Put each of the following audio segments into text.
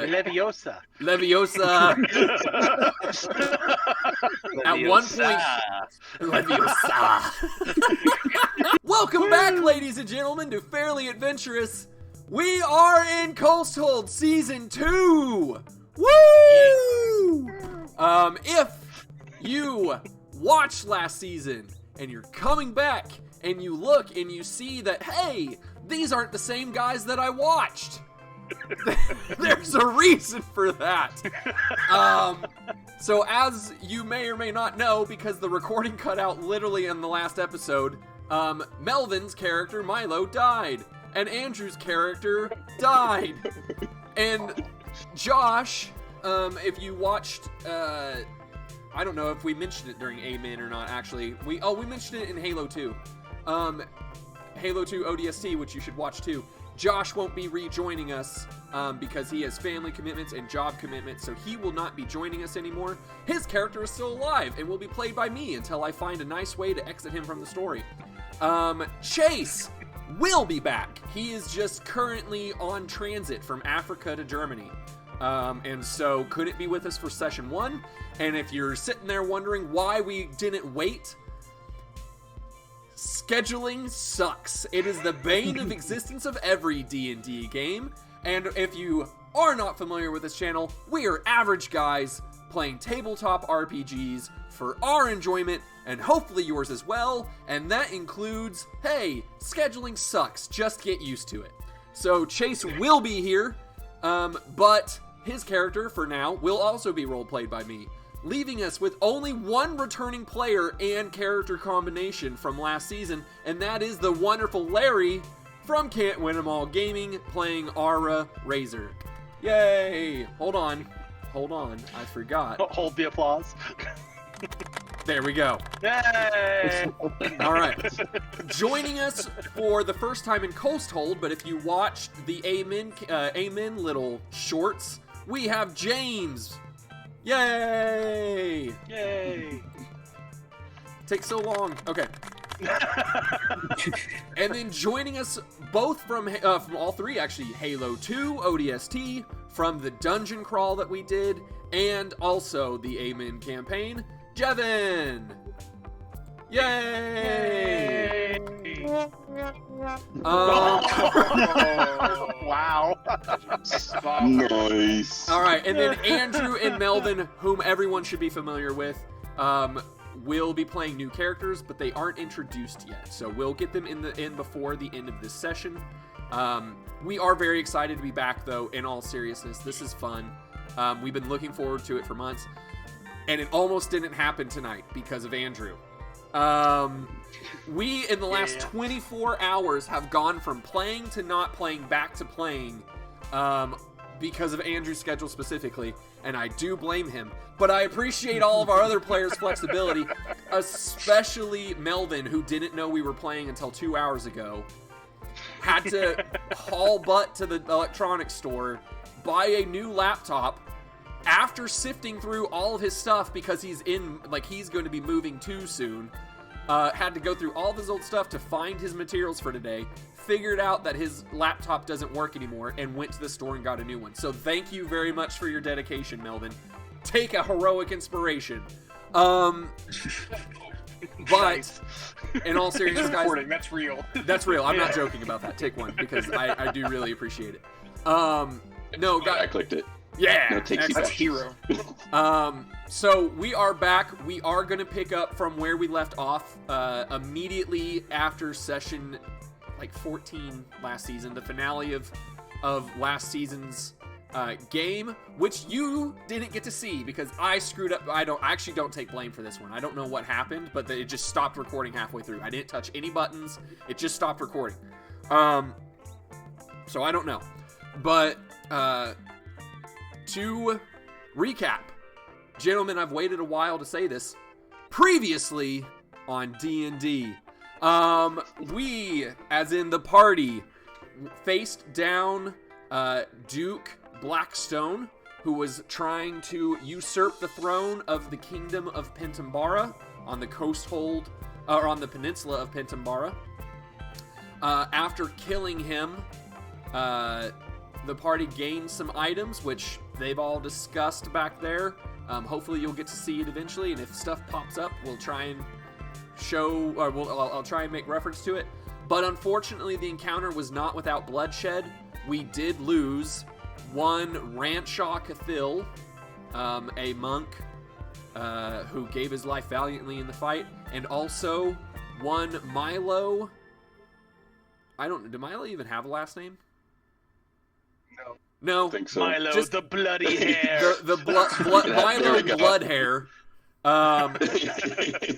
Leviosa. At one point, Leviosa. Welcome back, ladies and gentlemen, to Fairly Adventurous. We are in Coasthold Season 2. Woo! If you watched last season and you're coming back and you look and you see that, hey, these aren't the same guys that I watched. There's a reason for that. So as you may or may not know, because the recording cut out literally in the last episode, Melvin's character, Milo, died. And Andrew's character died. And Josh, if you watched, I don't know if we mentioned it during Amen or not, actually. We mentioned it in Halo 2. Halo 2 ODST, which you should watch too. Josh won't be rejoining us because he has family commitments and job commitments, so he will not be joining us anymore. His character is still alive and will be played by me until I find a nice way to exit him from the story. Chase will be back. He is just currently on transit from Africa to Germany. And so couldn't be with us for session 1. And if you're sitting there wondering why we didn't wait, scheduling sucks. It is the bane of existence of every D&D game. And if you are not familiar with this channel, we are average guys playing tabletop RPGs for our enjoyment and hopefully yours as well. And that includes, hey, scheduling sucks. Just get used to it. So Chase will be here, but his character for now will also be role-played by me, leaving us with only one returning player and character combination from last season, and that is the wonderful Larry from Can't Win 'Em All Gaming, playing Arhra Razor. Yay! Hold on, I forgot. Hold the applause. There we go. Yay! All right. Joining us for the first time in Coasthold, but if you watched the Amen little shorts, we have James. Yay! Yay! Takes so long. Okay. And then joining us both from all three, actually, Halo 2 ODST, from the dungeon crawl that we did, and also the Amen campaign, Jevin. Yay! Wow. Nice. All right, and then Andrew and Melvin, whom everyone should be familiar with, will be playing new characters, but they aren't introduced yet. So we'll get them in before the end of this session. We are very excited to be back, though, in all seriousness. This is fun. We've been looking forward to it for months, and it almost didn't happen tonight because of Andrew. We, in the last 24 hours, have gone from playing to not playing back to playing because of Andrew's schedule specifically, and I do blame him. But I appreciate all of our other players' flexibility, especially Melvin, who didn't know we were playing until 2 hours ago. Had to haul butt to the electronics store, buy a new laptop, after sifting through all of his stuff because he's going to be moving too soon. Had to go through all of his old stuff to find his materials for today, figured out that his laptop doesn't work anymore, and went to the store and got a new one. So thank you very much for your dedication, Melvin. Take a heroic inspiration. But in all seriousness, guys, that's real. That's real. I'm not joking about that. Take one, because I do really appreciate it. No, guys, I clicked it. Yeah, No, takes you That's back. hero. So we are back. We are going to pick up from where we left off immediately after session 14 last season, the finale of last season's game, which you didn't get to see because I screwed up. I actually don't take blame for this one. I don't know what happened, but it just stopped recording halfway through. I didn't touch any buttons. It just stopped recording. So I don't know. But to recap, gentlemen, I've waited a while to say this. Previously on D&D, we, as in the party, faced down Duke Blackstone, who was trying to usurp the throne of the Kingdom of Pentambara on the Coasthold, or on the peninsula of Pentambara. After killing him, the party gains some items, which they've all discussed back there. Hopefully you'll get to see it eventually, and if stuff pops up, we'll try and show, or I'll try and make reference to it. But unfortunately, the encounter was not without bloodshed. We did lose one Ranshaw Cathil, a monk who gave his life valiantly in the fight, and also one Milo. Do Milo even have a last name? No. I think so. Milo, Just the bloody hair. The Milo Bloodhair,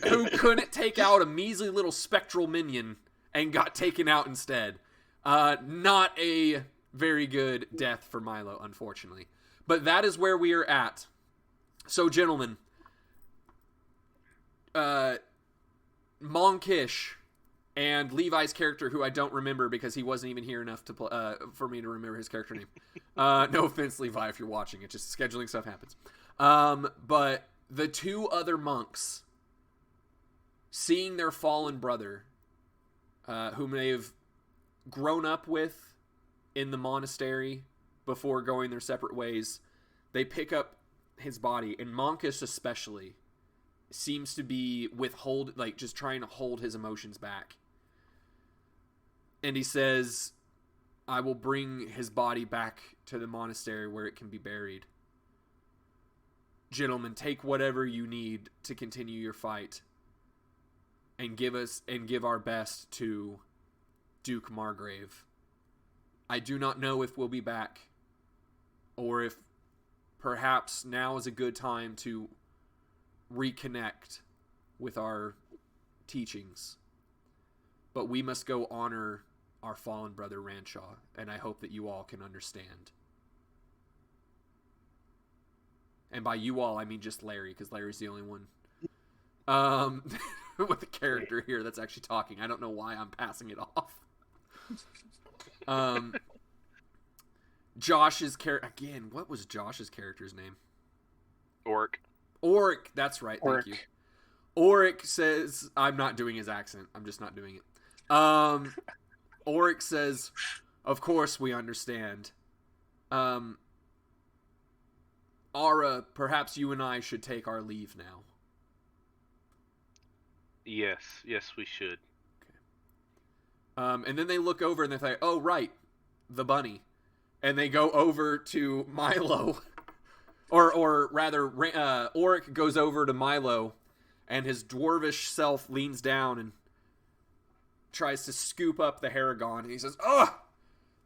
who couldn't take out a measly little spectral minion and got taken out instead. Not a very good death for Milo, unfortunately. But that is where we are at. So, gentlemen, Monkish and Levi's character, who I don't remember because he wasn't even here enough to for me to remember his character name. No offense, Levi, if you're watching. It's just scheduling stuff happens. But the two other monks, seeing their fallen brother, whom they've grown up with in the monastery before going their separate ways, they pick up his body, and Monkish especially seems to be just trying to hold his emotions back. And he says, I will bring his body back to the monastery where it can be buried. Gentlemen, take whatever you need to continue your fight and give our best to Duke Margrave. I do not know if we'll be back, or if perhaps now is a good time to reconnect with our teachings. But we must go honor our fallen brother Ranshaw, and I hope that you all can understand. And by you all, I mean just Larry, because Larry's the only one with the character here that's actually talking. I don't know why I'm passing it off. Josh's character, again, what was Josh's character's name? Oric, that's right, thank you. Oric says, I'm not doing his accent, I'm just not doing it. Oric says, of course we understand. Arhra, perhaps you and I should take our leave now. Yes, we should. Okay. And then they look over and they think, oh, right, the bunny. And they go over to Milo. or rather, Oric goes over to Milo, and his dwarvish self leans down and tries to scoop up the Haragon. And he says, oh,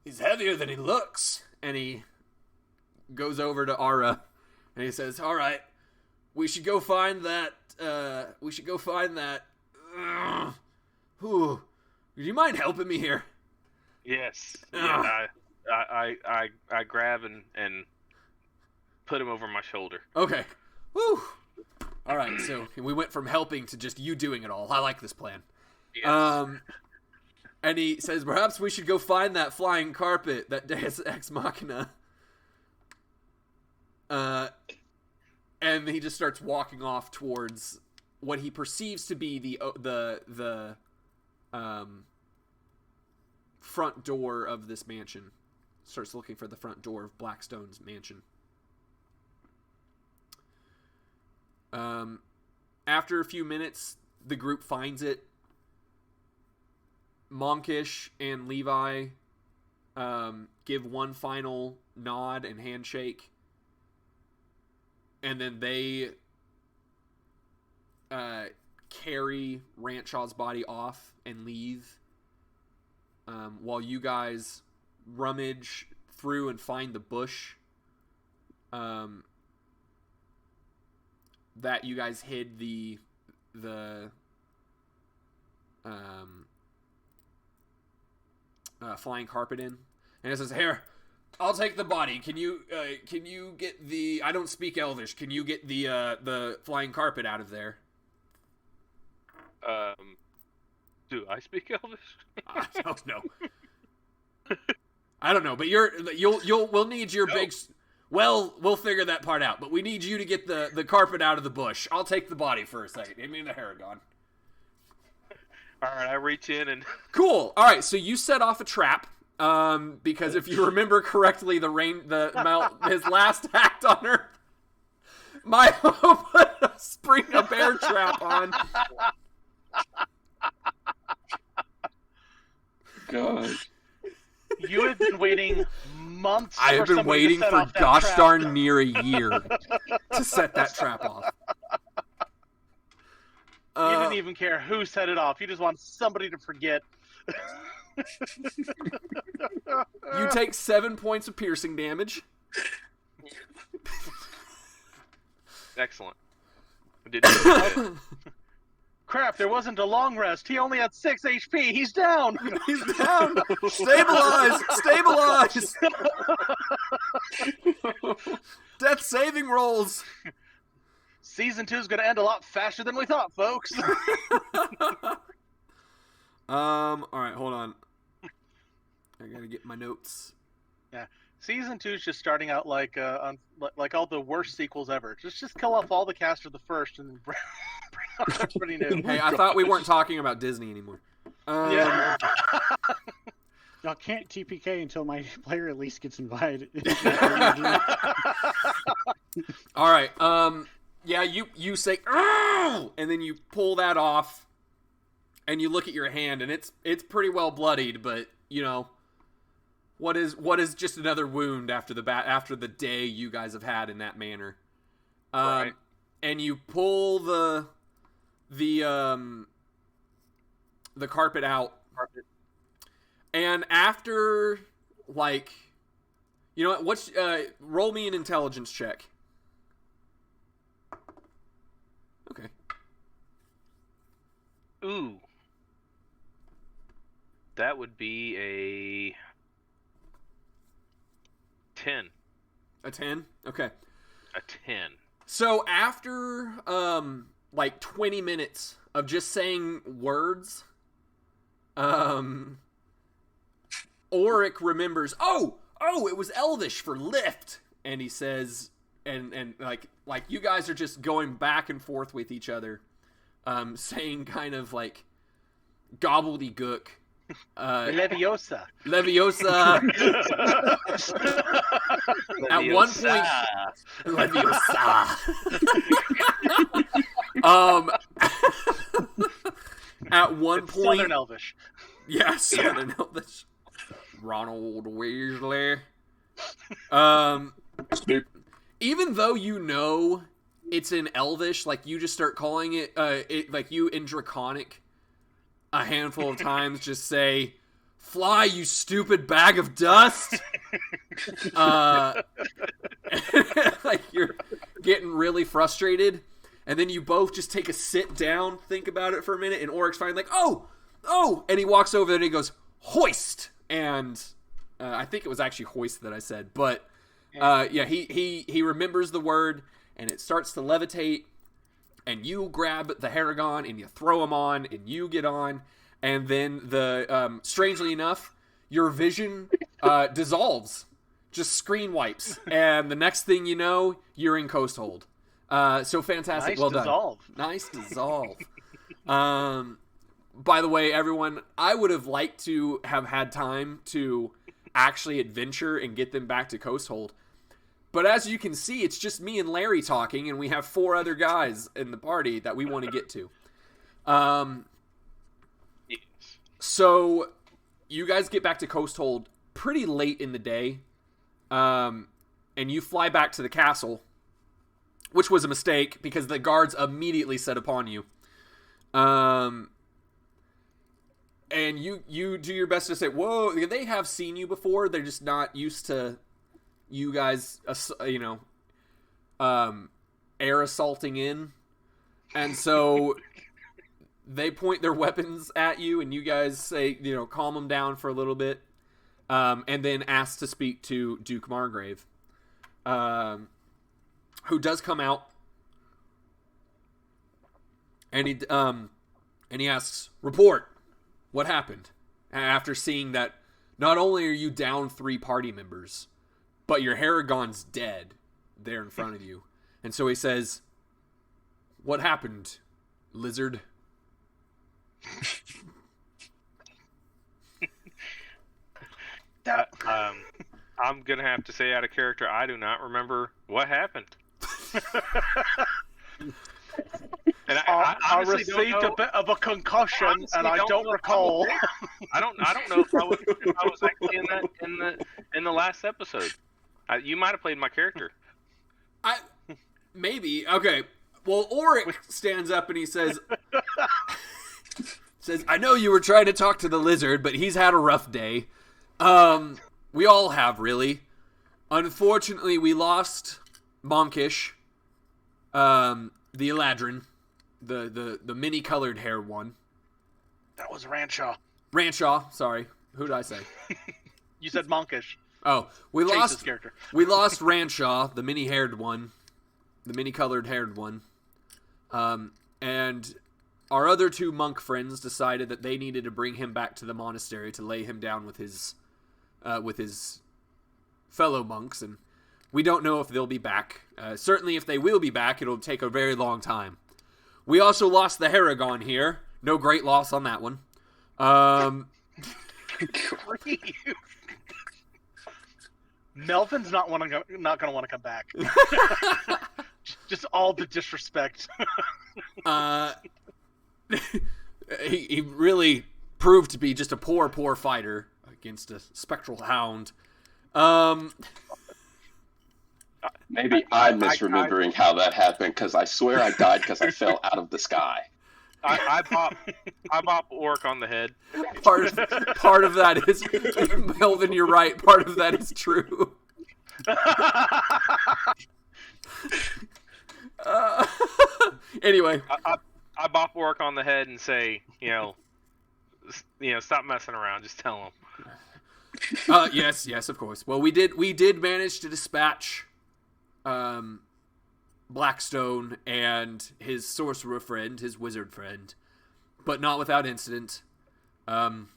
he's heavier than he looks. And he goes over to Arhra, and he says, all right, we should go find that. Do you mind helping me here? Yes. Yeah, I grab and put him over my shoulder. Okay. Whew. All right, so we went from helping to just you doing it all. I like this plan. Yes. And he says, perhaps we should go find that flying carpet, that Deus Ex Machina. And he just starts walking off towards what he perceives to be the front door of this mansion. Starts looking for the front door of Blackstone's mansion. After a few minutes, the group finds it. Monkish and Levi give one final nod and handshake. And then they carry Ranshaw's body off and leave, while you guys rummage through and find the bush that you guys hid the flying carpet in. And it says, here, I'll take the body. Can you get the... I don't speak Elvish. Can you get the flying carpet out of there? Do I speak Elvish? I don't know. I don't know, but we'll need your big... Well, we'll figure that part out, but we need you to get the carpet out of the bush. I'll take the body for a second. Give me the Haragon. All right, I reach in and... Cool. All right, so you set off a trap Because if you remember correctly, his last act on Earth, Milo put a bear trap on. God. You had been waiting months. I have for been somebody to waiting set for off that gosh trap. darn near a year to set that trap off. You didn't even care who set it off. You just want somebody to forget. You take 7 points of piercing damage. Excellent. Didn't Crap, there wasn't a long rest. He only had 6 HP. He's down. He's down. Stabilize. Stabilize. Death saving rolls. Season 2 is going to end a lot faster than we thought, folks. All right, hold on. I gotta get my notes. Yeah, Season 2 is just starting out like all the worst sequels ever. Just kill off all the cast of the first and then bring on everybody new. Hey, I thought we weren't talking about Disney anymore. Yeah. Y'all can't TPK until my player at least gets invited. All right. Yeah, you say, "Oh!" and then you pull that off, and you look at your hand, and it's pretty well bloodied, but you know, what is just another wound after the day you guys have had in that manner. Right. And you pull the carpet out. And after, like, you know what? Roll me an intelligence check. Okay. Ooh. That would be a 10. A 10? Okay. A 10. So after, like 20 minutes of just saying words, Auric remembers, oh, it was Elvish for lift. And he says, and like you guys are just going back and forth with each other, saying kind of like gobbledygook. Leviosa. At one point, Leviosa. At one point, Southern Elvish. yeah, Southern Elvish. Ronald Weasley. Even though you know it's in Elvish, like you just start calling it, like you in Draconic, a handful of times, just say, "Fly, you stupid bag of dust." Like you're getting really frustrated, and then you both just take a sit down, think about it for a minute, and Auric's finally like, "Oh," and he walks over there and he goes, "Hoist," and I think it was actually hoist that I said, but yeah, he remembers the word, and it starts to levitate, and you grab the Haragon and you throw him on, and you get on, and then the strangely enough, your vision dissolves, just screen wipes, and the next thing you know, you're in Coasthold. So fantastic, Nice well dissolve. done. Nice dissolve. By the way, everyone, I would have liked to have had time to actually adventure and get them back to Coasthold. But as you can see, it's just me and Larry talking, and we have 4 other guys in the party that we want to get to. Yes. So you guys get back to Coasthold pretty late in the day, and you fly back to the castle, which was a mistake because the guards immediately set upon you. And you do your best to say, "Whoa!" They have seen you before; they're just not used to you guys, you know, air assaulting in, and so they point their weapons at you, and you guys say, you know, calm them down for a little bit, and then ask to speak to Duke Margrave, who does come out, and he asks, "Report, what happened?" After seeing that not only are you down 3 party members, but your Haragon's dead there in front of you. And so he says, "What happened, lizard?" I'm gonna have to say out of character, I do not remember what happened. And I I honestly received don't know, a bit of a concussion, honestly and I don't know if recall. I don't know if I was actually in the last episode. You might have played my character. Maybe. Okay. Well, Auric stands up and he says, I know you were trying to talk to the lizard, but he's had a rough day. We all have, really. Unfortunately, we lost Monkish, the Eladrin, the mini-colored hair one. That was Ranshaw. Ranshaw, sorry. Who did I say? You said Monkish. Oh, we Chase's lost character. We lost Ranshaw, the mini-haired one, the mini-colored haired one. And our other two monk friends decided that they needed to bring him back to the monastery to lay him down with his fellow monks, and we don't know if they'll be back. Certainly if they will be back, it'll take a very long time. We also lost the Haragon here. No great loss on that one. Melvin's not going to want to come back. Just all the disrespect. He really proved to be just a poor fighter against a spectral hound. Maybe I'm misremembering how that happened, because I swear I died because I fell out of the sky. I bop Orc on the head. Part of that is Melvin. You're right. Part of that is true. Anyway, I bop Orc on the head and say, stop messing around. Just tell him. Yes, of course. Well, we did manage to dispatch Blackstone and his sorcerer friend, his wizard friend, but not without incident. I'm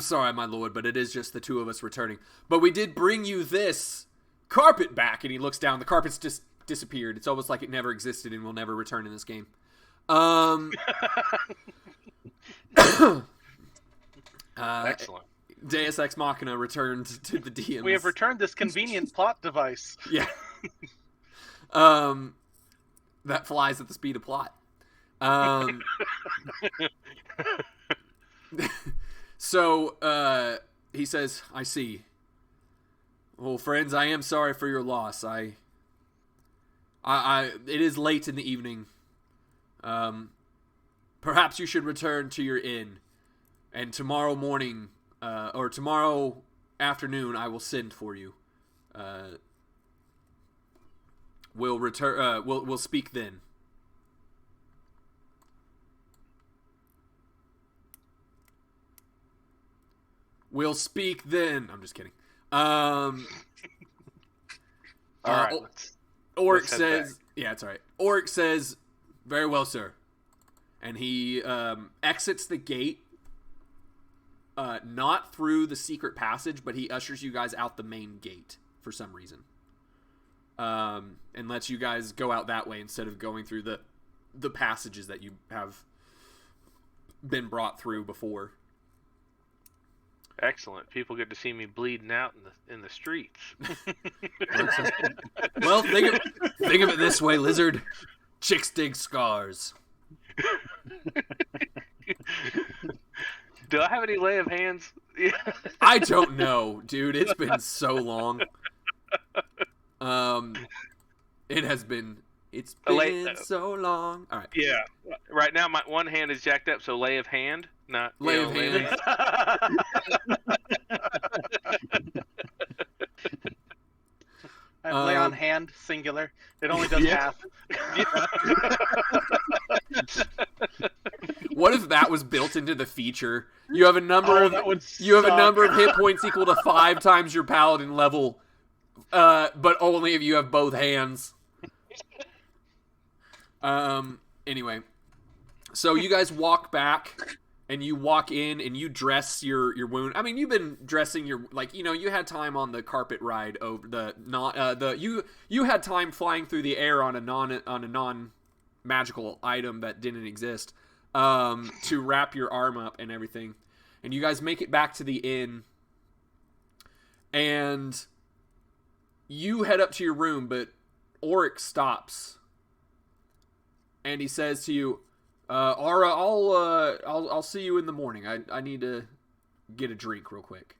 sorry, my lord, but it is just the two of us returning. But we did bring you this carpet back, and he looks down. The carpet's just disappeared. It's almost like it never existed and will never return in this game. Excellent. Deus Ex Machina returned to the DMs. We have returned this convenient plot device. Yeah. That flies at the speed of plot. So, he says, I see. Well, friends, I am sorry for your loss. It is late in the evening. Perhaps you should return to your inn. And tomorrow morning, or tomorrow afternoon, I will send for you. We'll return. We'll speak then. We'll speak then. I'm just kidding. All right. Oric says, "Yeah, it's all right." Oric says, "Very well, sir," and he exits the gate. Not through the secret passage, but he ushers you guys out the main gate for some reason. And lets you guys go out that way instead of going through the passages that you have been brought through before. Excellent. People get to see me bleeding out in the streets. Well, think of it this way, lizard. Chicks dig scars. Do I have any lay of hands? I don't know, dude. It's been so long. It's been so long. All right. Yeah. Right now, my one hand is jacked up, so lay of hand, not Lay of hand. Lay on hand, singular. It only does half. What if that was built into the feature? You have a number of hit points equal to 5 times your paladin level, but only if you have both hands. Anyway, so you guys walk back, and you walk in, and you dress your wound. I mean, you've been dressing your, you had time on the carpet ride over you had time flying through the air on a non magical item that didn't exist, to wrap your arm up and everything. And you guys make it back to the inn, And you head up to your room, but Auric stops. And he says to you, Arhra, I'll see you in the morning. I need to get a drink real quick.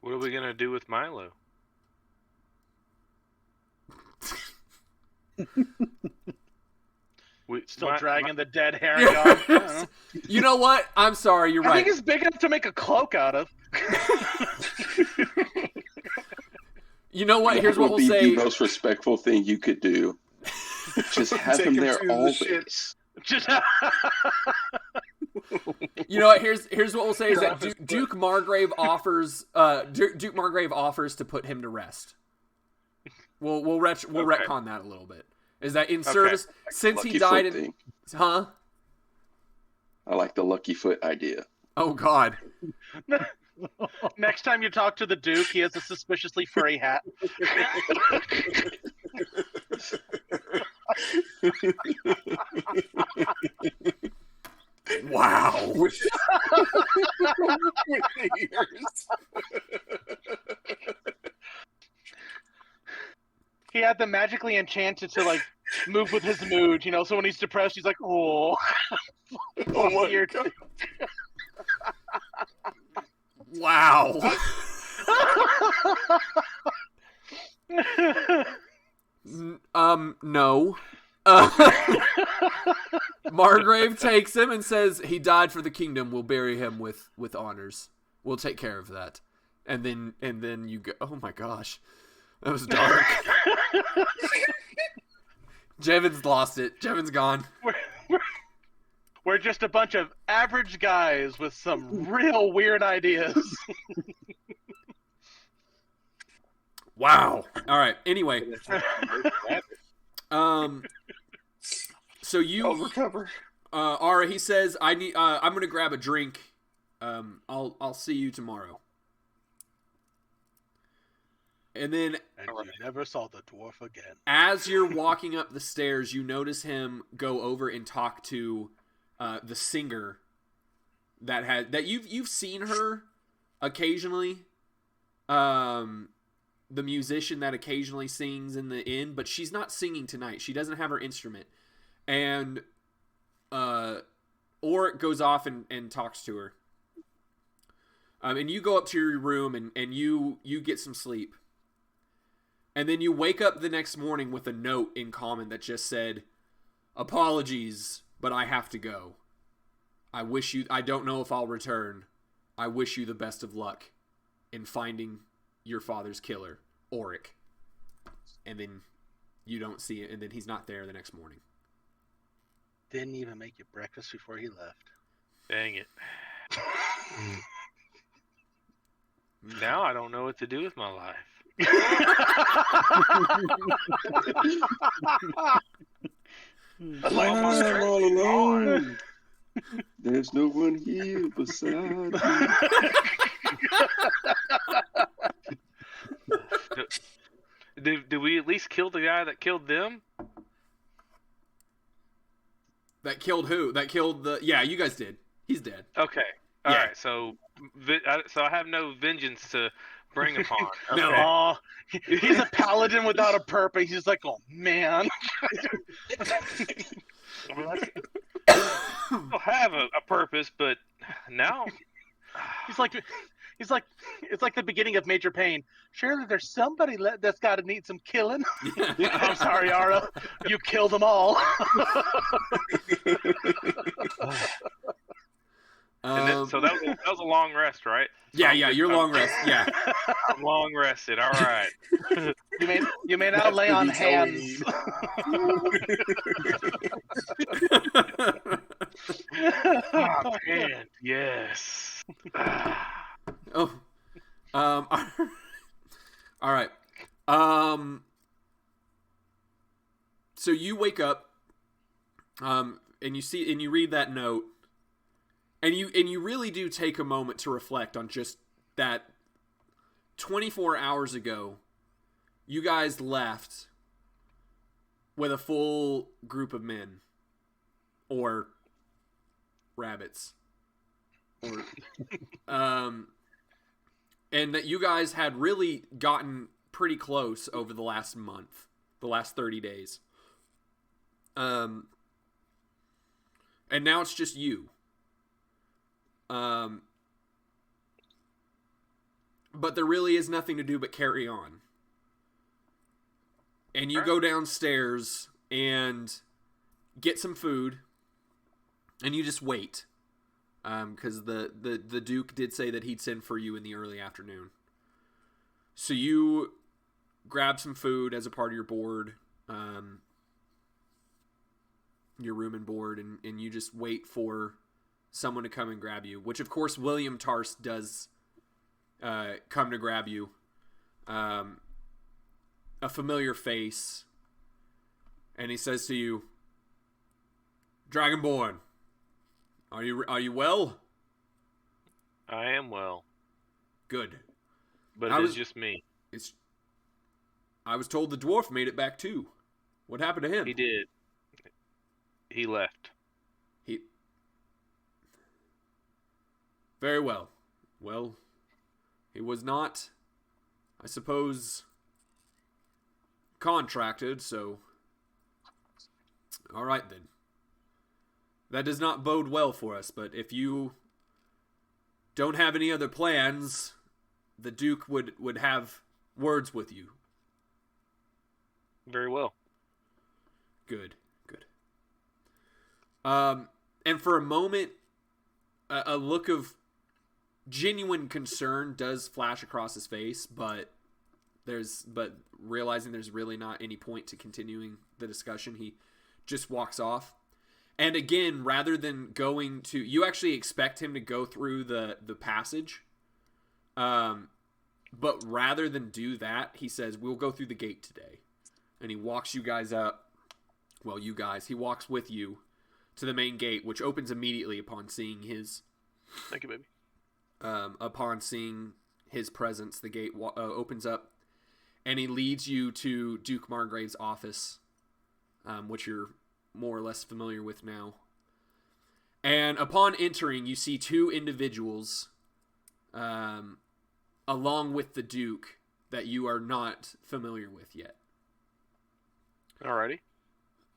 What are we gonna do with Milo? Still dragging the dead herring on. You know what? I'm sorry, you're I right. think it's big enough to make a cloak out of. You know what? Here's what we'll be say. The most respectful thing you could do. Just have him there always. Just You know what? Here's what we'll say is that Duke Margrave offers to put him to rest. We'll retcon that a little bit. Is that in service since he died in thing. Huh? I like the lucky foot idea. Oh God. Next time you talk to the Duke, he has a suspiciously furry hat. Wow. He had them magically enchanted to like move with his mood, you know. So when he's depressed, he's like, "Oh, Oh my God. Wow. No. Margrave takes him and says, "He died for the kingdom. We'll bury him with honors. We'll take care of that." And then you go, "Oh my gosh. That was dark." Jevin's lost it. Jevin's gone. We're just a bunch of average guys with some real weird ideas. Wow. All right. Anyway, so you I'll recover. Arhra, he says, I'm gonna grab a drink. I'll see you tomorrow. And then, And you never saw the dwarf again. as you're walking up the stairs, you notice him go over and talk to the singer that you've seen her occasionally. The musician that occasionally sings in the inn, but she's not singing tonight. She doesn't have her instrument. And Auric goes off and talks to her. And you go up to your room and you get some sleep. And then you wake up the next morning with a note in common that just said, "Apologies, but I have to go. I don't know if I'll return. I wish you the best of luck in finding your father's killer, Auric." And then you don't see it, and then he's not there the next morning. Didn't even make you breakfast before he left. Dang it. Now I don't know what to do with my life. I'm all alone. There's no one here beside me. Did we at least kill the guy that killed them? That killed who? That killed the... Yeah, you guys did. He's dead. Okay. All Yeah. right. So I have no vengeance to bring upon. Okay. No. Aw, he's a paladin without a purpose. He's like, oh man. I still have a purpose, but now He's like, it's like the beginning of Major Pain. Surely there's somebody that's got to need some killing. I'm sorry, Arhra. You killed them all. and then, so that was a long rest, right? Yeah, your long rest. Yeah. I'm long rested. All right. You may now lay on hands. Oh man, yes. Oh. All right. So you wake up, and you read that note, and you really do take a moment to reflect on just that 24 hours ago, you guys left with a full group of men. Or rabbits. Or and that you guys had really gotten pretty close over the last month, the last 30 days. And now it's just you. But there really is nothing to do but carry on. And you go downstairs and get some food, and you just wait. Because the Duke did say that he'd send for you in the early afternoon. So you grab some food as a part of your board, your room and board, and you just wait for someone to come and grab you, which of course William Tarse does come to grab you. A familiar face, and he says to you, Dragonborn, are you well? I am well. Good. But it's just me. I was told the dwarf made it back too. What happened to him? He did. He left. Very well. Well, he was not, I suppose, contracted, so... All right, then. That does not bode well for us, but if you don't have any other plans, the Duke would have words with you. Very well. Good. And for a moment, a look of genuine concern does flash across his face, but realizing there's really not any point to continuing the discussion, he just walks off. And again, rather than going to... You actually expect him to go through the passage. But rather than do that, he says, we'll go through the gate today. And he walks you guys up. Well, you guys. He walks with you to the main gate, which opens immediately upon seeing his... Thank you, baby. Upon seeing his presence, the gate opens up. And he leads you to Duke Margrave's office, which you're more or less familiar with now. And upon entering, you see two individuals, along with the Duke, that you are not familiar with yet. Alrighty.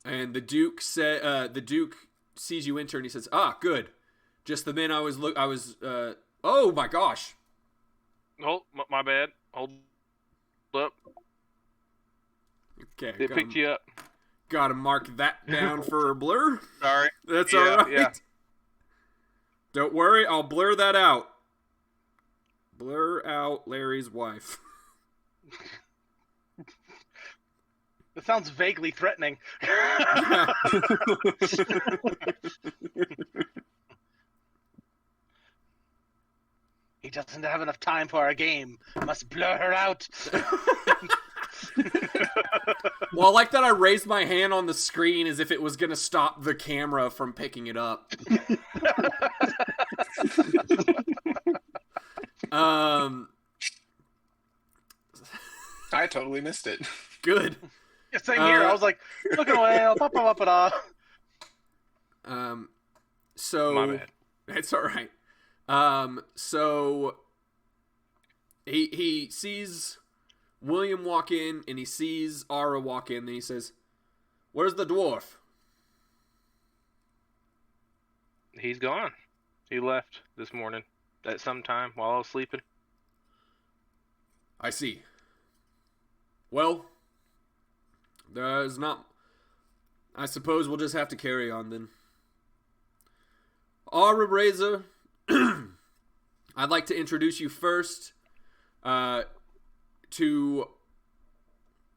And the Duke sees you enter, and he says, "Ah, good. Just the men I was oh my gosh. Hold, my bad. Hold up. Okay. They picked you up. Gotta mark that down for a blur. Sorry. That's all right. Yeah. Don't worry, I'll blur that out. Blur out Larry's wife. That sounds vaguely threatening. He doesn't have enough time for our game. Must blur her out. Well, I like that I raised my hand on the screen as if it was going to stop the camera from picking it up. I totally missed it. Good. Yeah, same here. I was like, looking away. So My bad. It's all right. So he sees William walk in, and he sees Arhra walk in, and he says, "Where's the dwarf?" He's gone. He left this morning at some time while I was sleeping. I see. Well, there's not... I suppose we'll just have to carry on then. Arhra Razor, I'd like to introduce you first to...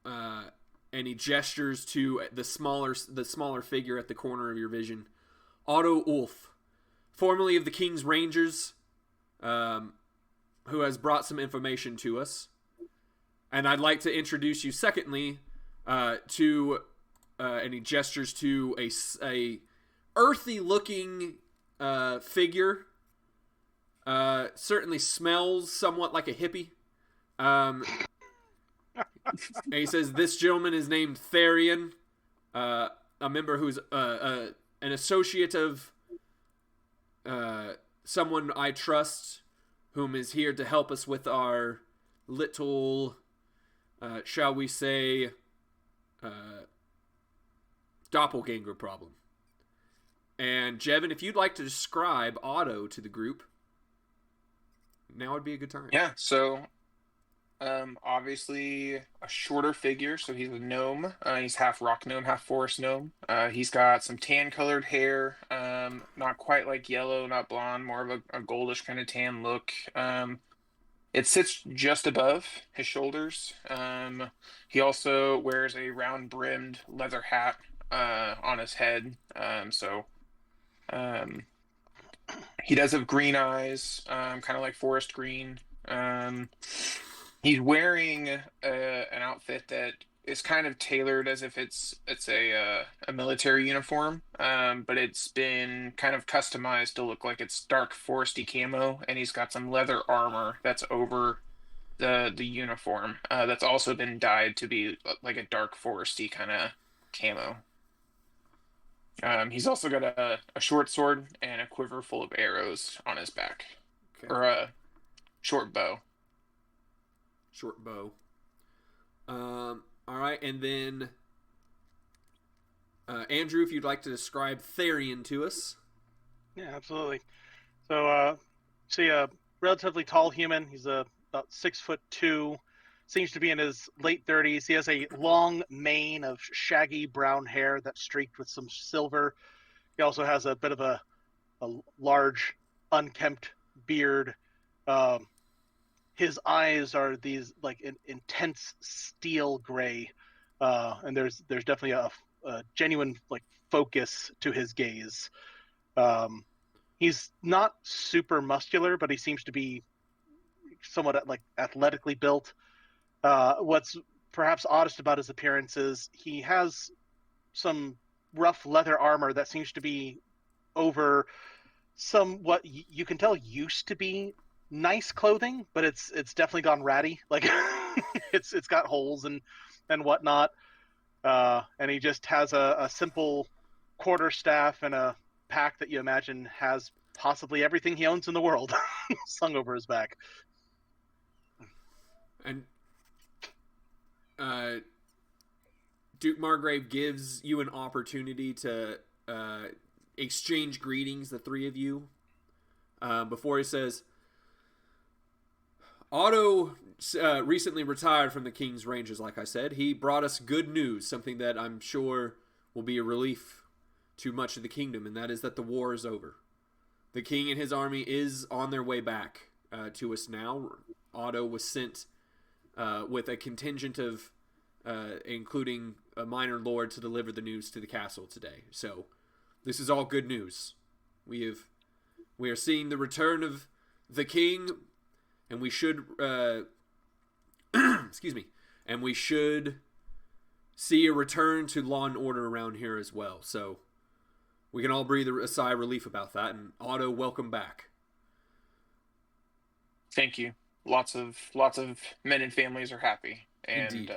and he gestures to the smaller figure at the corner of your vision. Otto Ulf, formerly of the King's Rangers, who has brought some information to us. And I'd like to introduce you, secondly, to, and he gestures to a earthy-looking figure. Certainly smells somewhat like a hippie. And he says, this gentleman is named Therian, a member who's an associate of someone I trust, whom is here to help us with our little, shall we say, doppelganger problem. And Jevin, if you'd like to describe Otto to the group, now would be a good time. Yeah, so obviously a shorter figure, so he's a gnome. He's half rock gnome, half forest gnome. He's got some tan-colored hair, not quite like yellow, not blonde, more of a goldish kind of tan look. It sits just above his shoulders. He also wears a round-brimmed leather hat on his head. He does have green eyes, kind of like forest green. He's wearing an outfit that is kind of tailored as if it's a military uniform, but it's been kind of customized to look like it's dark foresty camo, and he's got some leather armor that's over the uniform that's also been dyed to be like a dark foresty kind of camo. He's also got a short sword and a quiver full of arrows on his back. Okay. Or a short bow. Short bow. All right, and then Andrew, if you'd like to describe Therian to us. Yeah, absolutely. So, see a relatively tall human. He's about 6'2". Seems to be in his late 30s. He has a long mane of shaggy brown hair that's streaked with some silver. He also has a bit of a large, unkempt beard. His eyes are these like intense steel gray, and there's definitely a genuine like focus to his gaze. He's not super muscular, but he seems to be somewhat like athletically built. What's perhaps oddest about his appearance is he has some rough leather armor that seems to be over some what you can tell used to be nice clothing, but it's definitely gone ratty. Like it's got holes and whatnot. And he just has a simple quarterstaff and a pack that you imagine has possibly everything he owns in the world slung over his back. And Duke Margrave gives you an opportunity to exchange greetings, the three of you, before he says, Otto recently retired from the King's Ranges, like I said. He brought us good news, something that I'm sure will be a relief to much of the kingdom, and that is that the war is over. The king and his army is on their way back to us now. Otto was sent with a contingent of, including a minor lord, to deliver the news to the castle today. So, this is all good news. We are seeing the return of the king, and we should, excuse me, and we should see a return to law and order around here as well. So, we can all breathe a sigh of relief about that. And Otto, welcome back. Thank you. Lots of men and families are happy, and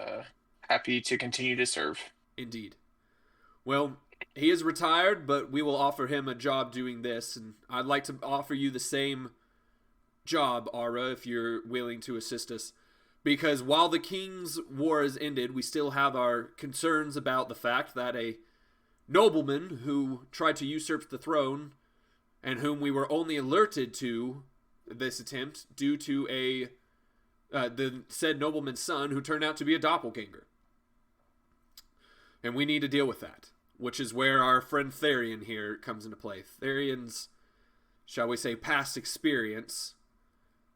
happy to continue to serve. Indeed. Well, he is retired, but we will offer him a job doing this, and I'd like to offer you the same job, Arhra, if you're willing to assist us. Because while the King's War has ended, we still have our concerns about the fact that a nobleman who tried to usurp the throne, and whom we were only alerted to this attempt due to the said nobleman's son, who turned out to be a doppelganger. And we need to deal with that, which is where our friend Therian here comes into play. Therian's, shall we say, past experience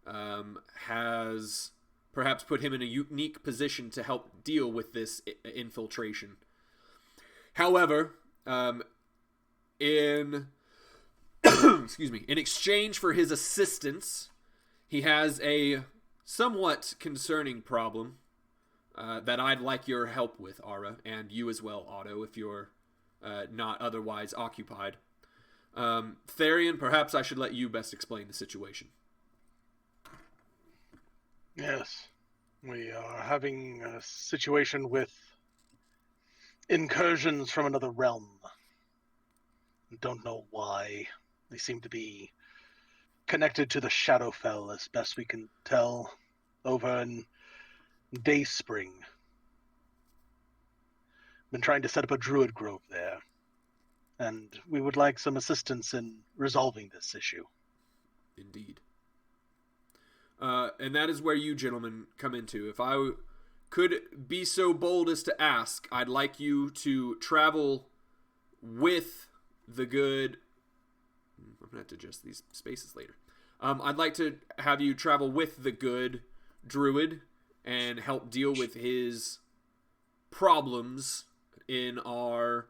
has perhaps put him in a unique position to help deal with this infiltration. However, in excuse me, in exchange for his assistance, he has a somewhat concerning problem that I'd like your help with, Arhra, and you as well, Otto, if you're not otherwise occupied. Therian, perhaps I should let you best explain the situation. Yes, we are having a situation with incursions from another realm. Don't know why. They seem to be connected to the Shadowfell as best we can tell over in Dayspring. Been trying to set up a druid grove there, and we would like some assistance in resolving this issue. Indeed. And that is where you gentlemen come into. If I could be so bold as to ask, I'd like you to travel with the good... I'm going to have to adjust these spaces later. I'd like to have you travel with the good druid and help deal with his problems in our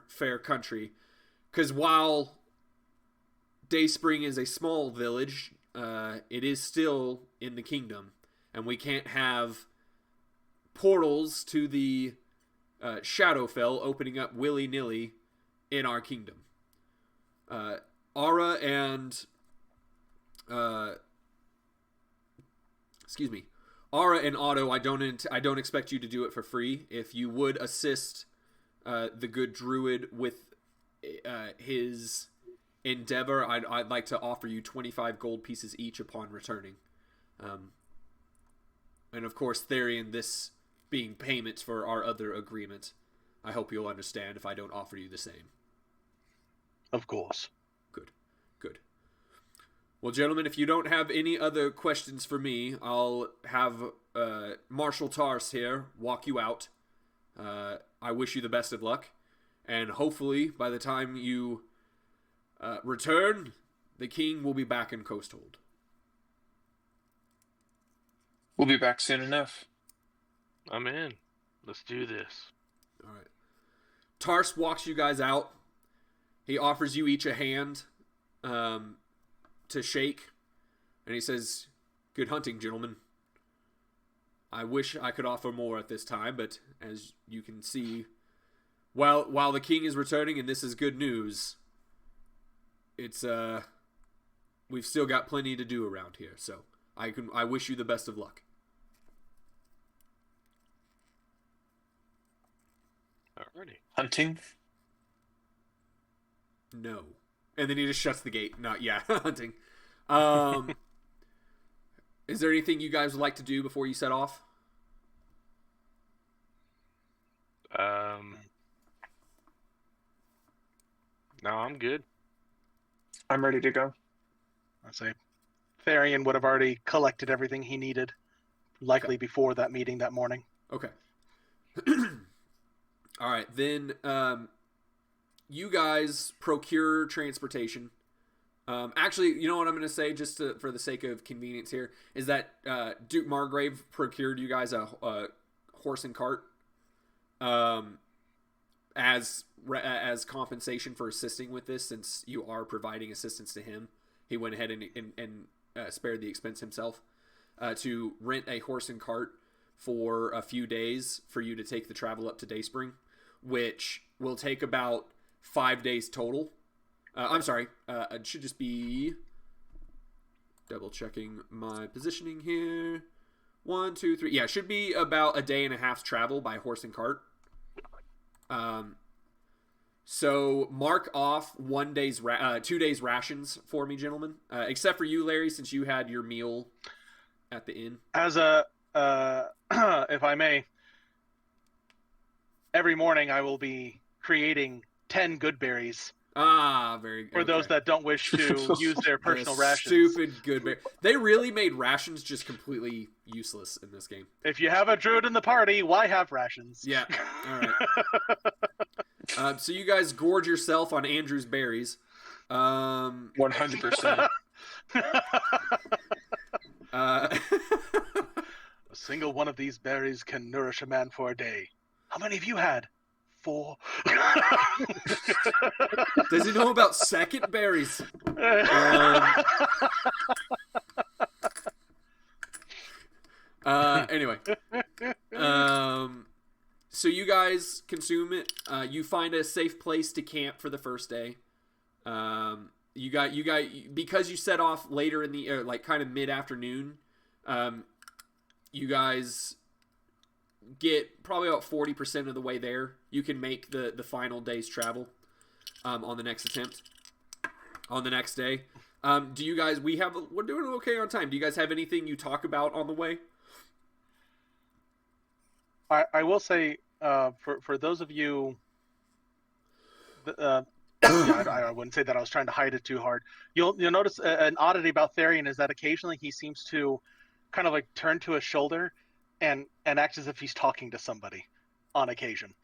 fair country. Because while Dayspring is a small village, it is still in the kingdom, and we can't have portals to the Shadowfell opening up willy-nilly in our kingdom. Arhra and Otto, I don't expect you to do it for free. If you would assist the good druid with his endeavor, I'd like to offer you 25 gold pieces each upon returning. And of course, Therian, this being payments for our other agreement. I hope you'll understand if I don't offer you the same. Of course. Good. Well, gentlemen, if you don't have any other questions for me, I'll have Marshal Tars here walk you out. I wish you the best of luck. And hopefully, by the time you return, the king will be back in Coasthold. We'll be back soon enough. I'm in. Let's do this. All right. Tars walks you guys out. He offers you each a hand to shake. And he says, "Good hunting, gentlemen. I wish I could offer more at this time, but as you can see, while the king is returning and this is good news, it's we've still got plenty to do around here. So I wish you the best of luck." Alrighty. Hunting? No. And then he just shuts the gate. Hunting. Is there anything you guys would like to do before you set off? No, I'm good. I'm ready to go. I say Therian would have already collected everything he needed, likely before that meeting that morning. Okay. All right, then you guys procure transportation. Actually, you know what I'm going to say, just for the sake of convenience here, is that Duke Margrave procured you guys a horse and cart as compensation for assisting with this, since you are providing assistance to him. He went ahead and spared the expense himself to rent a horse and cart for a few days for you to take the travel up to Dayspring, which will take about 5 days total. I'm sorry, it should just be double checking my positioning here. 1, 2, 3. Yeah, it should be about a day and a half's travel by horse and cart. So mark off 2 days rations for me, gentlemen. Except for you, Larry, since you had your meal at the inn. As a, if I may, every morning I will be creating 10 good berries. Very good. For those that don't wish to use their personal rations. Stupid good berry. They really made rations just completely useless in this game. If you have a druid in the party, why have rations? Yeah. All right. So you guys gorge yourself on Andrew's berries. 100%. A single one of these berries can nourish a man for a day. How many have you had? 4. Does he know about second berries? Anyway. So you guys consume it. You find a safe place to camp for the first day. You got because you set off later in the like kind of mid-afternoon. You guys get probably about 40% of the way there. You can make the final day's travel on the next attempt. on the next day. Do you guys? We're doing okay on time. Do you guys have anything you talk about on the way? I will say, for those of you, yeah, I wouldn't say that I was trying to hide it too hard. You'll notice an oddity about Therian is that occasionally he seems to kind of like turn to his shoulder and act as if he's talking to somebody on occasion.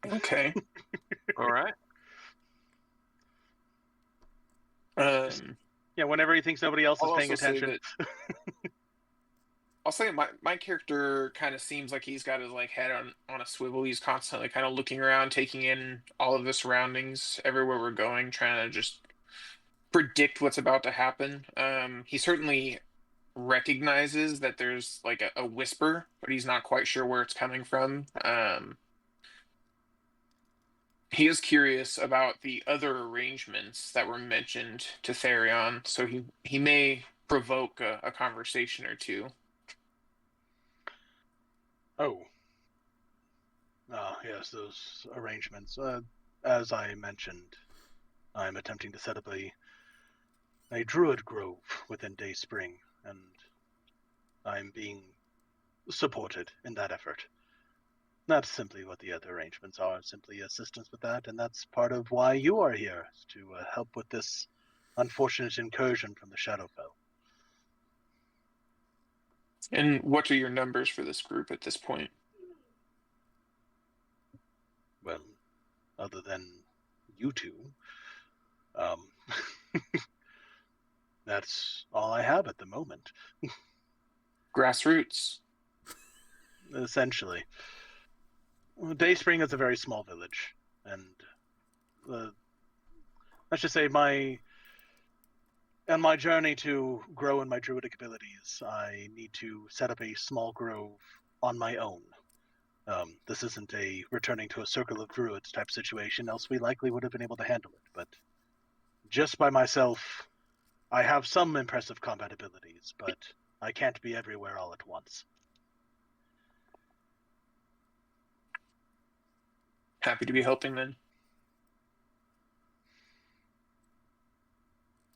Okay. All right. Yeah, whenever he thinks nobody else is I'll paying also say attention. that I'll say my character kind of seems like he's got his like head on a swivel. He's constantly kind of looking around, taking in all of the surroundings, everywhere we're going, trying to just predict what's about to happen. He certainly recognizes that there's like a whisper, but he's not quite sure where it's coming from. He is curious about the other arrangements that were mentioned to Therion, so he may provoke a conversation or two. Oh. Yes, those arrangements. As I mentioned, I'm attempting to set up a druid grove within Dayspring, and I'm being supported in that effort. That's simply what the other arrangements are, simply assistance with that, and that's part of why you are here, is to help with this unfortunate incursion from the Shadowfell. And what are your numbers for this group at this point? Well, other than you two, that's all I have at the moment. Grassroots. Essentially. Dayspring is a very small village, and let's just say on my journey to grow in my druidic abilities, I need to set up a small grove on my own. This isn't a returning to a circle of druids type situation, else we likely would have been able to handle it, but just by myself, I have some impressive combat abilities, but I can't be everywhere all at once. Happy to be helping then.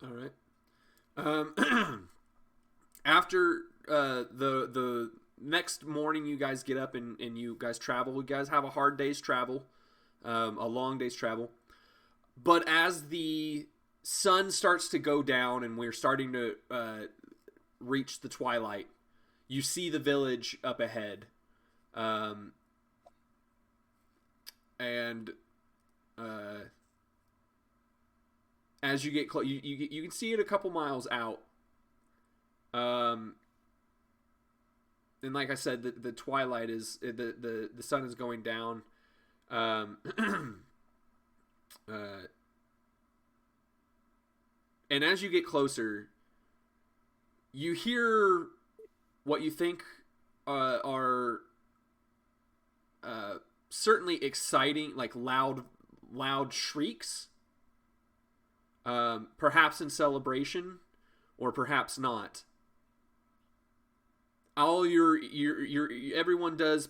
All right. After the next morning, you guys get up and you guys travel. You guys have a hard day's travel, a long day's travel. But as the sun starts to go down and we're starting to reach the twilight, you see the village up ahead. And as you get close, you can see it a couple miles out. And like I said, the twilight is the sun is going down. And as you get closer, you hear what you think are certainly exciting, like loud shrieks. Perhaps in celebration, or perhaps not. All everyone does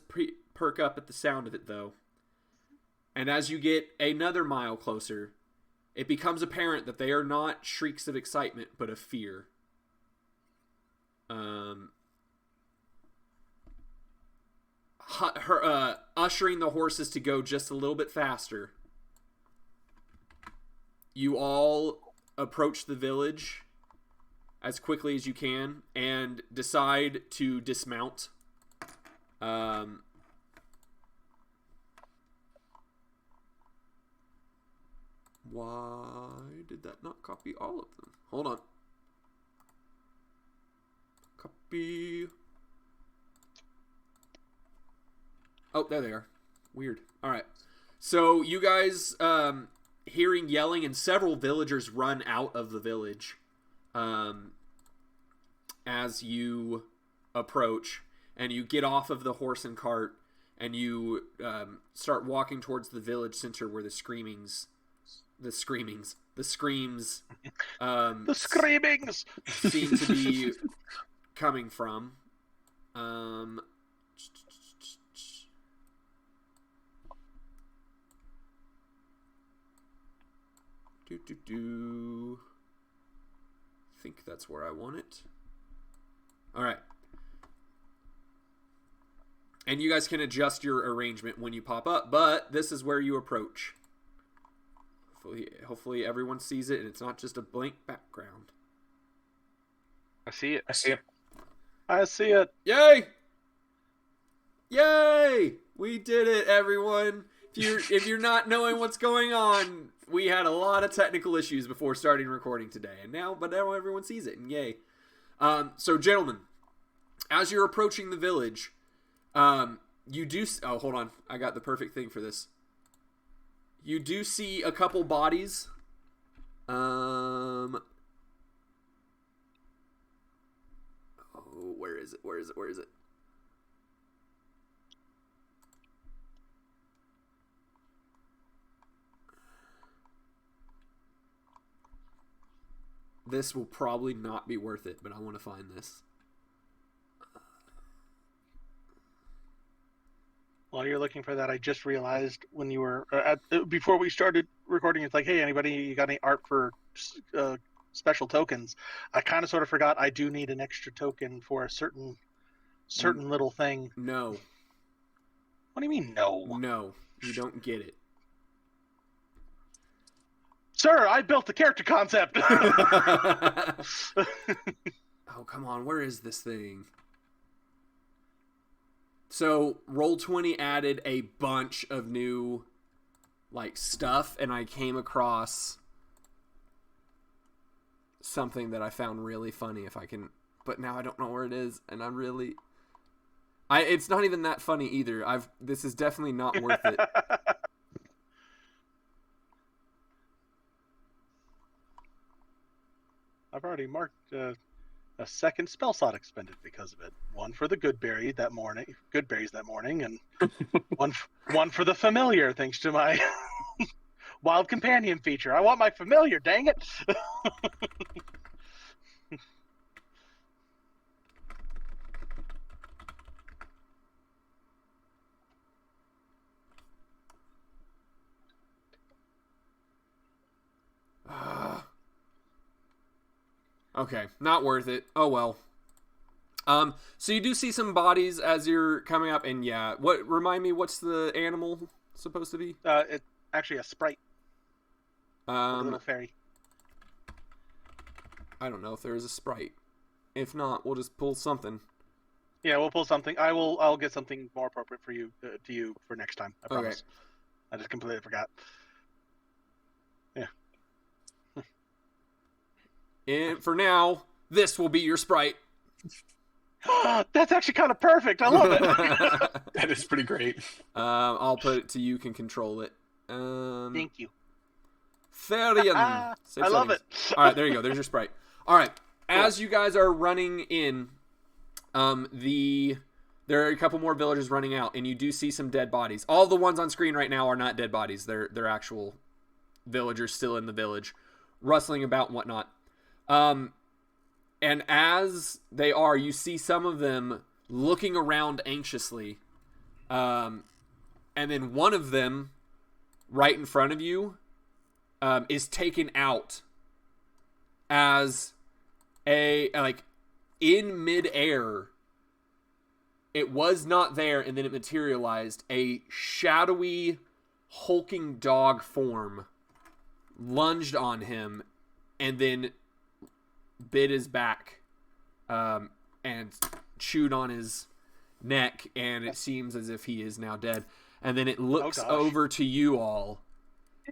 perk up at the sound of it, though. And as you get another mile closer, it becomes apparent that they are not shrieks of excitement, but of fear. Ushering the horses to go just a little bit faster. You all approach the village as quickly as you can and decide to dismount. Why did that not copy all of them? Hold on. Copy. Oh, there they are. Weird. All right. So you guys, hearing yelling, and several villagers run out of the village as you approach, and you get off of the horse and cart, and you start walking towards the village center where the screams seem to be coming from. I think that's where I want it. All right. And you guys can adjust your arrangement when you pop up, but this is where you approach. Hopefully everyone sees it and it's not just a blank background. I see it. I see it. I see it. Yay! Yay! We did it, everyone. If you're not knowing what's going on, we had a lot of technical issues before starting recording today, but now everyone sees it, and yay. So, gentlemen, as you're approaching the village, you do... Oh, hold on. I got the perfect thing for this. You do see a couple bodies. Oh, where is it? Where is it? Where is it? This will probably not be worth it, but I want to find this. While you're looking for that, I just realized when you were before we started recording, it's like, hey, anybody, you got any art for special tokens? I kind of sort of forgot I do need an extra token for a certain little thing. No. What do you mean, no? No, you don't get it. Sir, I built the character concept. Oh, come on. Where is this thing? So, Roll20 added a bunch of new, stuff, and I came across something that I found really funny, if I can... But now I don't know where it is, and I'm really... It's not even that funny, either. This is definitely not worth it. I've already marked a second spell slot expended because of it. One for the good berries that morning, and one for the familiar, thanks to my wild companion feature. I want my familiar, dang it! Okay, not worth it. Oh well. So you do see some bodies as you're coming up, and yeah, remind me, what's the animal supposed to be? It's actually a sprite. A little fairy. I don't know if there is a sprite. If not, we'll just pull something. Yeah, we'll pull something. I'll get something more appropriate for you to you for next time. I promise. Okay. I just completely forgot. Yeah. And for now, this will be your sprite. That's actually kind of perfect. I love it. That is pretty great. I'll put it to you can control it. Thank you. Therian. I love it. All right, there you go. There's your sprite. All right. As you guys are running in, there are a couple more villagers running out, and you do see some dead bodies. All the ones on screen right now are not dead bodies. They're actual villagers still in the village, rustling about and whatnot. And as they are, you see some of them looking around anxiously. And then one of them, right in front of you, is taken out as in midair. It was not there, and then it materialized. A shadowy, hulking dog form lunged on him, and then bit his back, and chewed on his neck, and it seems as if he is now dead. And then it looks over to you all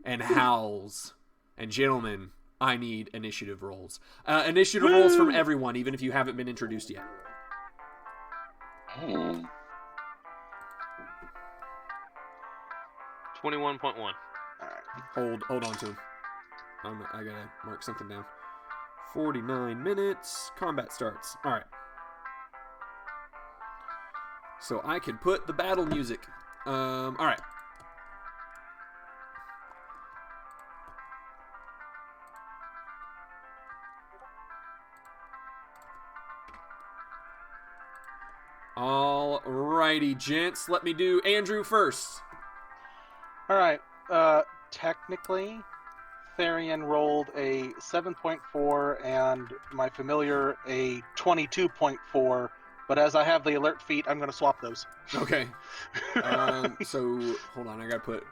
and howls. And gentlemen, I need initiative rolls. Initiative rolls from everyone, even if you haven't been introduced yet. 21.1. All right. Hold on to him. I gotta mark something down. 49 minutes. Combat starts. All right. So I can put the battle music. All right. Alrighty, gents. Let me do Andrew first. All right. Technically, Therian rolled a 7.4 and my familiar a 22.4. But as I have the alert feat, I'm going to swap those. Okay. So hold on, I gotta put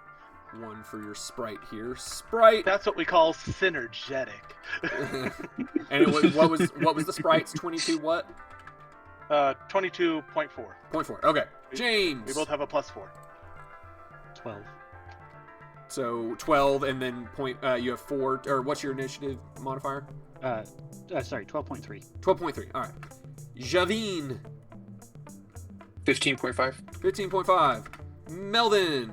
one for your sprite here. Sprite. That's what we call synergetic. And what was the sprite's 22 what? 22.4. 0.4. Okay. James. We both have a +4. 12. So 12, and then you have 4. Or what's your initiative modifier? Sorry, 12.3. 12.3. All right. Javine. 15.5. 15.5. Melvin.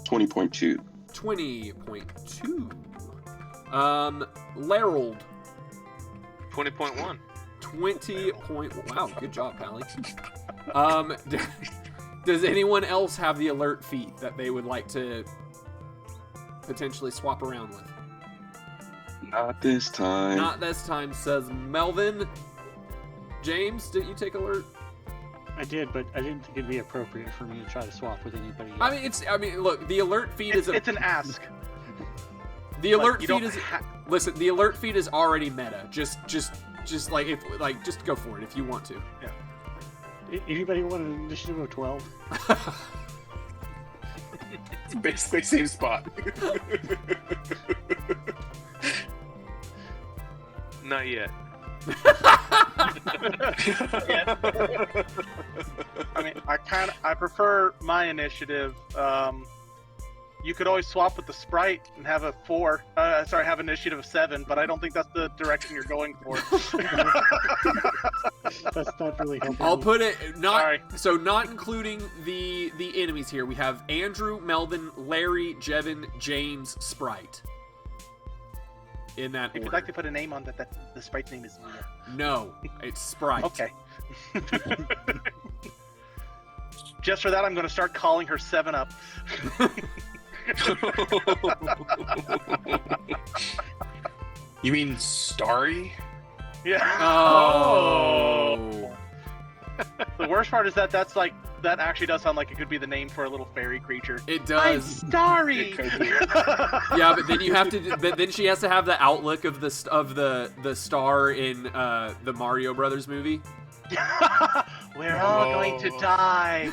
20.2. 20.2. Larold. 20.1. 20. Wow, good job, Pally. Does anyone else have the alert feat that they would like to potentially swap around with? Not this time. Not this time, says Melvin. James, did you take alert? I did, but I didn't think it'd be appropriate for me to try to swap with anybody else. I mean, look, the alert feed is It's an ask. the alert you feed don't is ha- listen. The alert feed is already meta. Just like just go for it if you want to. Anybody want an initiative of 12? It's basically same spot. Not yet. I mean, I prefer my initiative. You could always swap with the sprite and have a 4. Have an initiative of 7, but I don't think that's the direction you're going for. That's not really helpful. I'll put it Sorry. not including the enemies here. We have Andrew, Melvin, Larry, Jevin, James, Sprite. In that If you'd order. like to put a name on that, the sprite's name is Mia. No, it's Sprite. Okay. Just for that, I'm going to start calling her 7-Up. You mean Starry? Yeah. Oh. The worst part is that that actually does sound like it could be the name for a little fairy creature. It I'm does. sorry. It could be. Yeah, but then you have to. But then she has to have the outlook of the star in the Mario Brothers movie. We're all going to die.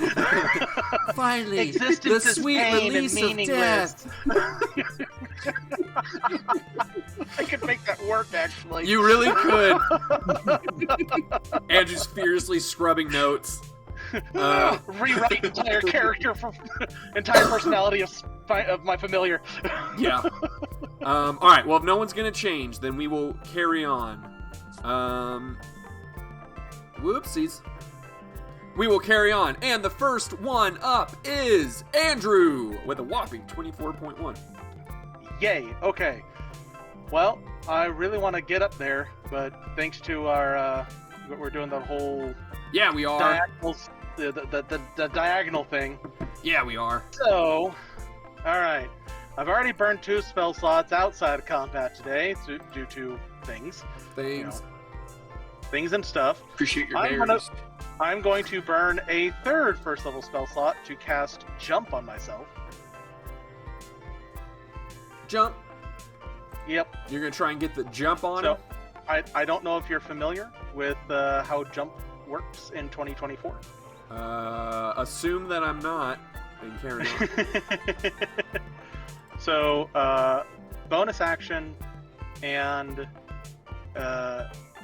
Finally, Existence the is sweet pain and release of meaningless. death. I could make that work, actually. You really could. Andrew's furiously scrubbing notes. Rewrite entire character from entire personality of my familiar. Yeah. All right. Well, if no one's gonna change, then we will carry on. Whoopsies. We will carry on, and the first one up is Andrew with a whopping 24.1. Yay. Okay. Well, I really want to get up there, but thanks to our we're doing the whole Yeah, we are. diagonal, the diagonal thing. Yeah, we are. So, all right. I've already burned 2 spell slots outside of combat today due to things and stuff. Appreciate your I'm bears. going to burn a 3rd first level spell slot to cast Jump on myself. Jump. Yep. You're gonna try and get the jump on So, him. I don't know if you're familiar with how Jump works in 2024. Assume that I'm not. Then carry on. So, bonus action, and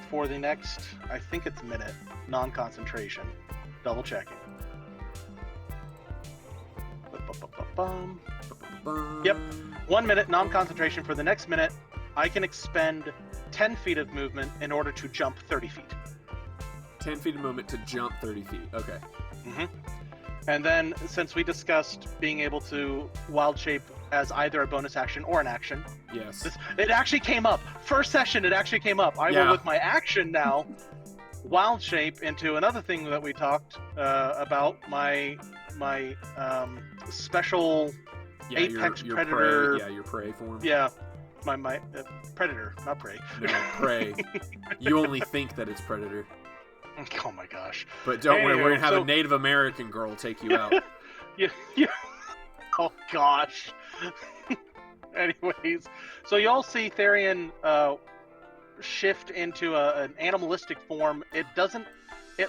for the next, I think it's minute, non-concentration. Double checking. Ba-ba-ba-ba-bum. Yep. 1 minute non-concentration. For the next minute, I can expend 10 feet of movement in order to jump 30 feet. 10 feet of movement to jump 30 feet. Okay. Mm-hmm. And then, since we discussed being able to wild shape as either a bonus action or an action, Yes. it actually came up. First session, it actually came up. I Yeah. will, with my action now, wild shape into another thing that we talked about, my special Yeah, apex your predator. Prey. Yeah, your prey form. Yeah, my predator, not prey. No, prey. You only think that it's predator. Oh my gosh. But don't worry, we're gonna have so- a Native American girl take you out. Yeah, yeah. Oh gosh. Anyways, so y'all see Therian shift into an animalistic form. It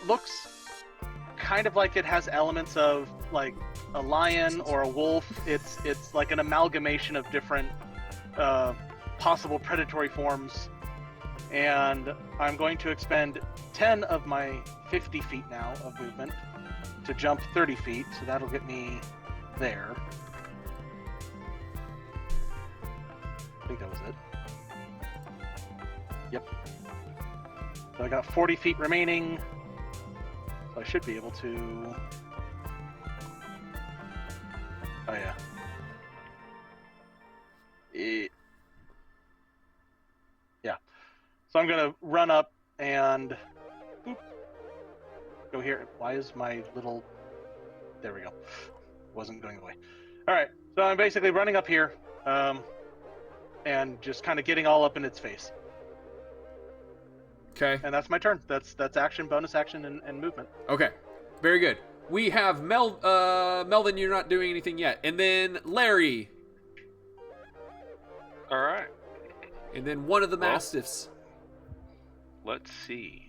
looks kind of like it has elements of like a lion or a wolf. It's like an amalgamation of different possible predatory forms. And I'm going to expend 10 of my 50 feet now of movement to jump 30 feet, so that'll get me there. I think that was it. Yep. So I got 40 feet remaining, so I should be able to... Oh yeah. Yeah. So I'm gonna run up and boop, go here. Why is my little... There we go. Wasn't going away. All right. So I'm basically running up here, and just kind of getting all up in its face. Okay. And that's my turn. That's action, bonus action, and movement. Okay. Very good. We have Melvin, you're not doing anything yet. And then Larry. All right. And then one of the Mastiffs. Let's see.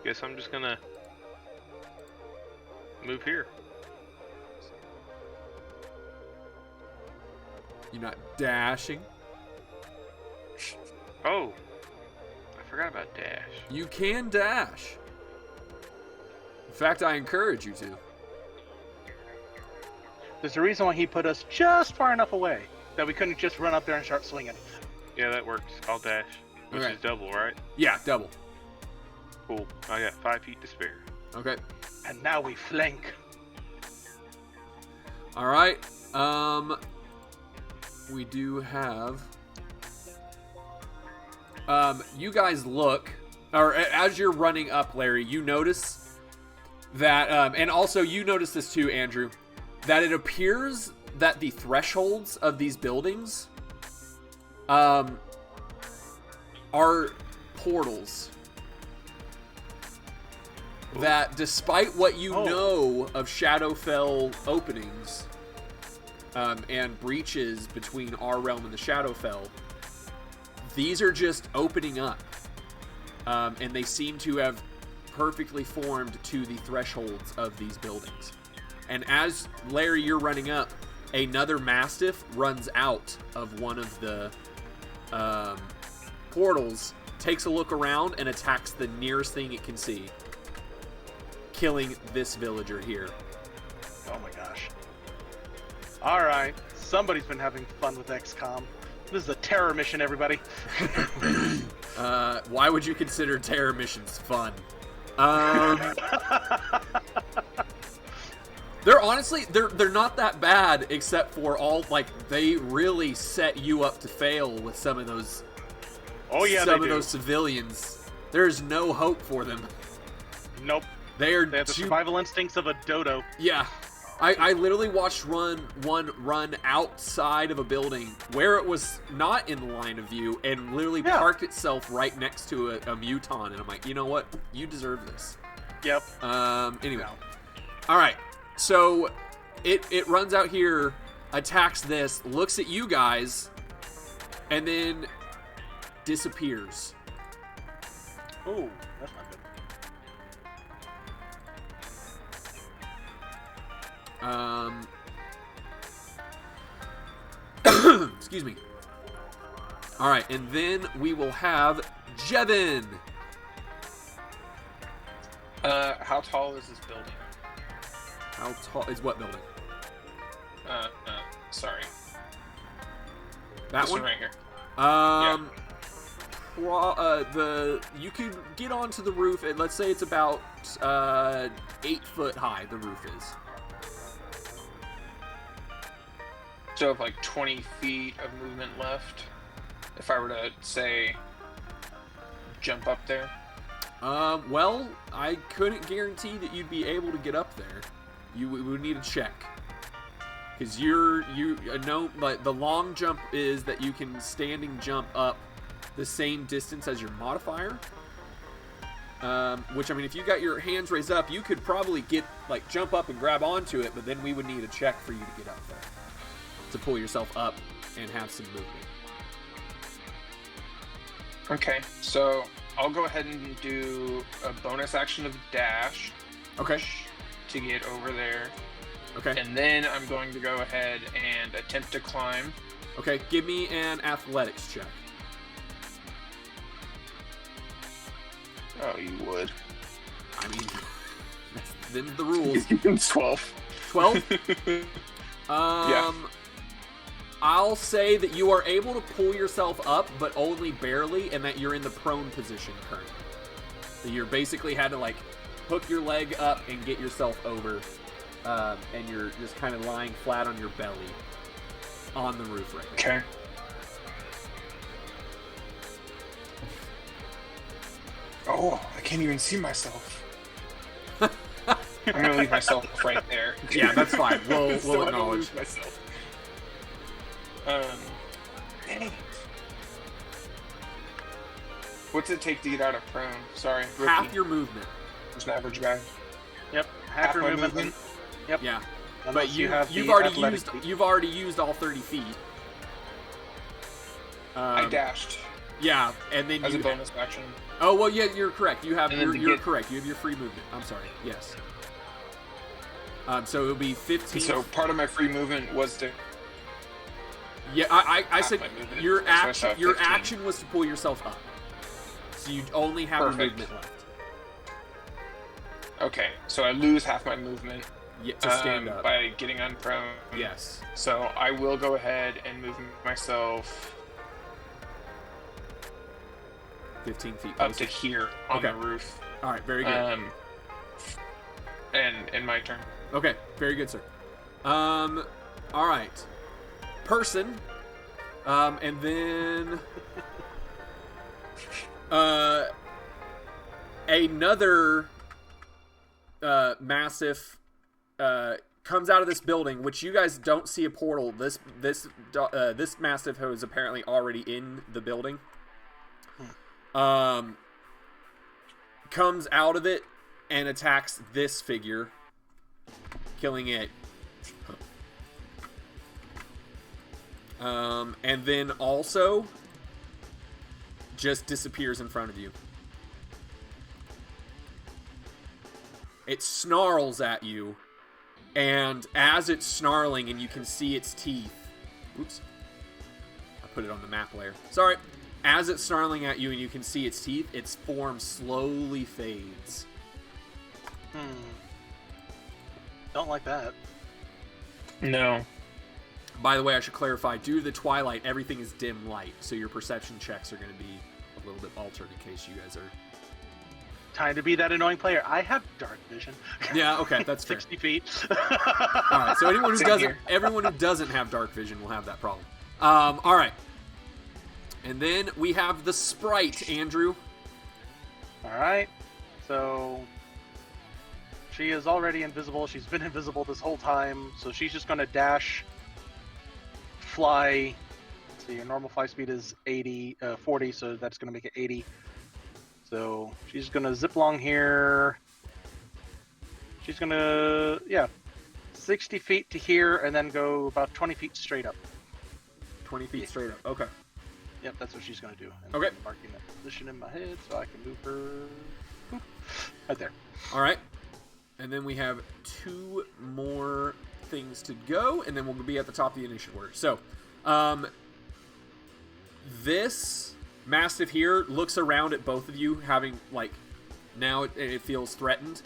Guess I'm just gonna move here. You're not dashing. Oh, I forgot about dash. You can dash. In fact, I encourage you to. There's a reason why he put us just far enough away that we couldn't just run up there and start swinging. Yeah, that works. I'll dash, which Okay. is double, right? Yeah, double. Cool. I got 5 feet to spare. Okay. And now we flank. All right. We do have. You guys look, or as you're running up, Larry, you notice that, and also you notice this too, Andrew, that it appears that the thresholds of these buildings, are portals. That despite what you know of Shadowfell openings, and breaches between our realm and the Shadowfell, these are just opening up, and they seem to have perfectly formed to the thresholds of these buildings. And as Larry, you're running up, another Mastiff runs out of one of the portals, takes a look around, and attacks the nearest thing it can see, killing this villager here. Oh my gosh. Alright, somebody's been having fun with XCOM. This is a terror mission, everybody. Why would you consider terror missions fun? They're honestly, they're not that bad, except for they really set you up to fail with some of those. Oh yeah, some of those civilians. There's no hope for them. Nope. They have the survival instincts of a dodo. Yeah. I literally watched one run outside of a building where it was not in the line of view and literally parked itself right next to a Muton, and I'm like, you know what? You deserve this. Yep. Anyway. All right. So it runs out here, attacks this, looks at you guys, and then disappears. Ooh, that's not good. Excuse me. All right, and then we will have Jevin. How tall is this building? How tall is what building? Sorry. That this one right here. You could get onto the roof, and let's say it's about 8 foot high. The roof is. So I have like 20 feet of movement left. If I were to say jump up there. Well, I couldn't guarantee that you'd be able to get up there. We would need a check. Because the long jump is that you can standing jump up the same distance as your modifier. Which, I mean, if you got your hands raised up, you could probably jump up and grab onto it, but then we would need a check for you to get up there. To pull yourself up and have some movement. Okay, so I'll go ahead and do a bonus action of dash. Okay. To get over there. Okay. And then I'm going to go ahead and attempt to climb. Okay, give me an athletics check. Oh, you would. I mean, that's then the rules. 12. 12? Yeah. I'll say that you are able to pull yourself up, but only barely, and that you're in the prone position currently. So you're basically had to hook your leg up and get yourself over, and you're just kind of lying flat on your belly on the roof right now. Okay. Oh, I can't even see myself. I'm gonna leave myself right there. Yeah, that's fine. We'll So I don't acknowledge. lose myself. Dang it. What's it take to get out of prone? Sorry, rookie. Half your movement. Just an average guy. Yep, half your my movement. Yep. Yeah. Unless But you have you've the already athletic used feat. you've already used all 30 feet. I dashed Yeah, and then as a you. bonus action. Oh well, yeah, you're correct. You have And then to you're get- correct. You have your free movement. I'm sorry. Yes. So it'll be 15. So part of my free movement was to. Yeah, I half said my movement. your So I saw action 15. was to pull yourself up. So you only have Perfect. your movement left. Okay, so I lose half my movement Yeah, to stand up. by getting unprone. Yes. So I will go ahead and move myself 15 feet. up to here on Okay. the roof. All right, very good. And my turn. Okay, very good, sir. All right. Person. And then another massive comes out of this building, which you guys don't see a portal. This mastiff is apparently already in the building. Comes out of it and attacks this figure, killing it. And then also just disappears in front of you. It snarls at you, and as it's snarling and you can see its teeth, oops, I put it on the map layer. Sorry. As it's snarling at you and you can see its teeth, its form slowly fades. Don't like that. No. By the way, I should clarify, due to the twilight, everything is dim light, so your perception checks are going to be a little bit altered in case you guys are... Time to be that annoying player. I have dark vision. Yeah, okay, that's fair. 60 feet. All right, so anyone who Same doesn't, here. everyone who doesn't have dark vision will have that problem. All right, and then we have the sprite, Andrew. All right. So she is already invisible. She's been invisible this whole time. So she's just going to dash, fly. So your normal fly speed is 40, so that's going to make it 80. So she's going to zip along here. She's going to, 60 feet to here and then go about 20 feet straight up. 20 feet straight up. Okay. Yep, that's what she's going to do. And Okay. I'm marking that position in my head so I can move her boop, right there. All right. And then we have 2 more things to go, and then we'll be at the top of the initiative order. So, this mastiff here looks around at both of you, having, now it feels threatened.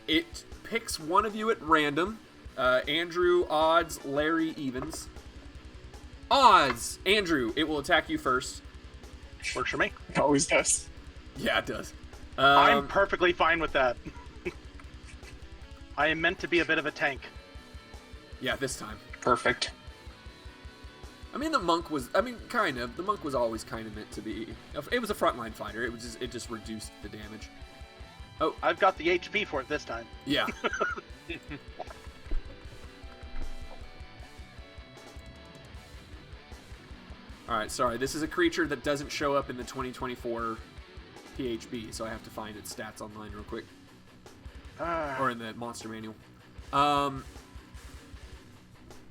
It picks one of you at random. Andrew, odds, Larry, evens. Odds! Andrew, it will attack you first. Works for me. It always does. Yeah, it does. I'm perfectly fine with that. I am meant to be a bit of a tank. Yeah, this time. Perfect. I mean, the monk was... I mean, kind of. The monk was always kind of meant to be... It was a frontline fighter. It just reduced the damage. Oh, I've got the HP for it this time. yeah. Alright, sorry. This is a creature that doesn't show up in the 2024 PHB, so I have to find its stats online real quick. Or in the monster manual.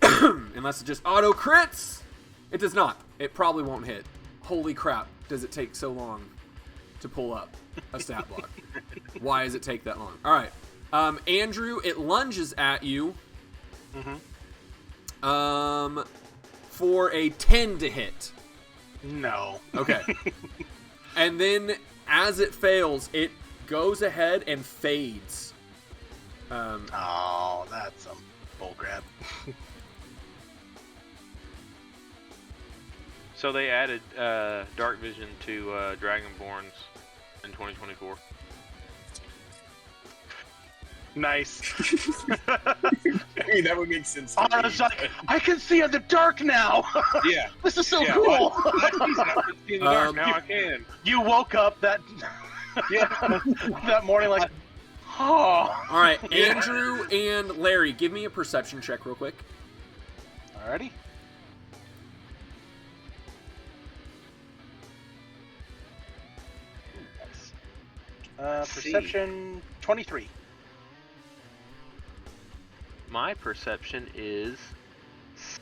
Unless it just auto crits! It does not. It probably won't hit. Holy crap, does it take so long to pull up a stat block? Why does it take that long? Alright. Andrew, it lunges at you. For a 10 to hit. No. Okay. And then, as it fails, it goes ahead and fades. Oh, that's some bullcrap. So they added Dark Vision to Dragonborns in 2024. Nice. I mean, that would make sense. To I was like, I can see in the dark now. Yeah. This is so Yeah, cool. I can see in the dark, now I can. You woke up that that morning like, oh. All right, Andrew and Larry, give me a perception check real quick. Alrighty. Perception 23. My perception is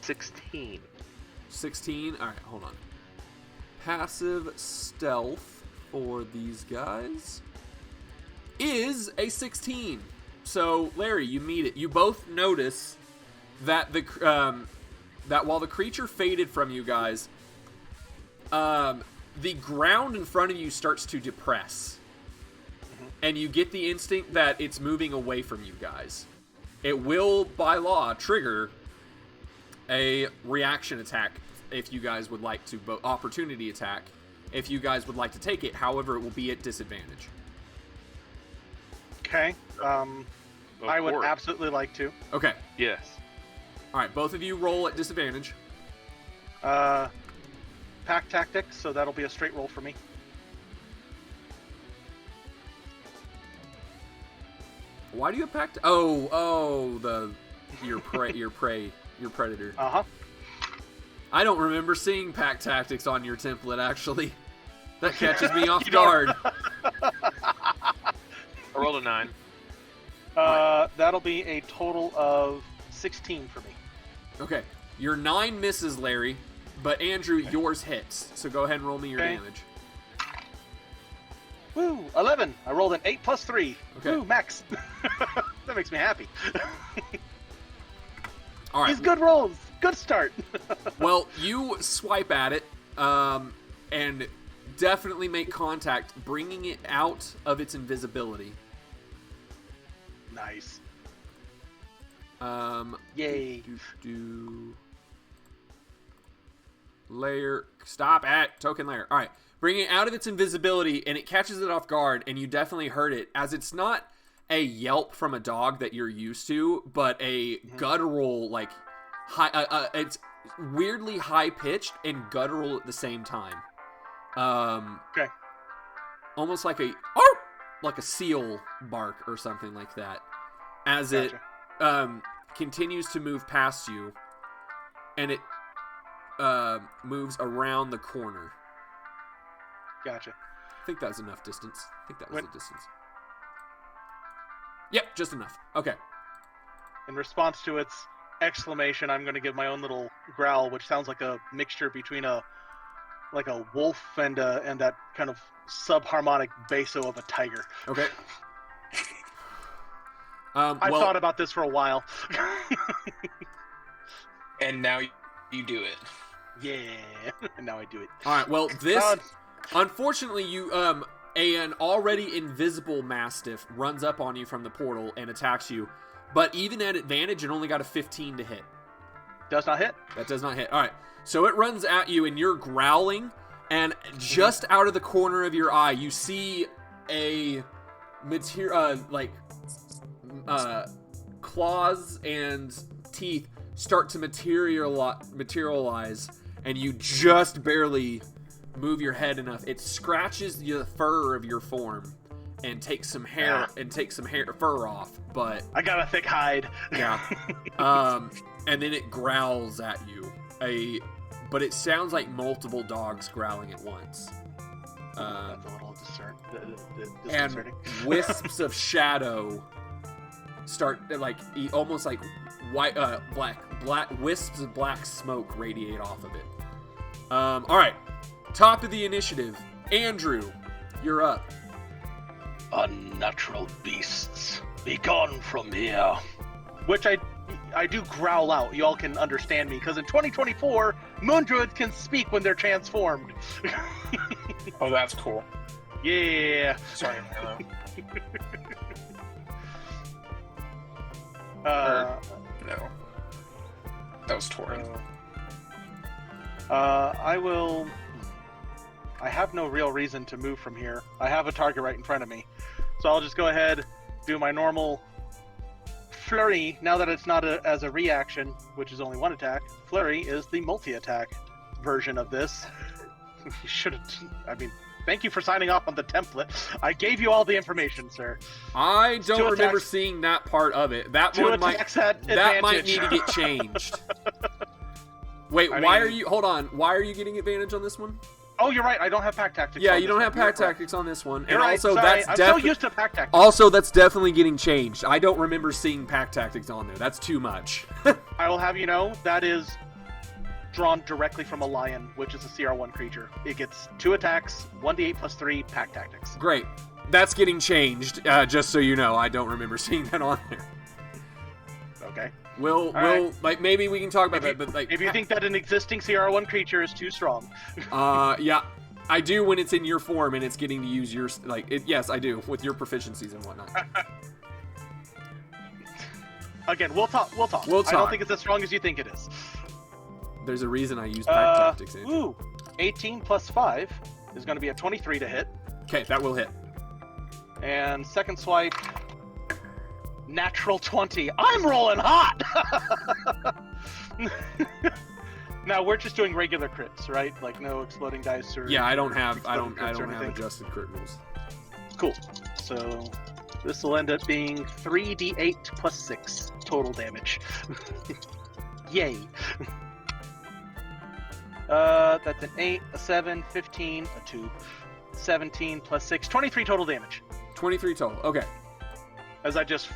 16. 16. All right, hold on. Passive stealth for these guys is a 16. So, Larry, you meet it. You both notice that that while the creature faded from you guys, the ground in front of you starts to depress. And you get the instinct that it's moving away from you guys. It will, by law, trigger a reaction attack if you guys would like to, opportunity attack if you guys would like to take it. However, it will be at disadvantage. Okay. I would absolutely like to. Okay. Yes. All right, both of you roll at disadvantage. Pack tactics, so that'll be a straight roll for me. Why do you have pact? Your predator. Uh-huh. I don't remember seeing pack tactics on your template, actually. That catches me off guard. I rolled a 9. That'll be a total of 16 for me. Okay. Your 9 misses, Larry, but Andrew, yours hits. So go ahead and roll me your damage. Woo! 11. I rolled an 8 plus 3. Okay. Woo, max. That makes me happy. All right. These good rolls. Good start. Well, you swipe at it, and definitely make contact, bringing it out of its invisibility. Nice. Yay. Layer. Stop at token layer. All right. Bringing it out of its invisibility, and it catches it off guard, and you definitely heard it, as it's not a yelp from a dog that you're used to, but a guttural, like, high, it's weirdly high-pitched and guttural at the same time. Okay. Almost like a seal bark or something like that. As Gotcha. it continues to move past you, and it moves around the corner. Gotcha. I think that's enough distance. I think that was the distance. Yep, just enough. Okay. In response to its exclamation, I'm going to give my own little growl, which sounds like a mixture between a wolf and that kind of subharmonic basso of a tiger. Okay. I thought about this for a while. And now you do it. Yeah. And now I do it. All right. Well, this unfortunately you an already invisible mastiff runs up on you from the portal and attacks you, but even at advantage, it only got a 15 to hit. Does not hit. That does not hit. All right. So it runs at you, and you're growling, and just out of the corner of your eye, you see a claws and teeth start to materialize, and you just barely move your head enough. It scratches the fur of your form and takes some hair fur off, but I got a thick hide. yeah. And then it growls at you. A but it sounds like multiple dogs growling at once. That's a little And disconcerting. wisps of shadow start like almost like white, black wisps of black smoke radiate off of it. All right, top of the initiative, Andrew, you're up. Unnatural beasts, be gone from here. Which I do growl out. Y'all can understand me, because in 2024, moon druids can speak when they're transformed. Oh, that's cool. Yeah. Sorry, Milo. No. That was Torin. I have no real reason to move from here. I have a target right in front of me. So I'll just go ahead, do my normal flurry. Now that it's not as a reaction, which is only one attack, flurry is the multi-attack version of this. You should have, thank you for signing off on the template. I gave you all the information, sir. I don't remember seeing that part of it. That one might need to get changed. Wait, hold on. Why are you getting advantage on this one? Oh, you're right. I don't have pack tactics. Yeah, you don't have pack tactics on this one. You're and right. also Sorry. that's I'm so used to pack tactics. Also, that's definitely getting changed. I don't remember seeing pack tactics on there. That's too much. I will have you know that is drawn directly from a lion, which is a CR1 creature. It gets 2 attacks, 1d8 plus 3 pack tactics. Great. That's getting changed. Just so you know, I don't remember seeing that on there. Okay. Like maybe we can talk about that, but like if you think that an existing CR1 creature is too strong. Yeah. I do when it's in your form and it's getting to use your yes, I do with your proficiencies and whatnot. Again, we'll talk. I don't think it's as strong as you think it is. There's a reason I use pack tactics. Ooh, 18 plus 5 is going to be a 23 to hit. Okay, that will hit. And second swipe, natural 20. I'm rolling hot. Now we're just doing regular crits, right? Like no exploding dice or. Yeah, I don't have anything. adjusted crit rules. Cool. So this will end up being 3d8 plus 6 total damage. Yay. That's an 8, a 7, 15, a 2, 17 plus 6, 23 total damage. 23 total. Okay. As I just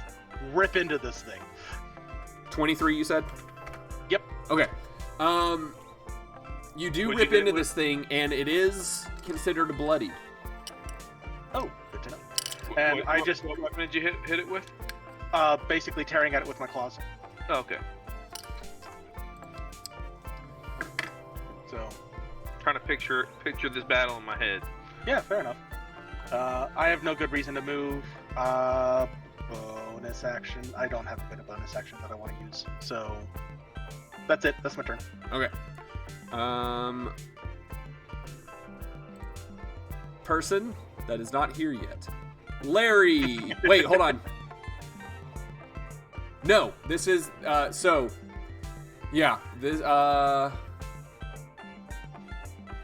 rip into this thing. 23, you said? Yep. Okay. You do rip into this thing, and it is considered bloody. Oh, good to know. And What weapon did you hit it with? Basically tearing at it with my claws. Oh, okay. So, Trying to picture this battle in my head. yeah, fair enough. I have no good reason to move. Bonus action. I don't have a bit of bonus action that I want to use. So, that's it. That's my turn. Okay. Person that is not here yet. Larry! Wait, hold on. No, this is, yeah, this,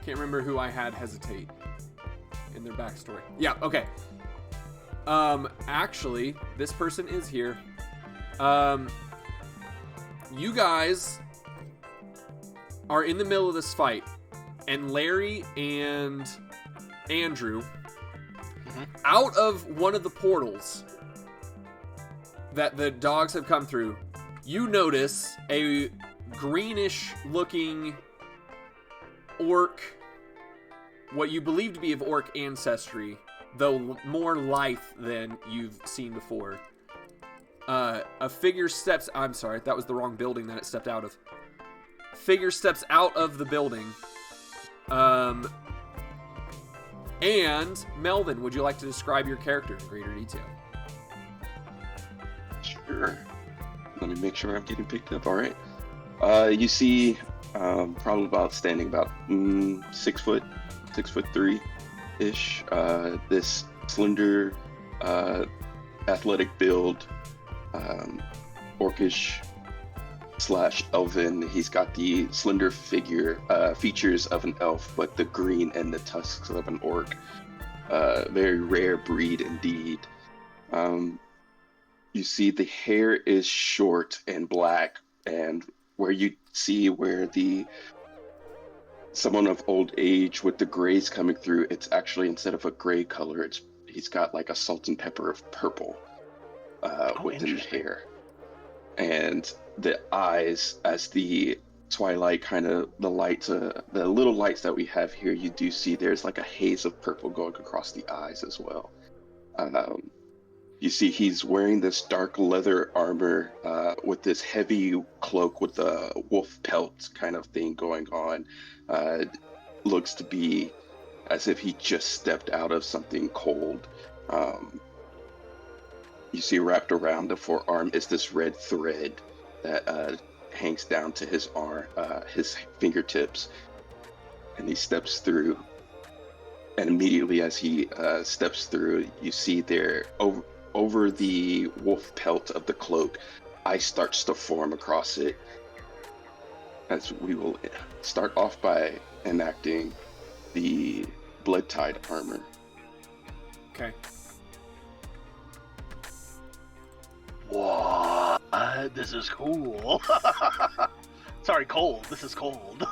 can't remember who I had hesitate in their backstory. Yeah, okay. Actually, this person is here. You guys are in the middle of this fight, and Larry and Andrew, out of one of the portals that the dogs have come through, you notice a greenish looking orc, what you believe to be of orc ancestry, though more lithe than you've seen before. A figure steps, I'm sorry, that was the wrong building that it stepped out of. Figure steps out of the building. And Melvin, would you like to describe your character in greater detail? Sure. Let me make sure I'm getting picked up. All right. You see, probably standing about 6'3" ish. This slender, athletic build, orcish / elven. He's got the slender figure, features of an elf, but the green and the tusks of an orc. Very rare breed indeed. You see the hair is short and black, and where you see where the someone of old age with the grays coming through. It's actually, instead of a gray color, he's got like a salt and pepper of purple within the hair. And the eyes, as the twilight kind of, the lights, the little lights that we have here, you do see there's like a haze of purple going across the eyes as well. You see he's wearing this dark leather armor with this heavy cloak with a wolf pelt kind of thing going on. Looks to be as if he just stepped out of something cold. You see wrapped around the forearm is this red thread that hangs down to his arm, his fingertips, and he steps through. And immediately as he steps through, you see there over the wolf pelt of the cloak, ice starts to form across it. As we will start off by enacting the blood tide armor. Okay. What? This is cool. Sorry, cold. This is cold.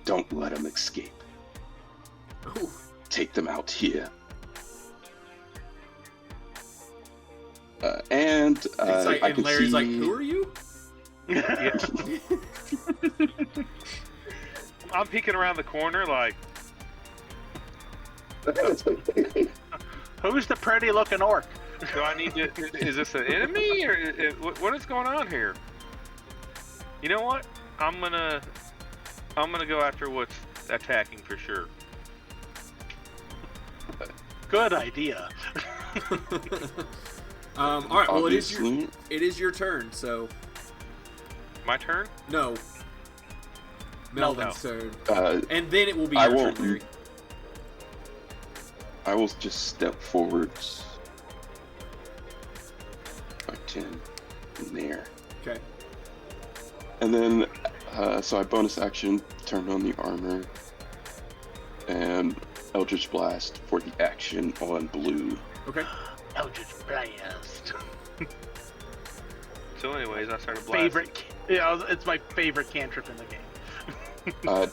Don't let them escape. Ooh. Take them out here. And I can Larry's see... like, who are you? Yeah. I'm peeking around the corner like, Who's the pretty looking orc? do I need to? Is this an enemy or what is going on here? You know what? I'm gonna go after what's attacking for sure. Good idea. All right. Well, Obviously. it is your turn. So My turn? no. Melvin's turn, Uh, and then it will be I your won't- turn, Larry. I will just step forwards by 10 in there. Okay. And then, so I bonus action, turn on the armor, and Eldritch Blast for the action on blue. Okay. Eldritch Blast. So anyways, I started blasting. It's my favorite cantrip in the game.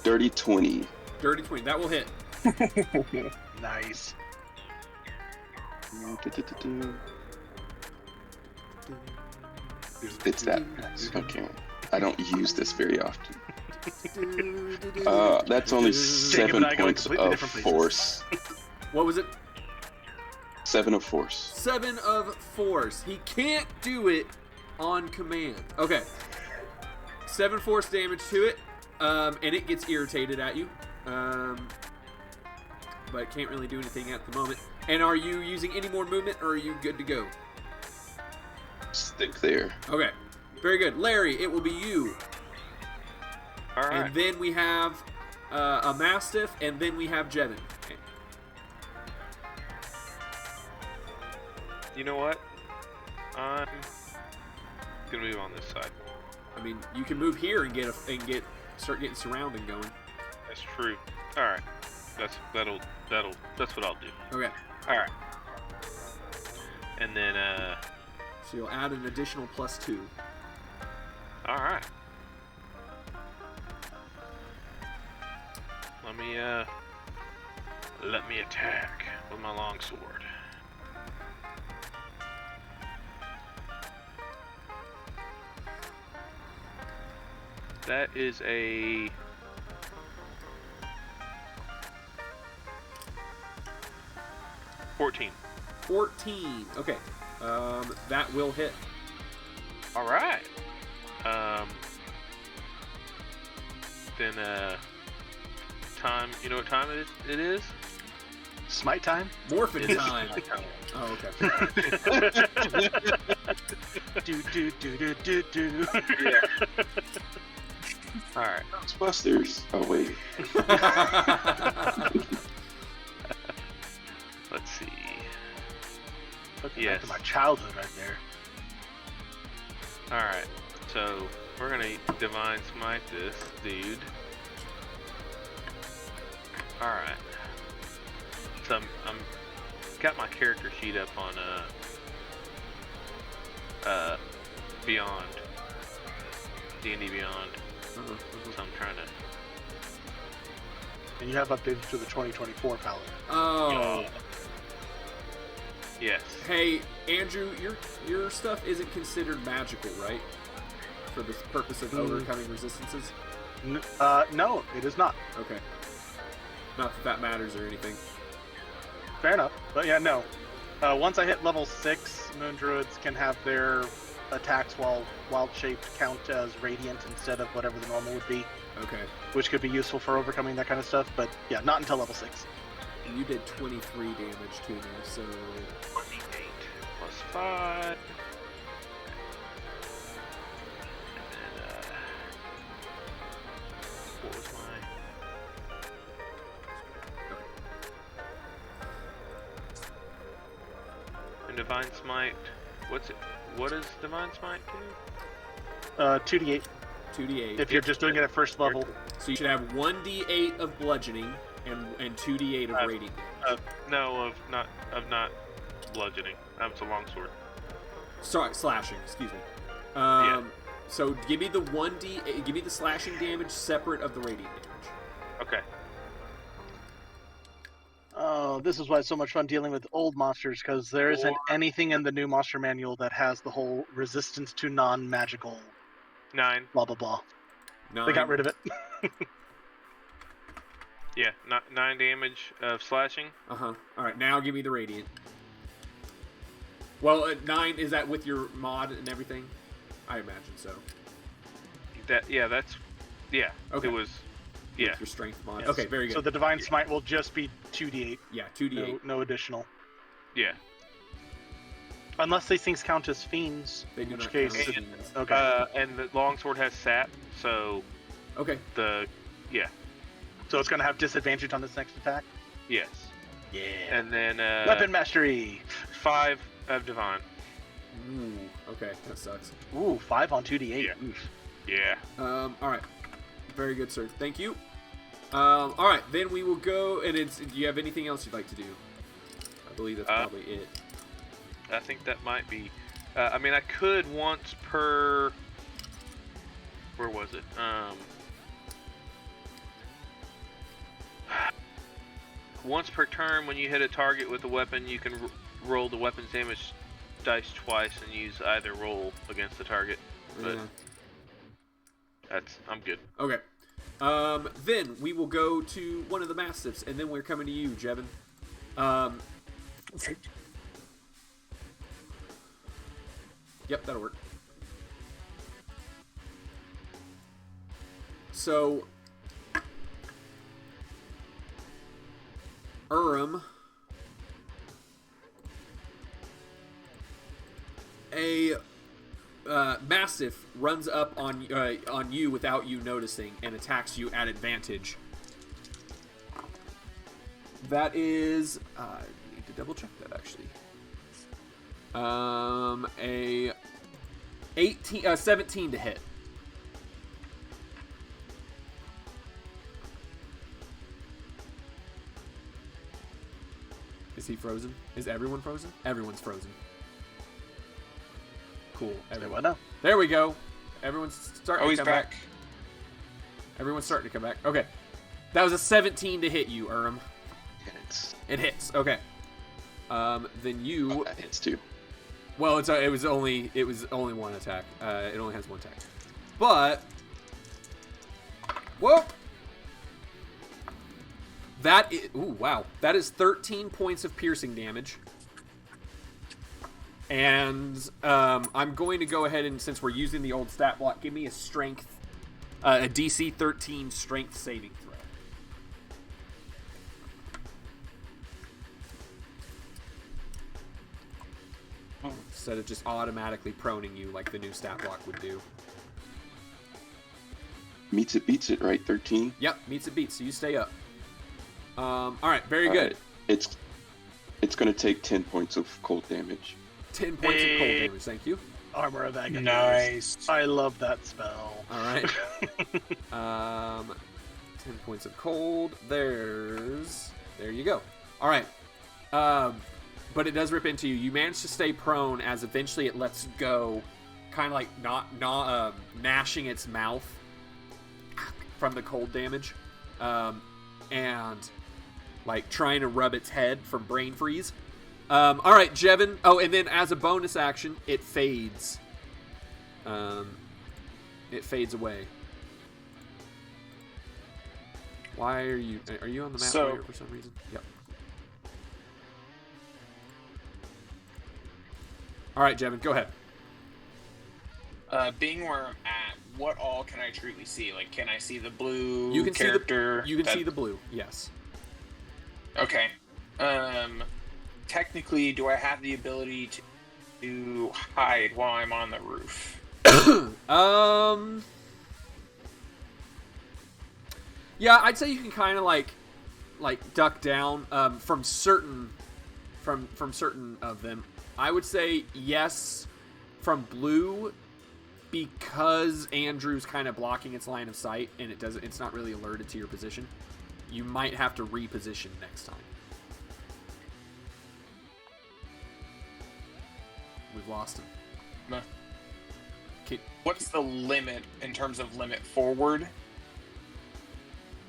Dirty 20. Dirty 20. That will hit. Nice. It's that. Okay. I don't use this very often. That's only Jacob 7 and I go points completely of different places. force. What was it? 7 of force. 7 of force. He can't do it on command. Okay. 7 force damage to it, and it gets irritated at you. But it can't really do anything at the moment. And are you using any more movement, or are you good to go? Stick there. Okay. Very good. Larry, it will be you. All right. And then we have a Mastiff, and then we have Jevin. Okay. You know what? I'm gonna move on this side. I mean, you can move here and start getting surrounding going. That's true. All right. That's what I'll do. Okay. All right. And then So you'll add an additional +2. all right. Let me attack with my longsword. That is a 14. 14. Okay. That will hit. All right. Then time. You know what time it is? Smite time? Morphin time. Oh, okay. do. Yeah. All right. Ghostbusters. Oh, wait. Let's see. Looking Yes. back to my childhood right there. All right. So we're gonna divine smite this dude. All right. So I'm got my character sheet up on Beyond. D&D Beyond. So I'm trying to... And you have updated to the 2024 palette. Oh. Yes. Hey, Andrew, your stuff isn't considered magical, right? For the purpose of overcoming resistances? No, it is not. Okay. Not that that matters or anything. Fair enough. But yeah, no. Once I hit level 6, Moon Druids can have their attacks while wild-shaped count as radiant instead of whatever the normal would be. Okay. Which could be useful for overcoming that kind of stuff, but yeah, not until level 6. You did 23 damage to me, so... 28 plus 5. And then, what was my... And Divine Smite, what's it? What does Divine Smite do? 2d8 2d8. if you're just doing it at first level. So you should have 1d8 of bludgeoning and 2d8 of radiant damage. No, of not bludgeoning. It's a longsword. Sorry, slashing. Excuse me. Yeah. So give me the 1d8. Give me the slashing damage separate of the radiant damage. Okay. Oh, this is why it's so much fun dealing with old monsters, because there isn't anything in the new monster manual that has the whole resistance to non-magical 9. blah blah blah. 9. They got rid of it. Yeah, 9 damage of slashing. All right, now give me the radiant. Well, 9, is that with your mod and everything? I imagine so. That's yeah. Okay. It was yeah. With your strength mod. Yes. Okay, very good. So the Divine Smite will just be 2d8. Yeah, 2d8. No additional. Yeah. Unless these things count as fiends. They do in which not case, count as it- fiends. okay. And the longsword has sap, so Okay. So it's going to have disadvantage on its next attack? yes. Yeah. And then Weapon Mastery! 5 of divine. Ooh, okay, that sucks. Ooh, 5 on 2d8. Yeah. Oof. Yeah. All right. Very good, sir. Thank you. All right, then we will go, and do you have anything else you'd like to do? I believe that's probably it. I think that might be. I mean, I could once per. Where was it? Once per turn, when you hit a target with a weapon, you can roll the weapon's damage dice twice and use either roll against the target. But I'm good. Okay. Then we will go to one of the Mastiffs, and then we're coming to you, Jevin. Yep, that'll work. So, Urim, a Mastiff runs up on you without you noticing and attacks you at advantage. That is, I need to double check that actually. A 17 to hit. Is he frozen? Is everyone frozen? Everyone's frozen. Cool. Everyone. Now. There we go. Everyone's starting to come back. back. Everyone's starting to come back. Okay. That was a 17 to hit you, Urim. It hits. Okay. Then you. Oh, that hits too. Well, it was only one attack. It only has one attack. But whoa. That is, ooh, wow. That is 13 points of piercing damage. And I'm going to go ahead and, since we're using the old stat block, give me a strength, a DC 13 strength saving throw. Instead of just automatically proning you like the new stat block would do. Meets it, beats it, right? 13? Yep, meets it beats, so you stay up. Alright, very good. Right. It's going to take 10 points of cold damage. 10 points of cold damage, thank you. Armor of Agony. Nice. I love that spell. Alright. 10 points of cold. There you go. Alright. But it does rip into you. You manage to stay prone as eventually it lets go, kind of like gnashing its mouth from the cold damage, and like trying to rub its head from brain freeze. All right, Jevin. Oh, and then as a bonus action, it fades. It fades away. Why are you on the map layer for some reason? Yep. All right, Jevin, go ahead. Being where I'm at, what all can I truly see? Like, can I see the blue You can character? You can see the blue. Yes. Okay. Technically, do I have the ability to hide while I'm on the roof? Yeah, I'd say you can kind of like duck down from certain of them. I would say yes from blue because Andrew's kind of blocking its line of sight and it's not really alerted to your position. You might have to reposition next time. We've lost him. Meh. Okay. What's the limit in terms of limit forward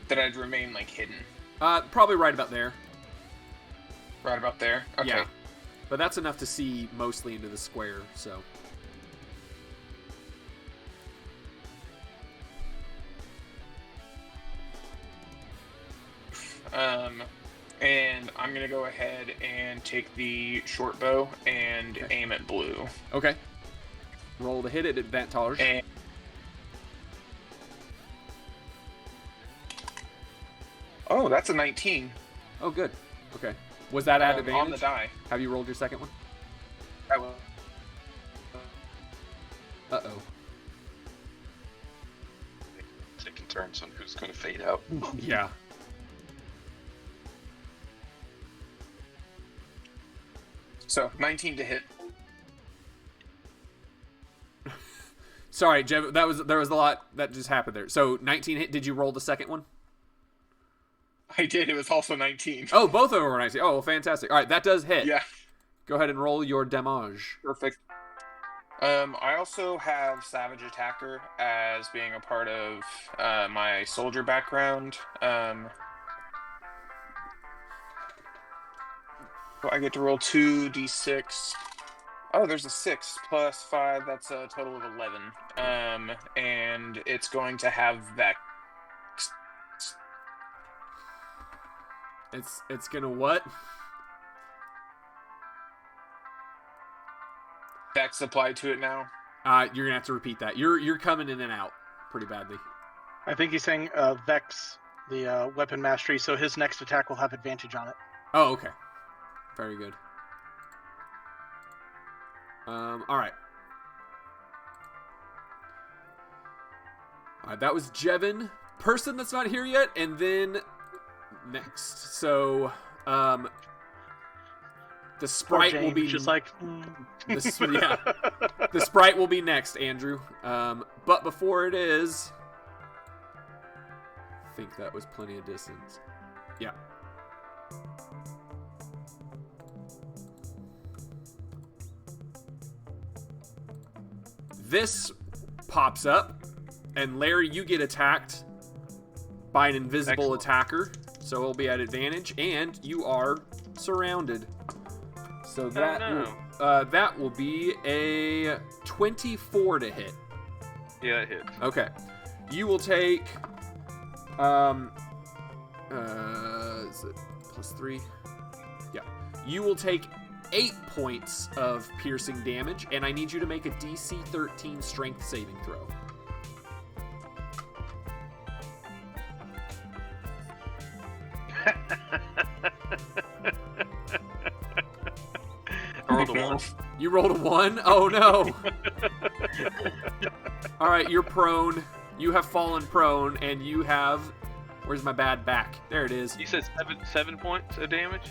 that I'd remain like hidden? Probably right about there. Right about there? Okay. Yeah. But that's enough to see mostly into the square, so. And I'm gonna go ahead and take the short bow and aim at blue. Okay. Roll to hit it at advantage. And oh, that's a 19. Oh, good. Okay. Was that at advantage? On the die. Have you rolled your second one? I will. Uh-oh. Taking turns on who's going to fade out. Yeah. So 19 to hit. Sorry, Jeff. There was a lot that just happened there. So 19 hit. Did you roll the second one? I did. It was also 19. Oh, both of them were 19. Oh, well, fantastic. All right, that does hit. Yeah. Go ahead and roll your damage. Perfect. I also have Savage Attacker as being a part of my soldier background. So I get to roll 2d6. Oh, there's a 6 plus 5. That's a total of 11. And it's going to have Vex. It's gonna what? Vex applied to it now. You're gonna have to repeat that. You're coming in and out pretty badly. I think he's saying Vex, the weapon mastery, so his next attack will have advantage on it. Oh, okay. Very good. All right. All right, that was Jevin, person that's not here yet, and then next. So, the sprite will be just like. The sprite will be next, Andrew. But before it is, I think that was plenty of distance. Yeah. This pops up, and Larry, you get attacked by an invisible attacker, so it'll be at advantage, and you are surrounded. So that will be a 24 to hit. Yeah, it hits. Okay. You will take is it +3? Yeah. You will take 8 points of piercing damage, and I need you to make a DC 13 strength saving throw. I rolled a 1. You rolled a 1? Oh no. Alright, you're prone. You have fallen prone, and you have... Where's my bad back? There it is. You said 7 points of damage?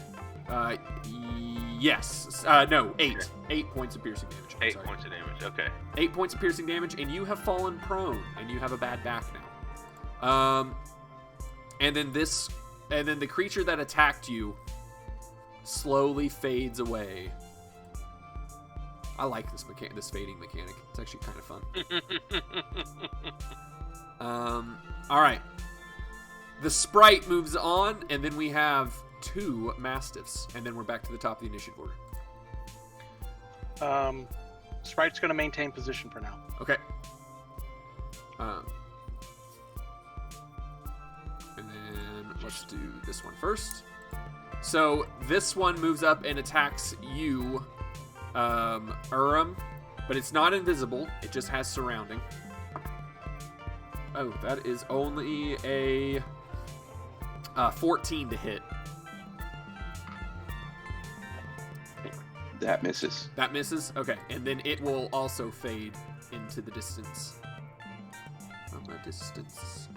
Yes. No, 8. Okay. 8 points of piercing damage. 8 points of damage, okay. 8 points of piercing damage, and you have fallen prone, and you have a bad back now. And then the creature that attacked you slowly fades away. I like this fading mechanic. It's actually kind of fun. All right. The sprite moves on, and then we have 2 mastiffs, and then we're back to the top of the initiative order. Sprite's going to maintain position for now. Okay. And then let's do this one first. So this one moves up and attacks you, Urim, but it's not invisible. It just has surrounding. Oh, that is only a 14 to hit. That misses. That misses? Okay. And then it will also fade into the distance. From a distance.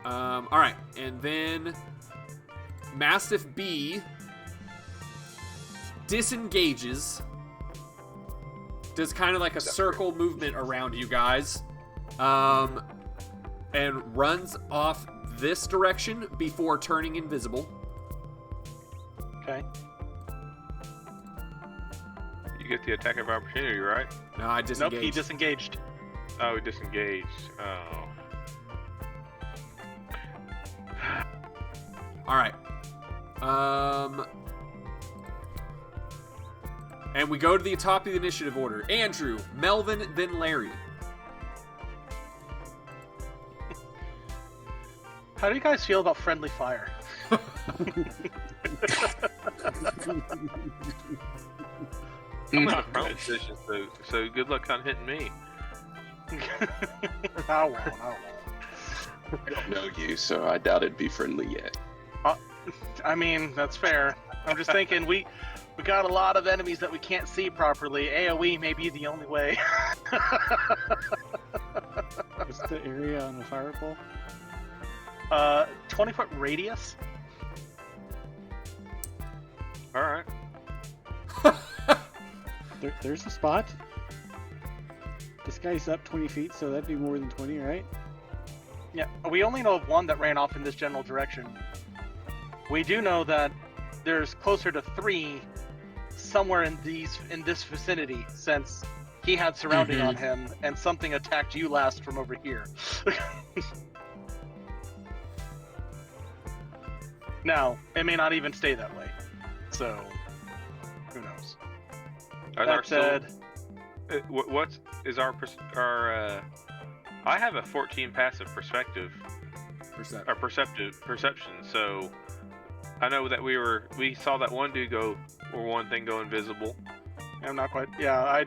Alright. And then Mastiff B disengages. Does kind of like a circle movement around you guys. And runs off this direction before turning invisible. Okay. You get the attack of opportunity, right? No, I disengaged. Nope, he disengaged. Oh, he disengaged. Oh. Alright. And we go to the top of the initiative order. Andrew, Melvin, then Larry. How do you guys feel about friendly fire? I'm not a prone position, so good luck on hitting me. I won't. I don't know you, so I doubt it'd be friendly yet. I mean, that's fair. I'm just thinking we got a lot of enemies that we can't see properly. AoE may be the only way. What's the area on the fireball? 20-foot radius. All right. There's a spot. This guy's up 20 feet, so that'd be more than 20, right? Yeah, we only know of one that ran off in this general direction. We do know that there's closer to 3 somewhere in this vicinity, since he had surrounding on him, and something attacked you last from over here. Now, it may not even stay that way, so who knows? That said, what is our I have a 14 passive perception, so I know that we saw that one dude go, or one thing go invisible. I'm not quite. Yeah,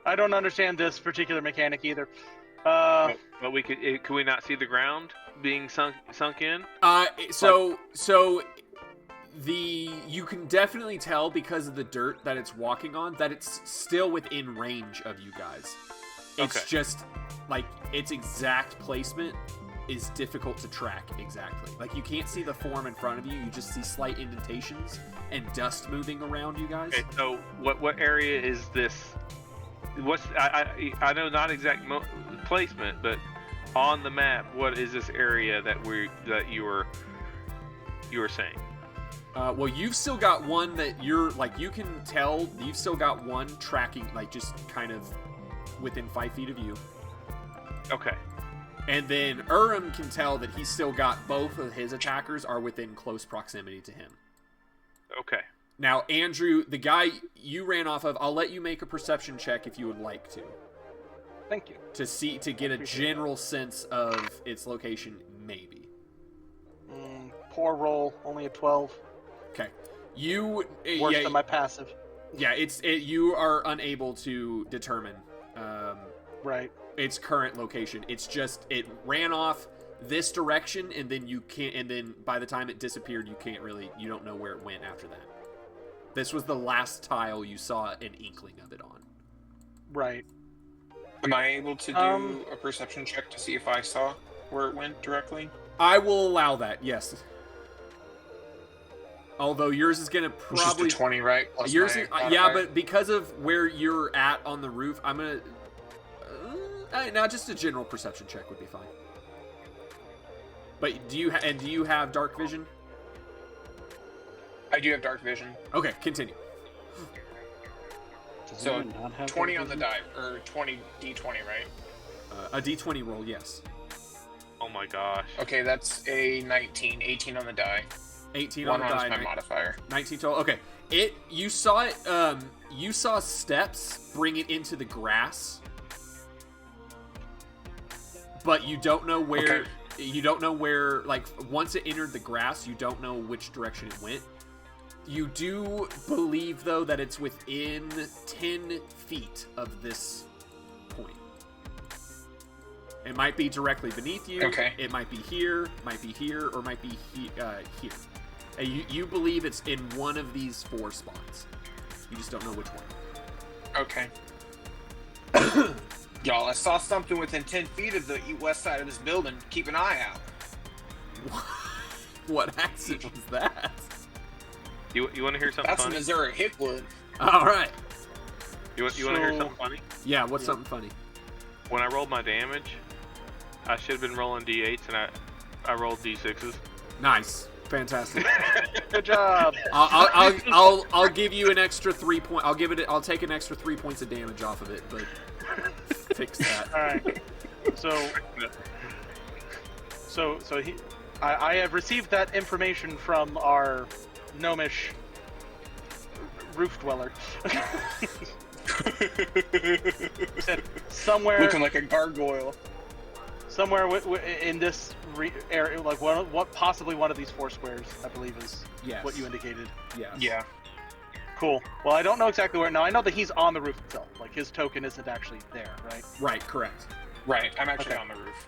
I don't understand this particular mechanic either. But could we not see the ground being sunk in? You can definitely tell because of the dirt that it's walking on that it's still within range of you guys. It's just like its exact placement is difficult to track exactly. Like you can't see the form in front of you, you just see slight indentations and dust moving around you guys. Okay, so what area is this? I know not exact placement, but on the map, what is this area that you were saying? Well, you've still got one that you're like, you can tell you've still got one tracking, like just kind of within 5 feet of you. Okay. And then Urim can tell that he's still got both of his attackers are within close proximity to him. Okay. Now, Andrew, the guy you ran off of, I'll let you make a perception check if you would like to. Thank you. To get a general sense of its location, maybe. Poor roll, only a 12. Okay. Worse than my passive. Yeah, you are unable to determine right. its current location. It's just it ran off this direction, and then you can't. And then by the time it disappeared, you don't know where it went after that. This was the last tile you saw an inkling of it on. Right. Am I able to do a perception check to see if I saw where it went directly? I will allow that. Yes. Although yours is gonna probably just a 20, right? Plus yours, but because of where you're at on the roof, I'm gonna. Now, just a general perception check would be fine. But do you have dark vision? I do have dark vision. Okay, continue. Does So, anyone not have 20 that on the vision? die, or 20 d20, right? A d20 roll, yes. Oh my gosh. Okay, that's a 19, 18 on the die. 18 One on the on die. my modifier. 19 total. Okay. You saw it. You saw steps bring it into the grass, but you don't know where. Okay. You don't know where. Like once it entered the grass, you don't know which direction it went. You do believe though that it's within 10 feet of this point. It might be directly beneath you. Okay. It might be here, or might be here. You believe it's in one of these 4 spots. You just don't know which one. Okay. Y'all, I saw something within 10 feet of the west side of this building. Keep an eye out. What accent was that? You want to hear something That's funny? Missouri Hickwood. All right. You want to hear something funny? Yeah, what's something funny? When I rolled my damage, I should have been rolling d8s, and I rolled d6s. Nice. Fantastic. Good job. I'll give you an extra 3 point. I'll take an extra 3 points of damage off of it, but fix that. All right. I have received that information from our gnomish roof dweller. Said somewhere Looking like a gargoyle. somewhere in this area, like what possibly one of these 4 squares, I believe is Yes. what you indicated. Yes. Yeah. Cool. Well, I don't know exactly where. Now I know that he's on the roof itself. Like his token isn't actually there, right? Right. Correct. Right, I'm actually Okay. on the roof.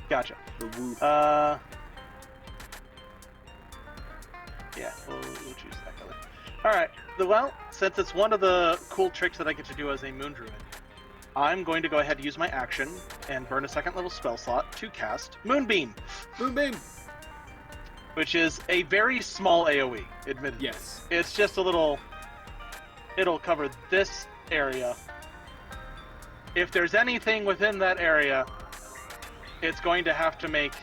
Gotcha. The woof. Yeah, we'll choose that color. All right. Well, since it's one of the cool tricks that I get to do as a moon druid, I'm going to go ahead and use my action and burn a 2nd level spell slot to cast Moonbeam, Moonbeam. which is a very small AoE, admittedly. Yes. It's just a little. It'll cover this area. If there's anything within that area, it's going to have to make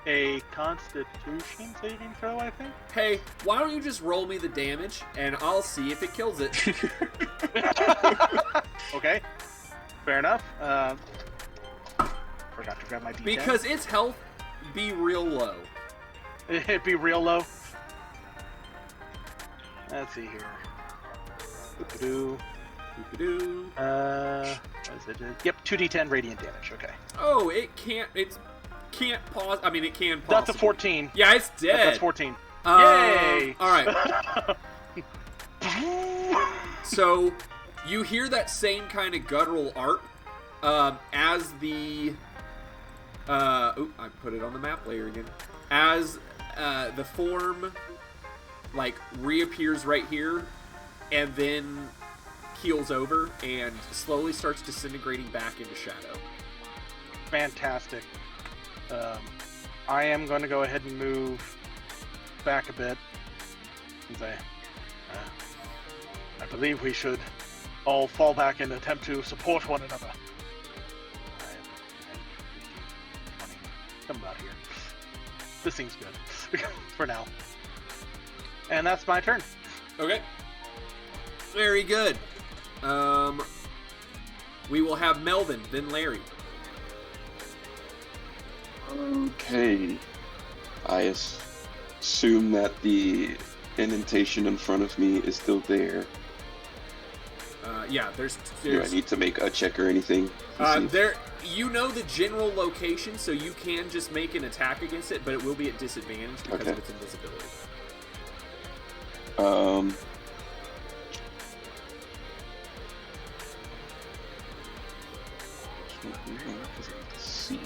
a Constitution saving throw, I think. Hey, why don't you just roll me the damage and I'll see if it kills it? Okay, fair enough. Forgot to grab my D10. Because its health be real low. It'd be real low. Let's see here. Doo-doo. Doo-doo. What is it? Yep, 2d10 radiant damage. Okay. Oh, it can't pause. I mean, it can pause. That's a 14. Yeah, it's dead. That's 14. Yay! Yay! All right. So you hear that same kind of guttural art as the I put it on the map layer again. As the form like reappears right here and then keels over and slowly starts disintegrating back into shadow. Fantastic. I am going to go ahead and move back a bit. Since I believe we should all fall back and attempt to support one another. 20. Come about here. This seems good for now. And that's my turn. Okay. Very good. We will have Melvin, then Larry. Okay. I assume that the indentation in front of me is still there. Yeah, there's Do I need to make a check or anything? to see? there. You know the general location, so you can just make an attack against it, but it will be at disadvantage because Okay. of its invisibility. Can't do that 'cause I have to see it.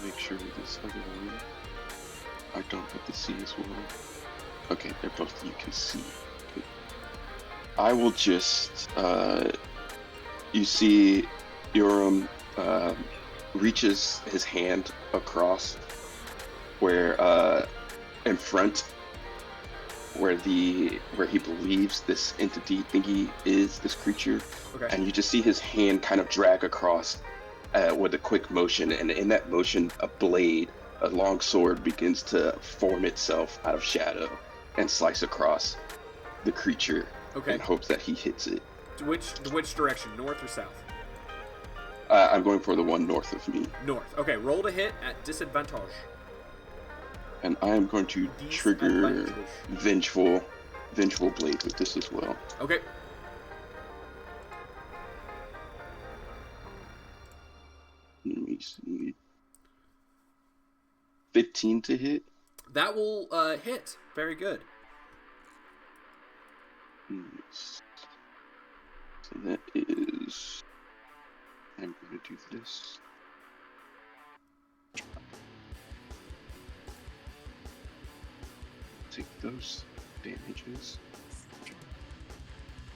Make sure this other one I don't have to see as well. Okay, they're both you can see. Good. I will just you see Yoram reaches his hand across where in front where he believes this entity thingy is, this creature, Okay. and you just see his hand kind of drag across with a quick motion, and in that motion a blade a long sword begins to form itself out of shadow and slice across the creature Okay. in hopes that he hits it. Which direction, north or south? I'm going for the one north of me. North. Okay, roll to hit at disadvantage. And I am going to trigger Vengeful Blade with this as well. Okay. Let me see. 15 to hit. That will hit. Very good. Yes. So that is... I'm going to do this. Take those damages.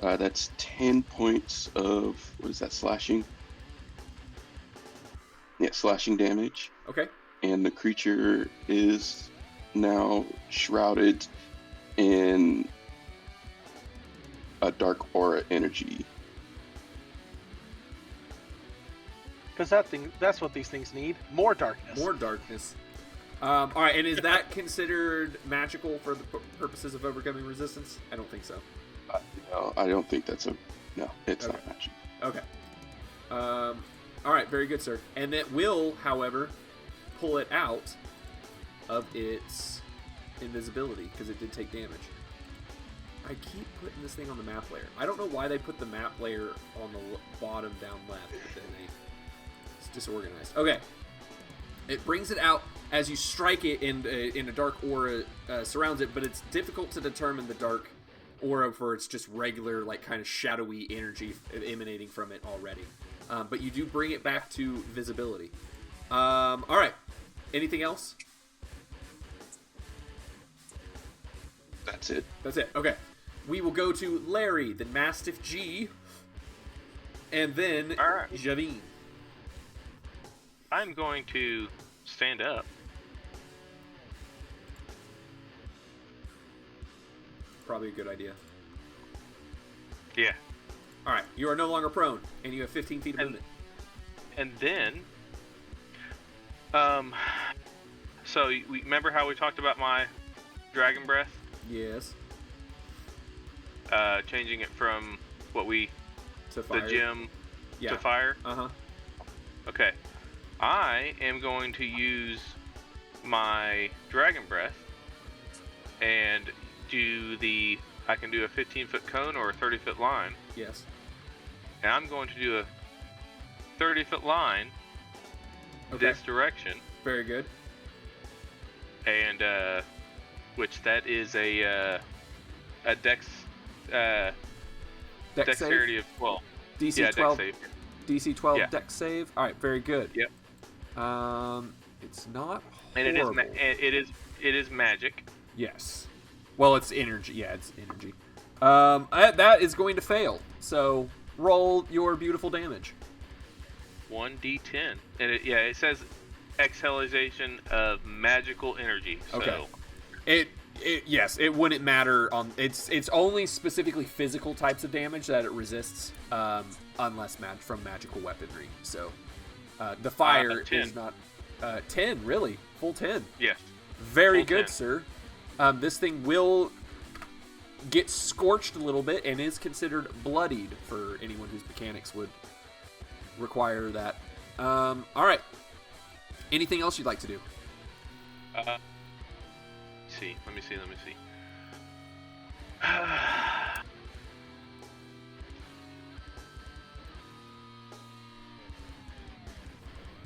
That's 10 points of... What is that, slashing? Yeah, slashing damage. Okay. And the creature is now shrouded in a dark aura energy. Because that's what these things need. More darkness. More darkness. All right, and is that considered magical for the purposes of overcoming resistance? I don't think so. No, I don't think that's a... No, it's not magic. Okay. All right, very good, sir. And it will, however, pull it out of its invisibility, because it did take damage. I keep putting this thing on the map layer. I don't know why they put the map layer on the bottom down left, but then it's disorganized. Okay. It brings it out as you strike it, in a dark aura surrounds it, but it's difficult to determine the dark aura for its just regular, like, kind of shadowy energy emanating from it already. But you do bring it back to visibility. All right. Anything else? That's it. That's it. Okay. We will go to Larry, then Mastiff G, and then Javine. I'm going to stand up. Probably a good idea. Yeah. All right. You are no longer prone, and you have 15 feet of movement. And then, so we remember how we talked about my dragon breath? Yes. Changing it from To fire. the gym Yeah. to fire. Uh-huh. Okay. I am going to use my dragon breath and I can do a 15-foot cone or a 30-foot line. Yes. And I'm going to do a 30-foot line this direction. Very good. And which that is a dex dexterity save? of 12. DC yeah, 12. Dex save. DC 12 Yeah. dex save. All right, very good. Yep. It's not And horrible. it is magic. Yes. Well, it's energy. Yeah, it's energy. That is going to fail. So roll your beautiful damage. 1d10. And it says exhalation of magical energy. So Okay. Yes, it wouldn't matter on it's only specifically physical types of damage that it resists, unless from magical weaponry. So the fire 10. is not 10, really. Full 10. Yes. Very Full good, 10. sir. This thing will get scorched a little bit and is considered bloodied for anyone whose mechanics would require that. All right. Anything else you'd like to do? Let me see.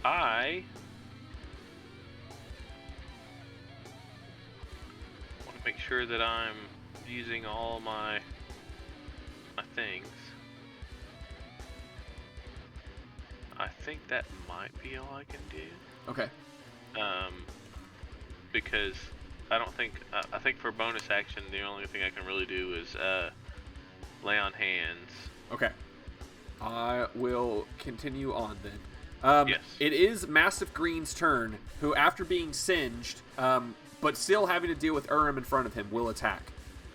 I want to make sure that I'm using all my things. I think that might be all I can do. Okay. Because I think for bonus action, the only thing I can really do is lay on hands. Okay. I will continue on then. Yes. It is Mastiff Green's turn, who, after being singed, but still having to deal with Urim in front of him, will attack.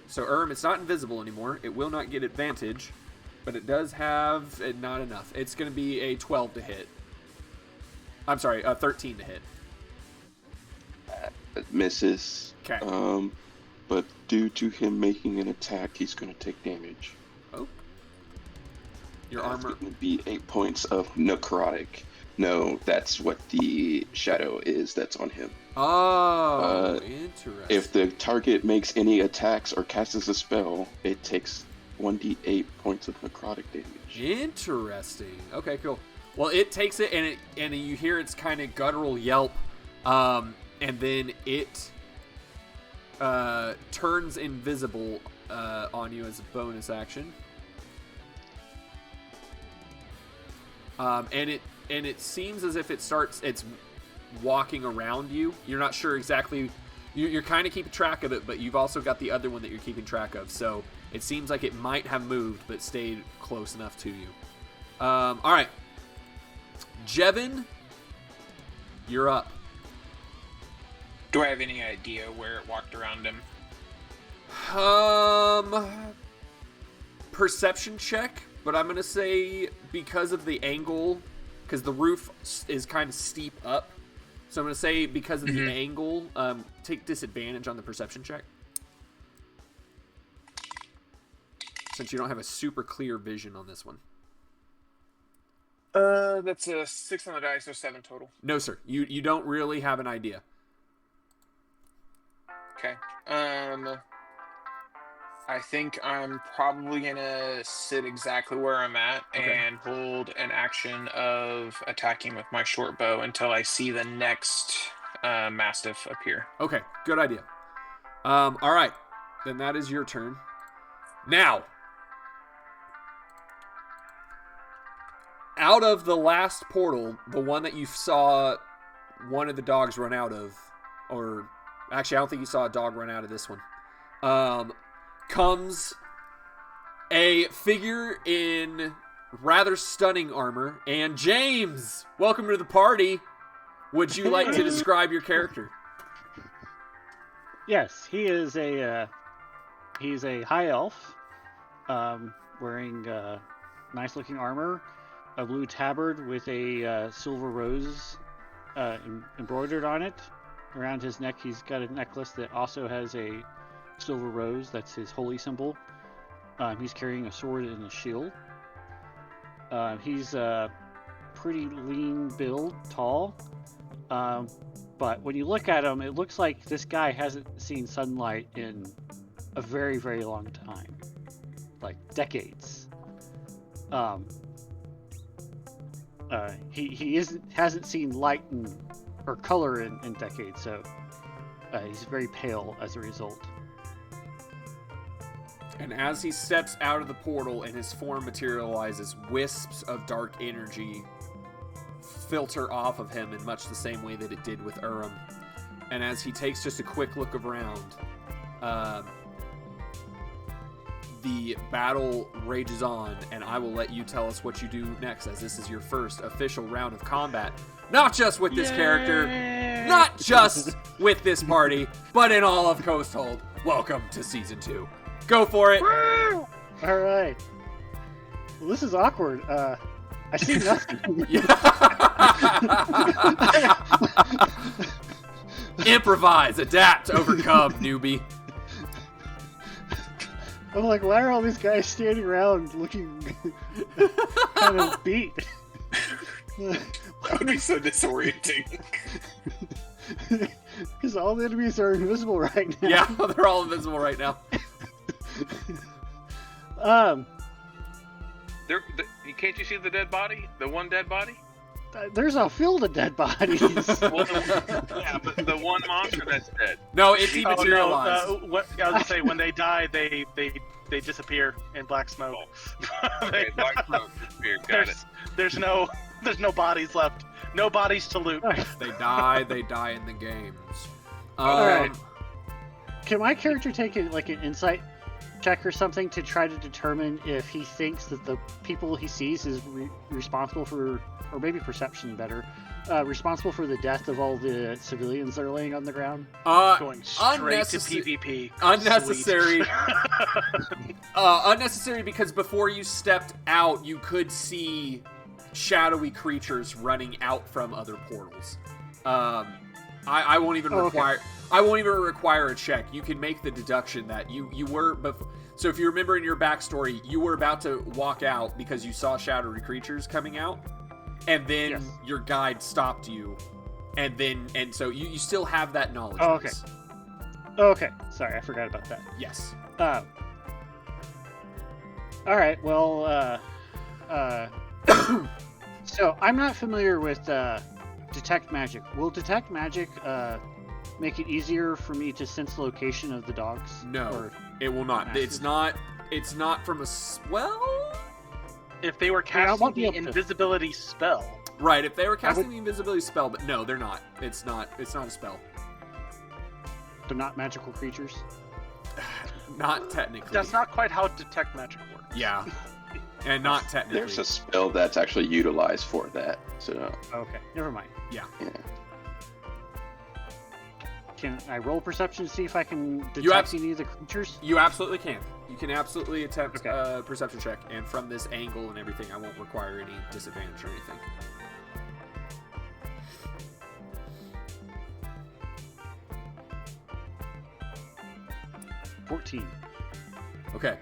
So Urim, it's not invisible anymore. It will not get advantage, but it does have not enough. It's going to be a 12 to hit. I'm sorry, a 13 to hit. misses. Okay. But due to him making an attack, he's going to take damage. Oh. Your That's armor. going to be 8 points of necrotic. No, that's what the shadow is that's on him. Oh, interesting. If the target makes any attacks or casts a spell, it takes 1d8 points of necrotic damage. Interesting. Okay, cool. Well, it takes it, and you hear its kind of guttural yelp, and then it turns invisible on you as a bonus action. And it seems as if it's walking around you. You're not sure exactly. You're kind of keeping track of it, but you've also got the other one that you're keeping track of. So it seems like it might have moved, but stayed close enough to you. All right, Jevin, you're up. Do I have any idea where it walked around him? Perception check, but I'm gonna say because of the angle, because the roof is kind of steep up. So I'm going to say because of the angle, take disadvantage on the perception check. Since you don't have a super clear vision on this one. That's a 6 on the dice, so 7 total. No, sir. You don't really have an idea. Okay. I think I'm probably going to sit exactly where I'm at and hold an action of attacking with my short bow until I see the next Mastiff appear. Okay, good idea. All right, then that is your turn. Now, out of the last portal, the one that you saw one of the dogs run out of, or actually I don't think you saw a dog run out of this one, comes a figure in rather stunning armor. And James, welcome to the party. Would you like to describe your character? Yes, he's a high elf, wearing nice looking armor, a blue tabard with a silver rose embroidered on it. Around his neck, he's got a necklace that also has a silver rose. That's his holy symbol. He's carrying a sword and a shield. He's a pretty lean build, tall. But when you look at him, it looks like this guy hasn't seen sunlight in a very, very long time. Like decades. He hasn't seen light or color in decades, so he's very pale as a result. And as he steps out of the portal and his form materializes, wisps of dark energy filter off of him in much the same way that it did with Urim. And as he takes just a quick look around, the battle rages on, and I will let you tell us what you do next, as this is your first official round of combat. Not just with this character, not just with this party, but in all of Coasthold. Welcome to Season 2. Go for it! All right. Well, this is awkward. I see nothing. Improvise, adapt, overcome, newbie. I'm like, why are all these guys standing around looking kind of beat? That would be so disorienting. Because all the enemies are invisible right now. Yeah, they're all invisible right now. Can't you see the dead body? The one dead body? There's a field of dead bodies. Well, yeah, but the one monster that's dead. No, it's dematerialized. I was gonna say, when they die, they disappear in black smoke. Okay, black smoke disappeared. Got it. There's no bodies left. No bodies to loot. They die in the games. Alright. Can my character take an insight check or something to try to determine if he thinks that the people he sees is responsible for, or maybe perception better, responsible for the death of all the civilians that are laying on the ground? Going straight to PvP. Unnecessary. Unnecessary because before you stepped out, you could see shadowy creatures running out from other portals. I won't even require. I won't even require a check. You can make the deduction that you were... So if you remember in your backstory, you were about to walk out because you saw shadowy creatures coming out, and then your guide stopped you, and so you still have that knowledge. Oh, okay. Okay. Sorry, I forgot about that. Yes. All right. Well, so I'm not familiar with detect magic. Will detect magic make it easier for me to sense the location of the dogs? No, it will not. It's not from a well. If they were casting the invisibility spell. Right. If they were casting the invisibility spell, but no, they're not. It's not a spell. They're not magical creatures. Not technically. That's not quite how detect magic works. Yeah. And not technically. There's a spell that's actually utilized for that. So. Okay. Never mind. Yeah. Can I roll perception to see if I can detect any of the creatures? You absolutely can. You can absolutely attempt a perception check, and from this angle and everything, I won't require any disadvantage or anything. $14. Okay.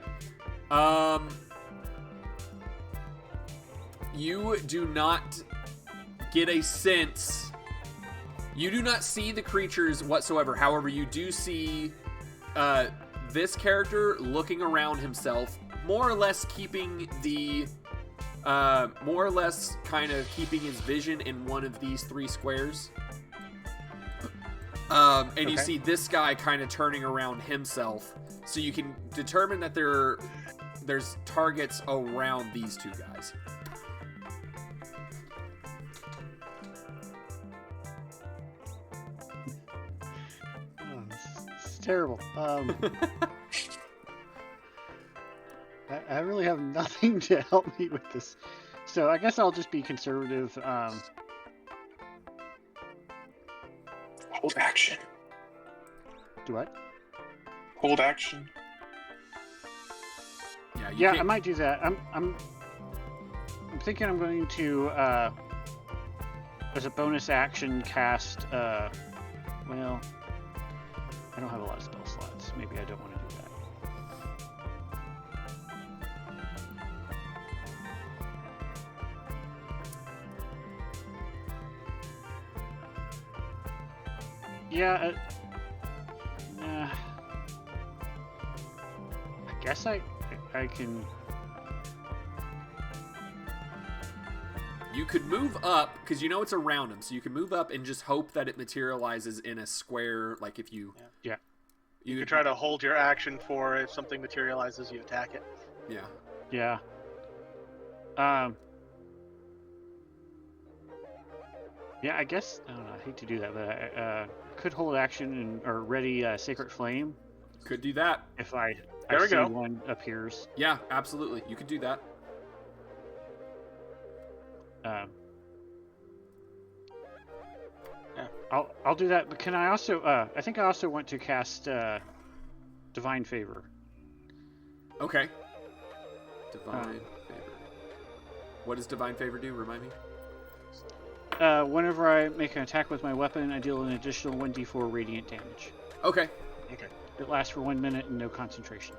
You do not get a sense. You do not see the creatures whatsoever. However, you do see this character looking around himself, more or less keeping the, more or less kind of keeping his vision in one of these 3 squares. And you see this guy kind of turning around himself, so you can determine that there's targets around these 2 guys. It's terrible. I really have nothing to help me with this, so I guess I'll just be conservative. Hold action. Do what? Hold action. Yeah, I might do that. I'm thinking I'm going to as a bonus action cast. Well, I don't have a lot of spell slots. Maybe I don't want to do that. Yeah, I guess I can. You could move up, because you know it's around him, so you can move up and just hope that it materializes in a square, like if you... Yeah. You could try to hold your action for if something materializes, you attack it. Yeah. Yeah. Yeah, I guess, I don't know, I hate to do that, but I could hold action or ready Sacred Flame. Could do that. If I There we see go. one appears. Yeah, absolutely. You could do that. Yeah. I'll do that, but can I also, I think I also want to cast Divine Favor. Okay. Divine Favor. What does Divine Favor do? Remind me. Whenever I make an attack with my weapon, I deal an additional 1d4 radiant damage. Okay. It lasts for 1 minute and no concentration.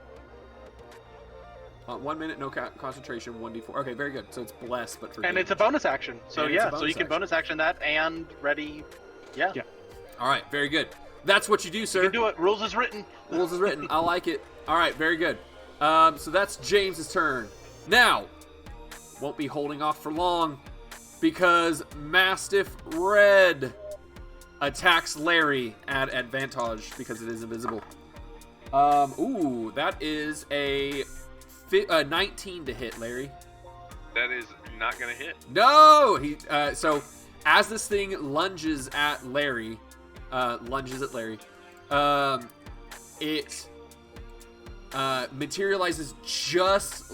1 minute, no concentration, 1d4. Okay, very good. So it's blessed, but for And damage. it's a bonus action. So And it's a so bonus you can action. bonus action that and ready. Yeah. All right, very good. That's what you do, sir. You can do it. Rules is written. Rules is written. I like it. All right, very good. So that's James's turn. Now, won't be holding off for long because Mastiff Red attacks Larry at advantage because it is invisible. Ooh, that is a 19 to hit, Larry. That is not gonna hit. No! So as this thing lunges at Larry, it materializes just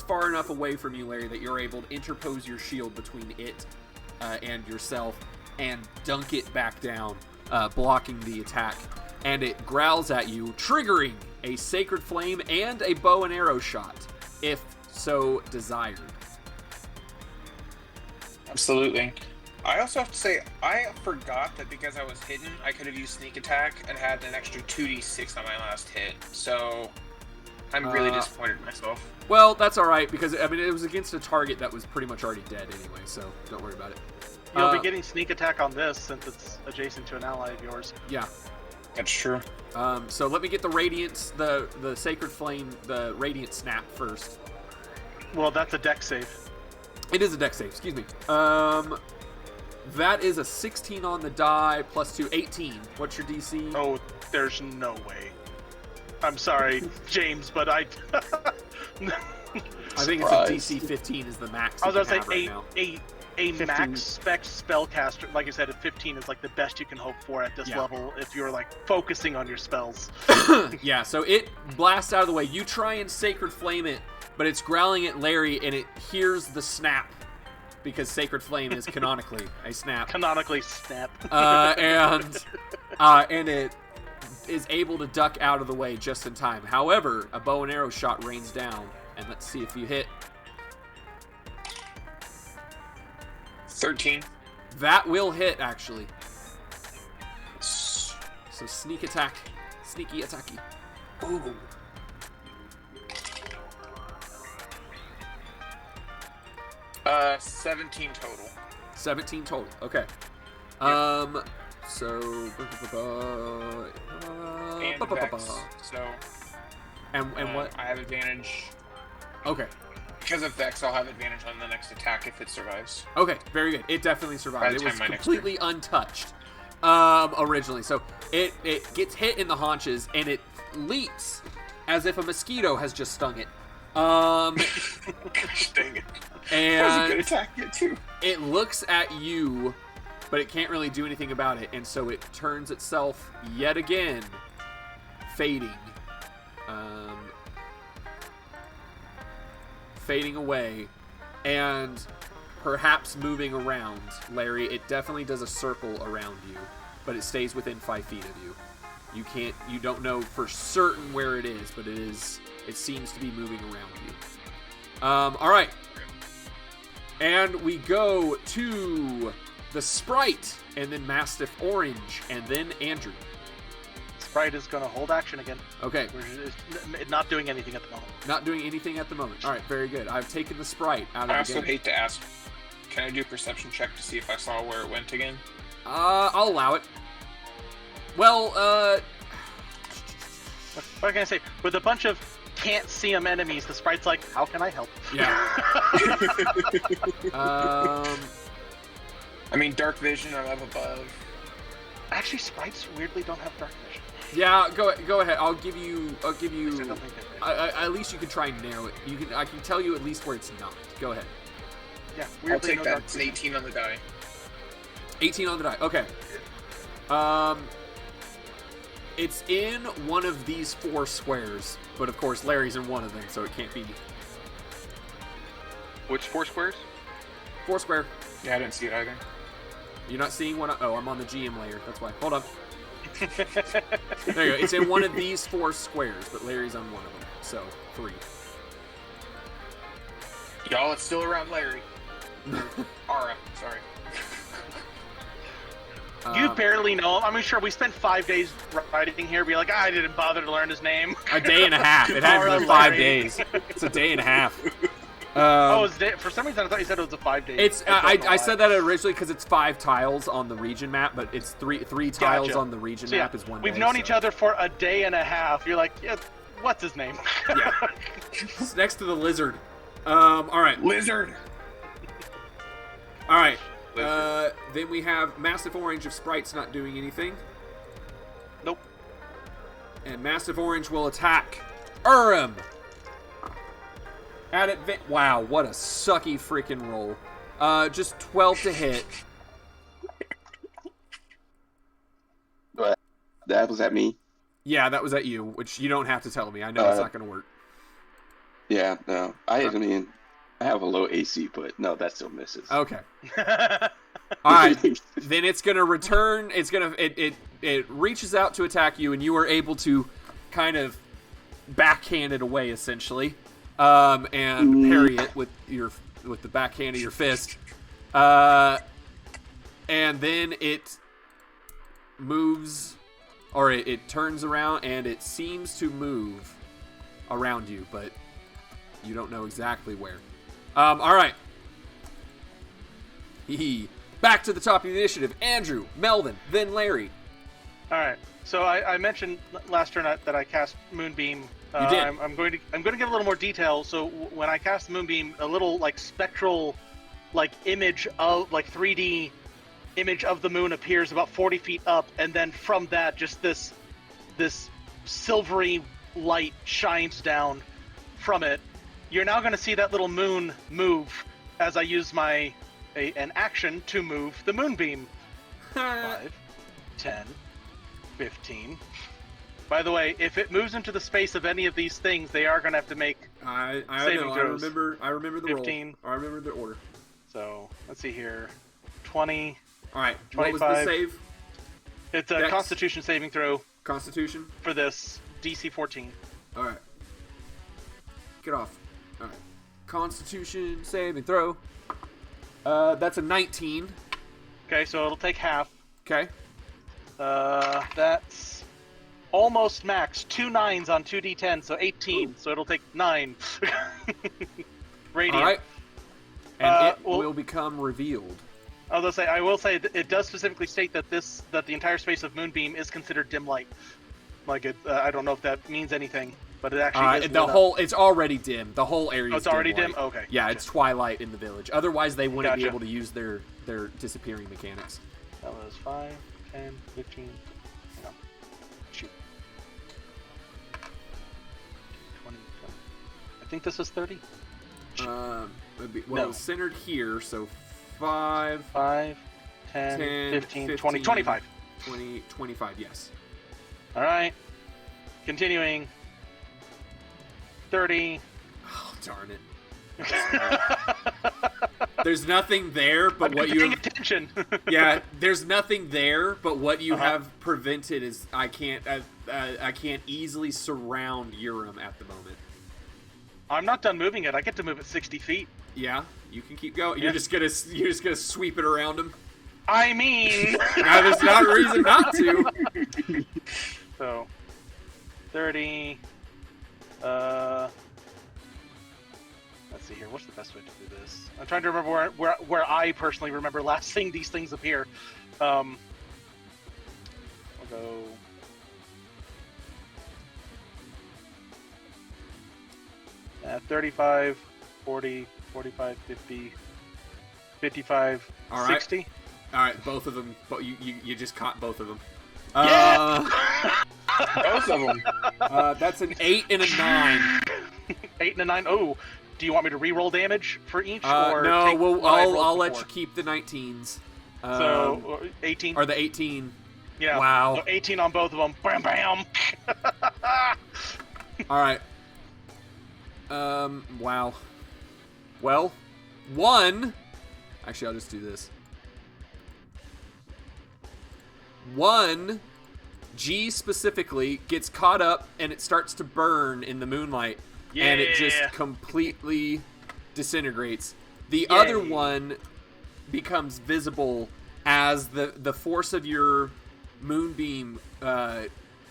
far enough away from you, Larry, that you're able to interpose your shield between it and yourself and dunk it back down, blocking the attack. And it growls at you, triggering a Sacred Flame and a bow and arrow shot, if so desired. Absolutely. I also have to say, I forgot that because I was hidden, I could have used sneak attack and had an extra 2d6 on my last hit. So I'm really disappointed in myself. Well, that's all right because I mean it was against a target that was pretty much already dead anyway, so don't worry about it. You'll be getting sneak attack on this since it's adjacent to an ally of yours. Yeah. That's true. So let me get the radiance, the sacred flame, the radiant snap first. Well, that's a dex save. It is a dex save. Excuse me. That is a 16 on the die plus 2, 18. What's your DC? Oh, there's no way. I'm sorry, James, but I think it's a DC 15 is the max. I was you gonna can say have right now. a 15. max spec spellcaster. Like I said, at 15 is like the best you can hope for at this level if you're like focusing on your spells. Yeah, so it blasts out of the way. You try and sacred flame it, but it's growling at Larry, and it hears the snap because sacred flame is canonically a snap. Canonically snap. And it is able to duck out of the way just in time. However, a bow and arrow shot rains down, and let's see if you hit. 13. That will hit, actually. So sneaky attacky. Ooh. Uh, 17 total. 17 total. Okay. So. And Vex. So. And what? I have advantage. Okay. Because of Vex, I'll have advantage on the next attack if it survives. Okay, very good. It definitely By survived. the It was time my next completely untouched originally. So it gets hit in the haunches and it leaps as if a mosquito has just stung it. Gosh dang it. And That was a good attack hit too. it looks at you, but it can't really do anything about it, and so it turns itself yet again, fading. Fading away, and perhaps moving around. Larry, it definitely does a circle around you, but it stays within 5 feet of you. You don't know for certain where it is, but it seems to be moving around you. All right. And we go to the Sprite, and then Mastiff Orange, and then Andrew. Sprite is going to hold action again. Okay. We're just not doing anything at the moment. Not doing anything at the moment. All right, very good. I've taken the Sprite out of the I also game. hate to ask, can I do a perception check to see if I saw where it went again? I'll allow it. Well, What can I say? With a bunch of can't see them enemies, the Sprite's like, how can I help? yeah. I mean, dark vision, I'm up above. Actually, Sprites weirdly don't have dark vision. Yeah, go ahead. I'll give you. At least I don't think they do. At least you can try and narrow it. I can tell you at least where it's not. Go ahead. Yeah, I'll weirdly take no that. dark It's an vision. 18 on the die. 18 on the die. Okay. It's in one of these 4 squares, but of course Larry's in one of them, so it can't be. Which 4 squares? 4 square. Yeah, I didn't see it either. You're not seeing one. Oh, I'm on the GM layer. That's why. Hold up. There you go. It's in one of these 4 squares, but Larry's on one of them, so 3. Y'all, it's still around Larry. Arhra, sorry. You barely know him. I mean, sure, we spent 5 days writing here. Be like, I didn't bother to learn his name. A day and a half. It hasn't been 5 days. It's a day and a half. For some reason I thought you said it was a 5 days. It's I said that originally because it's 5 tiles on the region map, but it's three tiles Gotcha. on the region So, yeah, map is 1 day. We've known each other for a day and a half. You're like, yeah, what's his name? Yeah. It's next to the lizard. All right. Lizard! All right. Then we have Massive Orange if Sprite's not doing anything. Nope. And Massive Orange will attack Urim. Wow, what a sucky freaking roll. Just 12 to hit. That was at me. Yeah, that was at you, which you don't have to tell me. I know it's not going to work. Yeah, no. I mean, I have a low AC, but no, that still misses. Okay. All right. Then it's going to return. It reaches out to attack you, and you are able to kind of backhand it away, essentially, and parry it with the backhand of your fist. And then it moves, or it turns around, and it seems to move around you, but you don't know exactly where. All right. Back to the top of the initiative. Andrew, Melvin, then Larry. All right. So I mentioned last turn that I cast Moonbeam. You did. I'm going to give a little more detail. So when I cast Moonbeam, a little like spectral, like image of like 3D image of the moon appears about 40 feet up, and then from that, just this silvery light shines down from it. You're now going to see that little moon move as I use an action to move the Moonbeam. 5, 10, 15. By the way, if it moves into the space of any of these things, they are going to have to make saving throws. I remember the 15. roll. I remember the order. So let's see here. 20. All right. 25. What was the save? It's a Dex? Constitution saving throw Constitution. for this. DC 14. All right. Get off. All right. Constitution saving throw. That's a 19. Okay, so it'll take half. Okay. That's almost max. 2 9s on 2d10, so 18. Ooh. So it'll take 9. Radiant. All right. And it well, will become revealed. I will say it does specifically state that the entire space of Moonbeam is considered dim light. Like it, I don't know if that means anything, but it actually is. It's already dim. The whole area. It's already dim. Okay. Yeah, gotcha. It's twilight in the village. Otherwise, they wouldn't be able to use their disappearing mechanics. That was 5, 10, 15. No. Shoot. 20. I think this is 30. It was centered here, so 5, 10, 15, 20, 25. 25, yes. All right. Continuing. 30. Oh, darn it. There's nothing there, but I'm what you paying attention. Yeah, there's nothing there, but what you have prevented is I can't easily surround Urim at the moment. I'm not done moving it. I get to move it 60 feet. Yeah, you can keep going. You're just gonna sweep it around him. I mean, now there's not a reason not to. So, 30. Let's see here. What's the best way to do this? I'm trying to remember where I personally remember last seeing these things appear. I'll go. At 35, 40, 45, 50, 55, all right. 60. All right, both of them. But you just caught both of them. Yeah! Both of them. That's an 8 and a 9. 8 and a 9. Oh, do you want me to re-roll damage for each? Or no, take I'll let you keep the 19s. So 18. Or the 18. Yeah. Wow. So 18 on both of them. Bam, bam. All right. Wow. Well, 1. Actually, I'll just do this. 1, G specifically, gets caught up and it starts to burn in the moonlight. Yeah. And it just completely disintegrates. The other one becomes visible as the force of your moonbeam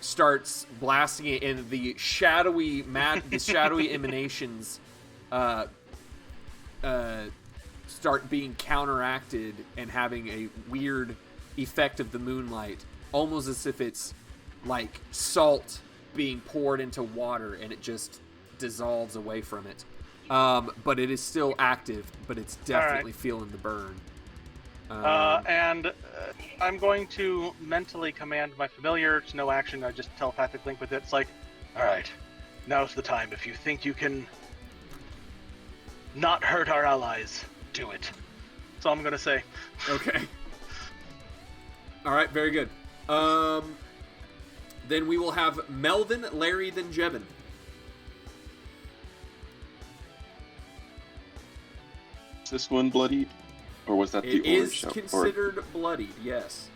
starts blasting it, and the shadowy emanations start being counteracted and having a weird effect of the moonlight, almost as if it's like salt being poured into water and it just dissolves away from it. But it is still active, but it's definitely feeling the burn. And I'm going to mentally command my familiar. It's no action. I just telepathic link with it. It's like, all right, now's the time. If you think you can not hurt our allies, do it. That's all I'm going to say. Okay. All right, very good. Then we will have Melvin, Larry, then Jebin. Is this one bloodied? Or was that the orange? It is considered bloodied, yes.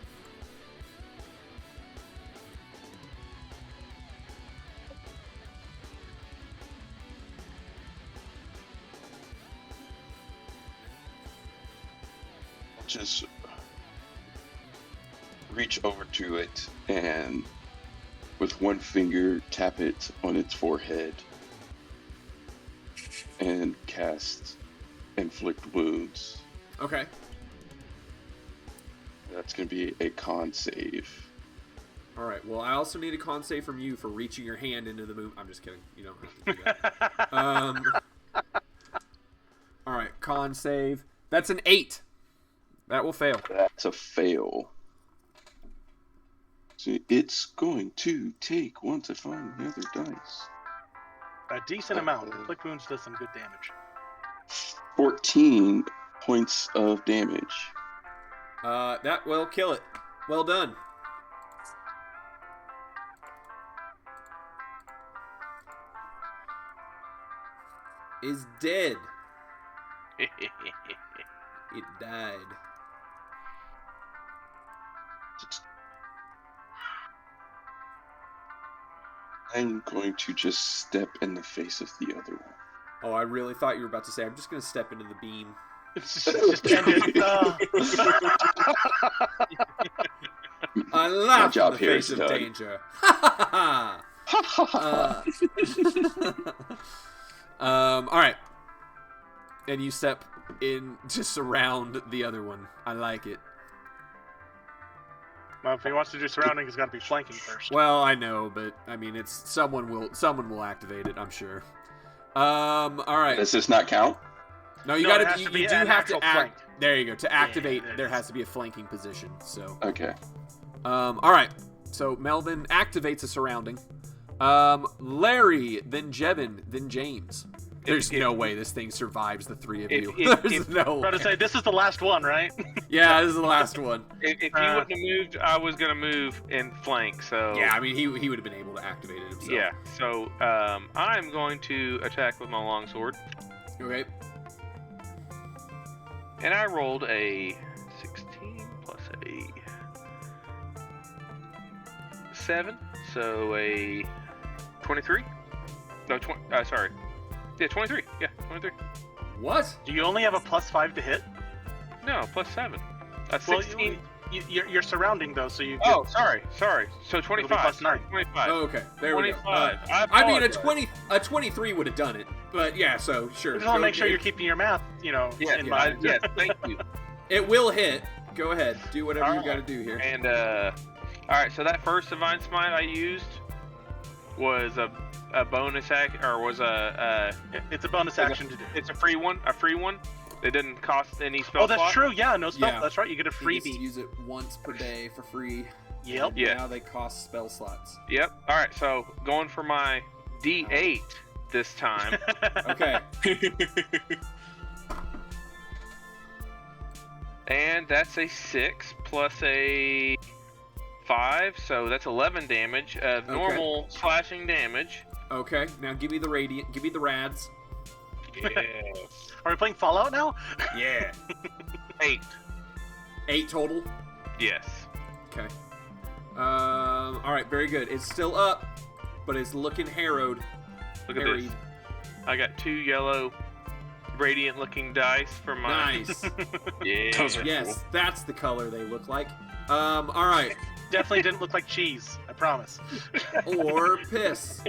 Just reach over to it and with one finger tap it on its forehead and cast Inflict Wounds. Okay. That's going to be a con save. All right. Well, I also need a con save from you for reaching your hand into the moon. I'm just kidding. You don't have to do that. All right. Con save. That's an 8. That will fail. That's a fail. So it's going to take, once I find the other dice, A decent amount. Inflict Wounds does some good damage. 14 points of damage. That will kill it. Well done. Is dead. It died. I'm going to just step in the face of the other one. Oh, I really thought you were about to say, I'm just going to step into the beam. It's just ended. I laughed in job the here face is of done. danger. Ha ha ha! All right. And you step in to surround the other one. I like it. Well, if he wants to do surrounding, he's got to be flanking first. Well, I know, but I mean, it's someone will activate it. I'm sure. All right. Does this not count? No, you No, got it to. has You to be do an have to actual act. flank. There you go. To activate, there it there is. has to be a flanking position. So. Okay. All right. So Melvin activates a surrounding. Larry, then Jevin, then James. There's no way this thing survives the three of you. There's no. I was about to say, this is the last one, right? Yeah, this is the last one. If you wouldn't have moved, I was gonna move and flank. So Yeah, I mean he would have been able to activate it himself. yeah. So I'm going to attack with my longsword, Okay. and I rolled a 16 plus a 7, so a 23. No, sorry. Yeah, 23. Yeah, 23. What? Do you only have a +5 to hit? No, plus 7. A Well, 16. you're surrounding, though, so you get... Oh, sorry. So 25. plus 9. 25. Oh, okay. There we go. 25. I mean, apologize. a 23 would have done it, but yeah. So sure. I just want to Go- make sure you're keeping your math, Yeah, in mind. yes, thank you. It will hit. Go ahead. Do whatever you Alright. got to do here. And all right, so that first divine smite I used was a bonus act, or was It's a bonus action to do. it's a free one. It didn't cost any spell. Oh, that's slot. true. Yeah, no spell. Yeah. That's right. You get a You just freebie. use it once per day for free. Yep. Yeah. Now they cost spell slots. Yep. All right, so going for my D8 this time. Okay. And that's a 6 plus a 5, so that's 11 damage of normal slashing damage. Okay. Now give me the radiant. Give me the rads. Yes. Are we playing Fallout now? Yeah. 8. 8 total. Yes. Okay. All right. Very good. It's still up, but it's looking harrowed. Look at Harried. this. I got 2 yellow radiant-looking dice for my. Nice. Yeah. Those are Yes, cool. that's the color they look like. All right. Definitely didn't look like cheese. I promise. Or piss.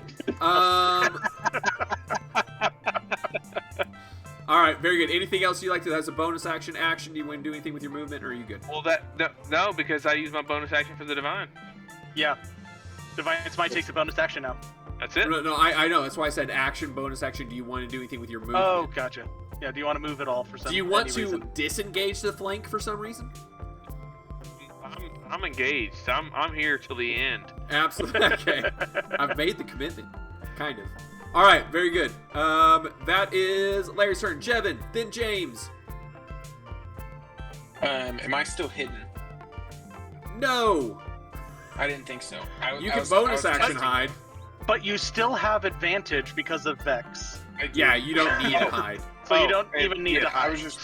All right, very good. Anything else you like to? That's a bonus action. Do you want to do anything with your movement, or are you good? Well, no, because I used my bonus action for the divine. Yeah. Divine Smite takes a bonus action now. That's it. No, I know. That's why I said action, bonus action. Do you want to do anything with your movement? Oh, gotcha. Yeah, do you want to move at all for some Do you want any to reason? disengage the flank for some reason? I'm engaged. I'm here till the end. Absolutely. Okay. I've made the commitment. Kind of. All right, very good. That is Larry's turn. Jevin, then James. Am I still hidden? No. I didn't think so. You can bonus action hide. But you still have advantage because of Vex. Yeah, you don't need to hide. So you Oh, don't and- even need yeah, to hide. I was just.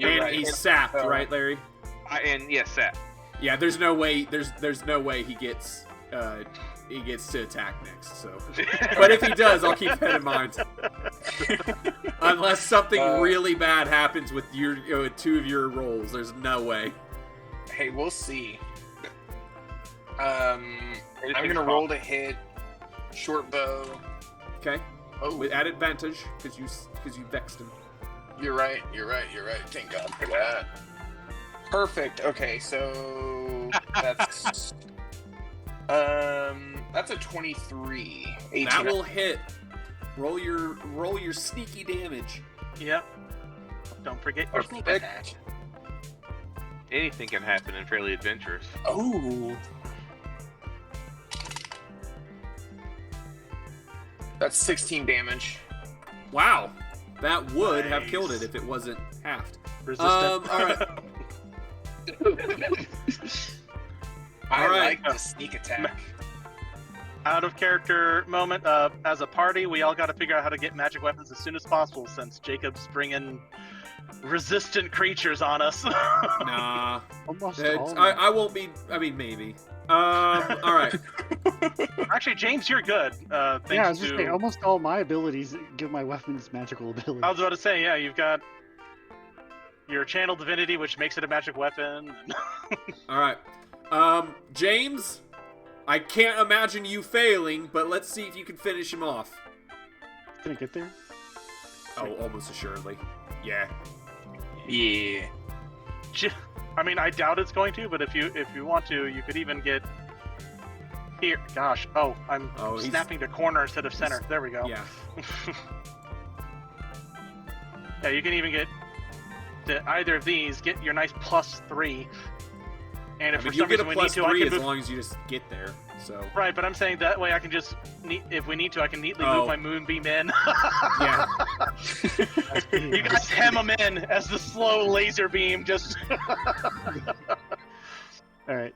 And he's sapped, right, Larry? And yes, that. Yeah, there's no way. There's no way he gets to attack next. So, but if he does, I'll keep that in mind. Unless something really bad happens with your with 2 of your rolls, there's no way. Hey, we'll see. I'm gonna roll to hit short bow. Okay. Oh, With at advantage because you vexed him. You're right. Thank God for that. Perfect. Okay, so that's a 23. 18. That will hit. Roll your sneaky damage. Yep. Don't forget your sneak attack. Anything can happen in Fairly Adventurous. Oh. That's 16 damage. Wow. That would have Nice. killed it if it wasn't halved. Resistant. All right. I All right. like the sneak attack. Out of character moment. As a party, we all got to figure out how to get magic weapons as soon as possible, since Jacob's bringing resistant creatures on us. Nah. Almost It's- all. I won't be. I mean, maybe. All right. Actually, James, you're good. Thanks Yeah, I was to. just saying, almost all my abilities give my weapons magical abilities. I was about to say, yeah, you've got your channel divinity, which makes it a magic weapon. All right. James, I can't imagine you failing, but let's see if you can finish him off. Can I get there? Oh, almost assuredly. Yeah. Yeah. I mean, I doubt it's going to, but if you want to, you could even get here. Gosh, I'm He's- snapping to corner instead of center. There we go. Yeah. Yeah, you can even get to either of these. Get your nice +3. And if I mean, for you some get a reason we need to, I +3 can as move. long as you just get there. So. Right, but I'm saying that way I can just, if we need to, I can neatly Oh. move my moonbeam in. Yeah. You guys hem them in as the slow laser beam just. All right.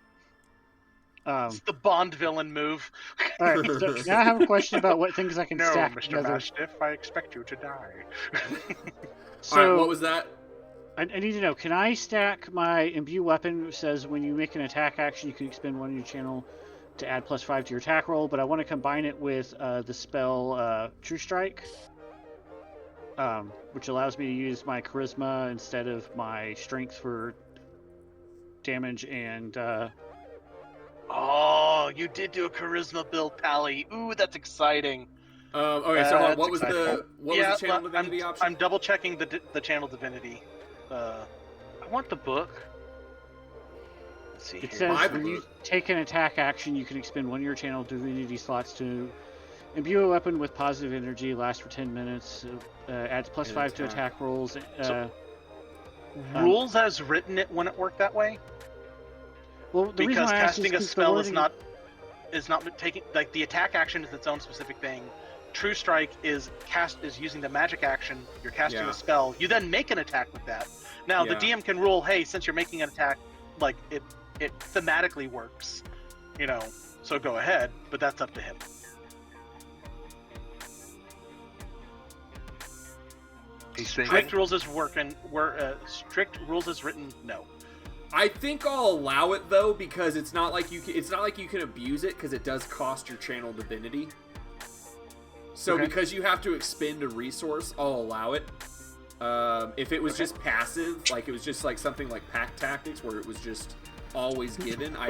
It's the Bond villain move. All right. So now I have a question about what things I can No, stack Mr. together. Mastiff, I expect you to die. So All right. What was that? I need to know, can I stack my imbue weapon? It says when you make an attack action, you can expend one of your channel to add +5 to your attack roll, but I want to combine it with the spell True Strike, which allows me to use my charisma instead of my strength for damage and Oh, you did do a charisma build, Pally. Ooh, that's exciting. Okay. So hold on. That's what was exciting. the channel divinity option? I'm double checking the channel divinity. I want the book. Let's see it here. says My when you book. take an attack action, you can expend one of your channel divinity slots to imbue a weapon with positive energy, lasts for 10 minutes, adds +5 to attack rolls. Rules as written, it wouldn't work that way. Well, the reason Because I asked is casting a 'cause the spell is wording- not taking, like, the attack action is its own specific thing. True Strike is using the magic action. You're casting Yeah. a spell. You then make an attack with that. Now the Yeah. DM can rule, hey, since you're making an attack, like it thematically works, so go ahead. But that's up to him. Strict rules as strict rules as written. No. I think I'll allow it though because it's not like you can abuse it because it does cost your channel divinity. So Okay. because you have to expend a resource, I'll allow it. If it was just passive, like it was just like something like pack tactics where it was just always given, I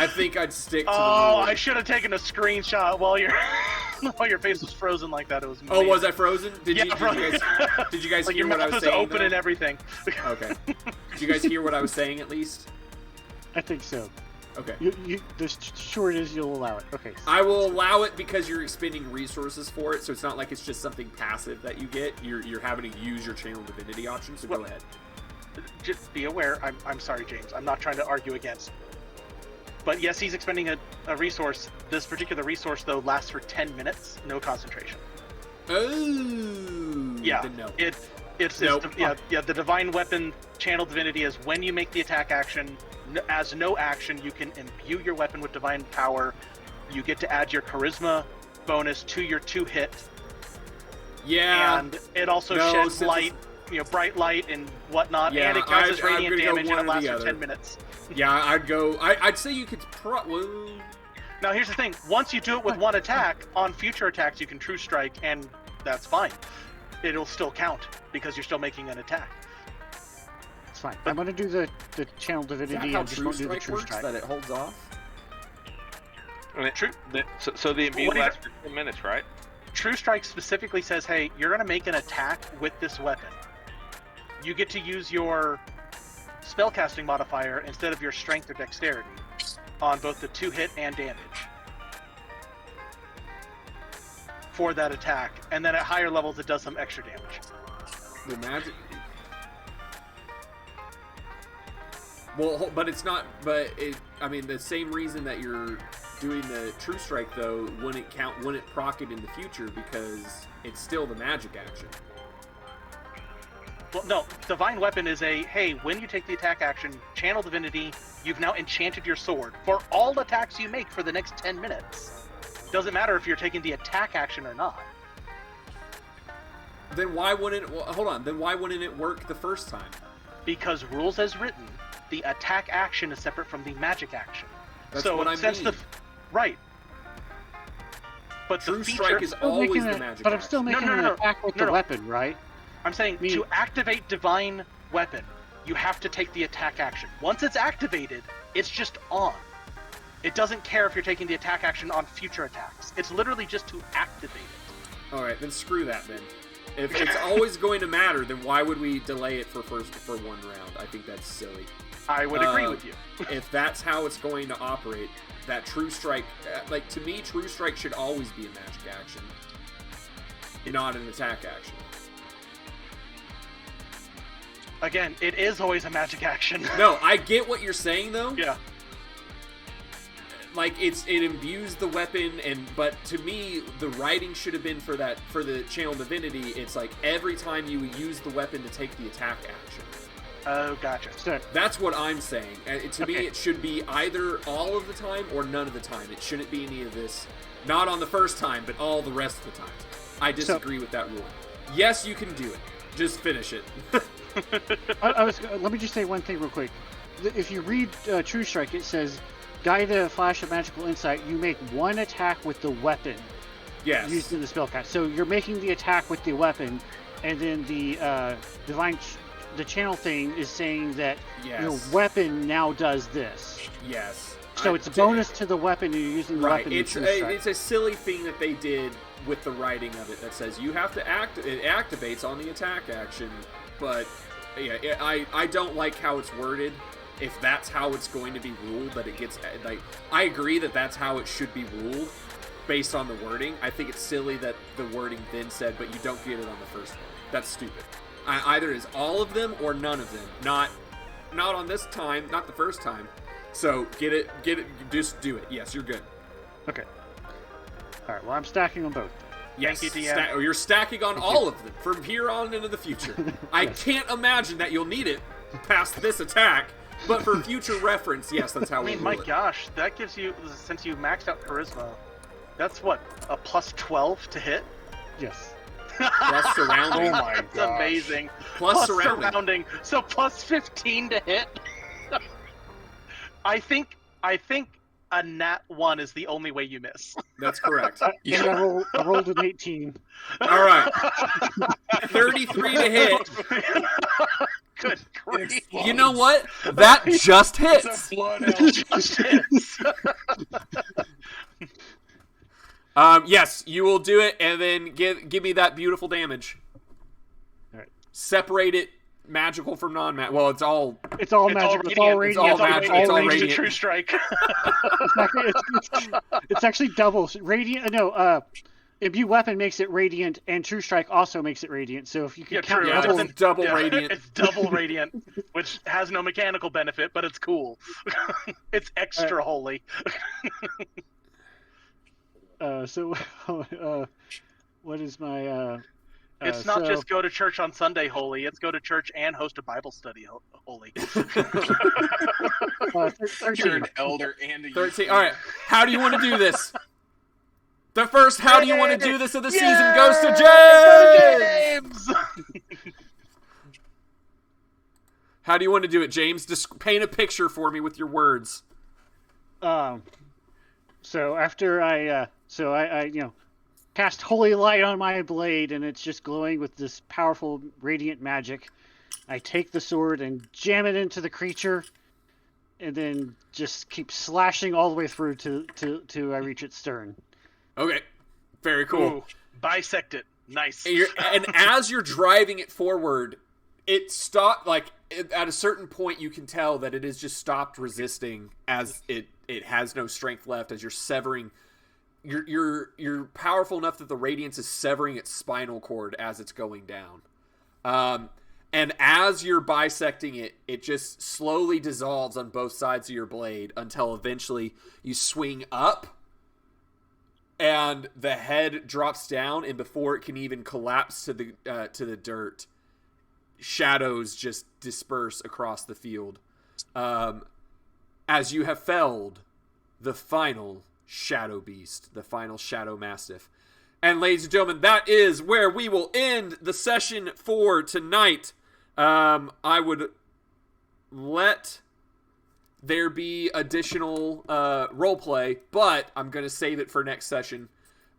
think I'd stick to the Oh, rule. I should have taken a screenshot while your face was frozen like that. It was. Oh, was I frozen? Did you frozen. guys Like hear your what I mouth was was saying? open though? and everything. Okay. Did you guys hear what I was saying at least? I think so. Okay. The short is you'll allow it. Okay. I will allow it because you're expending resources for it, so it's not like it's just something passive that you get. You're having to use your channel divinity option, so go ahead. Just be aware. I'm sorry, James. I'm not trying to argue against. But yes, he's expending a resource. This particular resource, though, lasts for 10 minutes. No concentration. Oh. Yeah. Then no. It's Nope. the divine weapon channel divinity is when you make the attack action. As no action, you can imbue your weapon with divine power. You get to add your charisma bonus to your 2-hit. Yeah. And it also No, sheds since light, bright light and whatnot. Yeah, and it counts as I'm radiant gonna go damage one and it or lasts the for other. 10 minutes. Yeah, I'd say you could well, Now here's the thing. Once you do it with one attack, on future attacks you can True Strike, and that's fine. It'll still count because you're still making an attack. It's fine. I'm gonna do the channel Is that divinity. how I'm just True gonna do the Strike true works? strike. That it holds off? True. So the immune What do you- lasts for 10 minutes, right? True Strike specifically says, hey, you're going to make an attack with this weapon. You get to use your spellcasting modifier instead of your strength or dexterity on both the 2-hit and damage for that attack. And then at higher levels, it does some extra damage. The magic. Well, but it's not. But I mean, the same reason that you're doing the True Strike though wouldn't proc it in the future because it's still the magic action. Well, no, Divine Weapon is hey, when you take the attack action, Channel Divinity, you've now enchanted your sword for all attacks you make for the next 10 minutes. Doesn't matter if you're taking the attack action or not. Then why wouldn't hold on? Then why wouldn't it work the first time? Because rules as written, the attack action is separate from the magic action. That's so what I mean. Right. But True the feature, Strike is always the magic. But I'm still action. making an attack with the weapon, right? I'm saying to activate Divine Weapon, you have to take the attack action. Once it's activated, it's just on. It doesn't care if you're taking the attack action on future attacks. It's literally just to activate it. All right, then screw that then. If it's always going to matter, then why would we delay it for one round? I think that's silly. I would agree with you. If that's how it's going to operate, that True Strike, like to me, True Strike should always be a magic action, not an attack action. Again, it is always a magic action. No, I get what you're saying though. Yeah. Like it imbues the weapon, but to me, the writing should have been for the Channel Divinity. It's like every time you use the weapon to take the attack action. Oh, gotcha. So, That's what I'm saying. To me, it should be either all of the time or none of the time. It shouldn't be any of this. Not on the first time, but all the rest of the time. I disagree with that rule. Yes, you can do it. Just finish it. let me just say one thing real quick. If you read True Strike, it says, guide a flash of magical insight, you make one attack with the weapon Yes. used in the spellcast. So you're making the attack with the weapon, and then the the channel thing is saying that your weapon now does this. Yes. So it's a bonus to the weapon, and you're using the weapon. It's a silly thing that they did with the writing of it that says you have to it activates on the attack action, but yeah, I don't like how it's worded. If that's how it's going to be ruled, that it gets like, I agree that that's how it should be ruled based on the wording. I think it's silly that the wording then said, but you don't get it on the first one. That's stupid. Either is all of them or none of them. Not on this time, not the first time. So get it, just do it. Yes, you're good. Okay. All right. Well, I'm stacking them both. Yes, Thank you, DM. you're stacking on all of them from here on into the future. I can't imagine that you'll need it past this attack, but for future reference, yes, that's how I mean, we my rule it. gosh, that gives you, since you maxed out Charisma, that's what, a plus 12 to hit? Yes. Plus surrounding. Oh my That's gosh. amazing. Plus surrounding. So plus 15 to hit. I think a nat 1 is the only way you miss. That's correct. And I rolled an 18. All right. 33 to hit. Good grief. You know what? That just It's hits. a blood elf. Just hits. Yes, you will do it, and then give me that beautiful damage. All right. Separate it magical from non-magical. Well, it's all It's all magical. It's all radiant. It's all magical. It's all ranged to radiant. True Strike. It's actually double. Radiant. No. Imbue weapon makes it radiant, and True Strike also makes it radiant. So if you can count true. Yeah, double, it's double radiant. It's double radiant, which has no mechanical benefit, but it's cool. It's extra holy. what is my? It's not just go to church on Sunday holy. It's go to church and host a Bible study holy. 13. You're an elder and a 13. All right. How do you want to do this? The first how do you want to do this of the season goes to James! How do you want to do it, James? Just paint a picture for me with your words. So after I cast holy light on my blade, and it's just glowing with this powerful radiant magic. I take the sword and jam it into the creature, and then just keep slashing all the way through to I reach its stern. Okay, very cool. Ooh, bisect it. Nice. And as you're driving it forward, it stopped. Like at a certain point, you can tell that it has just stopped resisting, as it has no strength left. As you're severing, you're powerful enough that the radiance is severing its spinal cord as it's going down. And as you're bisecting it, it just slowly dissolves on both sides of your blade until eventually you swing up. And the head drops down, and before it can even collapse to the dirt, shadows just disperse across the field, as you have felled the final shadow beast, the final shadow mastiff. And ladies and gentlemen, that is where we will end the session for tonight. I would let there be additional roleplay, but I'm going to save it for next session.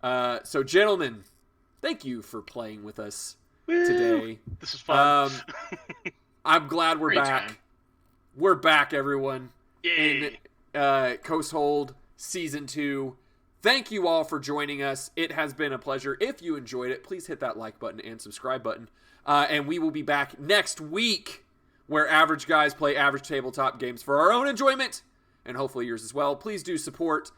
So, gentlemen, thank you for playing with us today. This is fun. I'm glad we're Great back. time. We're back, everyone, Yay. in Coasthold Season 2. Thank you all for joining us. It has been a pleasure. If you enjoyed it, please hit that like button and subscribe button. And we will be back next week, where average guys play average tabletop games for our own enjoyment, and hopefully yours as well. Please do support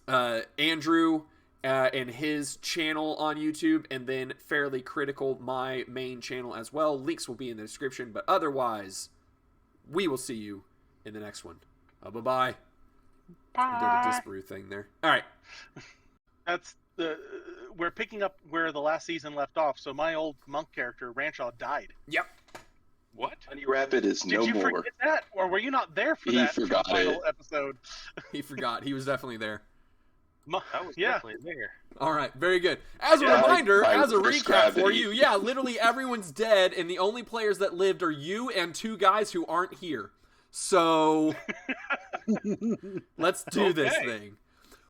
Andrew and his channel on YouTube, and then Fairly Critical, my main channel as well. Links will be in the description, but otherwise, we will see you in the next one. Bye-bye. I did a disbrew thing there. All right. We're picking up where the last season left off. So my old monk character, Ranshaw, died. Yep. What? Honey Rapid is no Did you more. forget that, or were you not there for He that forgot final it. episode? He forgot. He was definitely there. I was Yeah. definitely there. All right, very good. As a Yeah, reminder, I as a first recap for gravity. you, yeah, literally everyone's dead, and the only players that lived are you and two guys who aren't here. So, let's do this Okay. thing.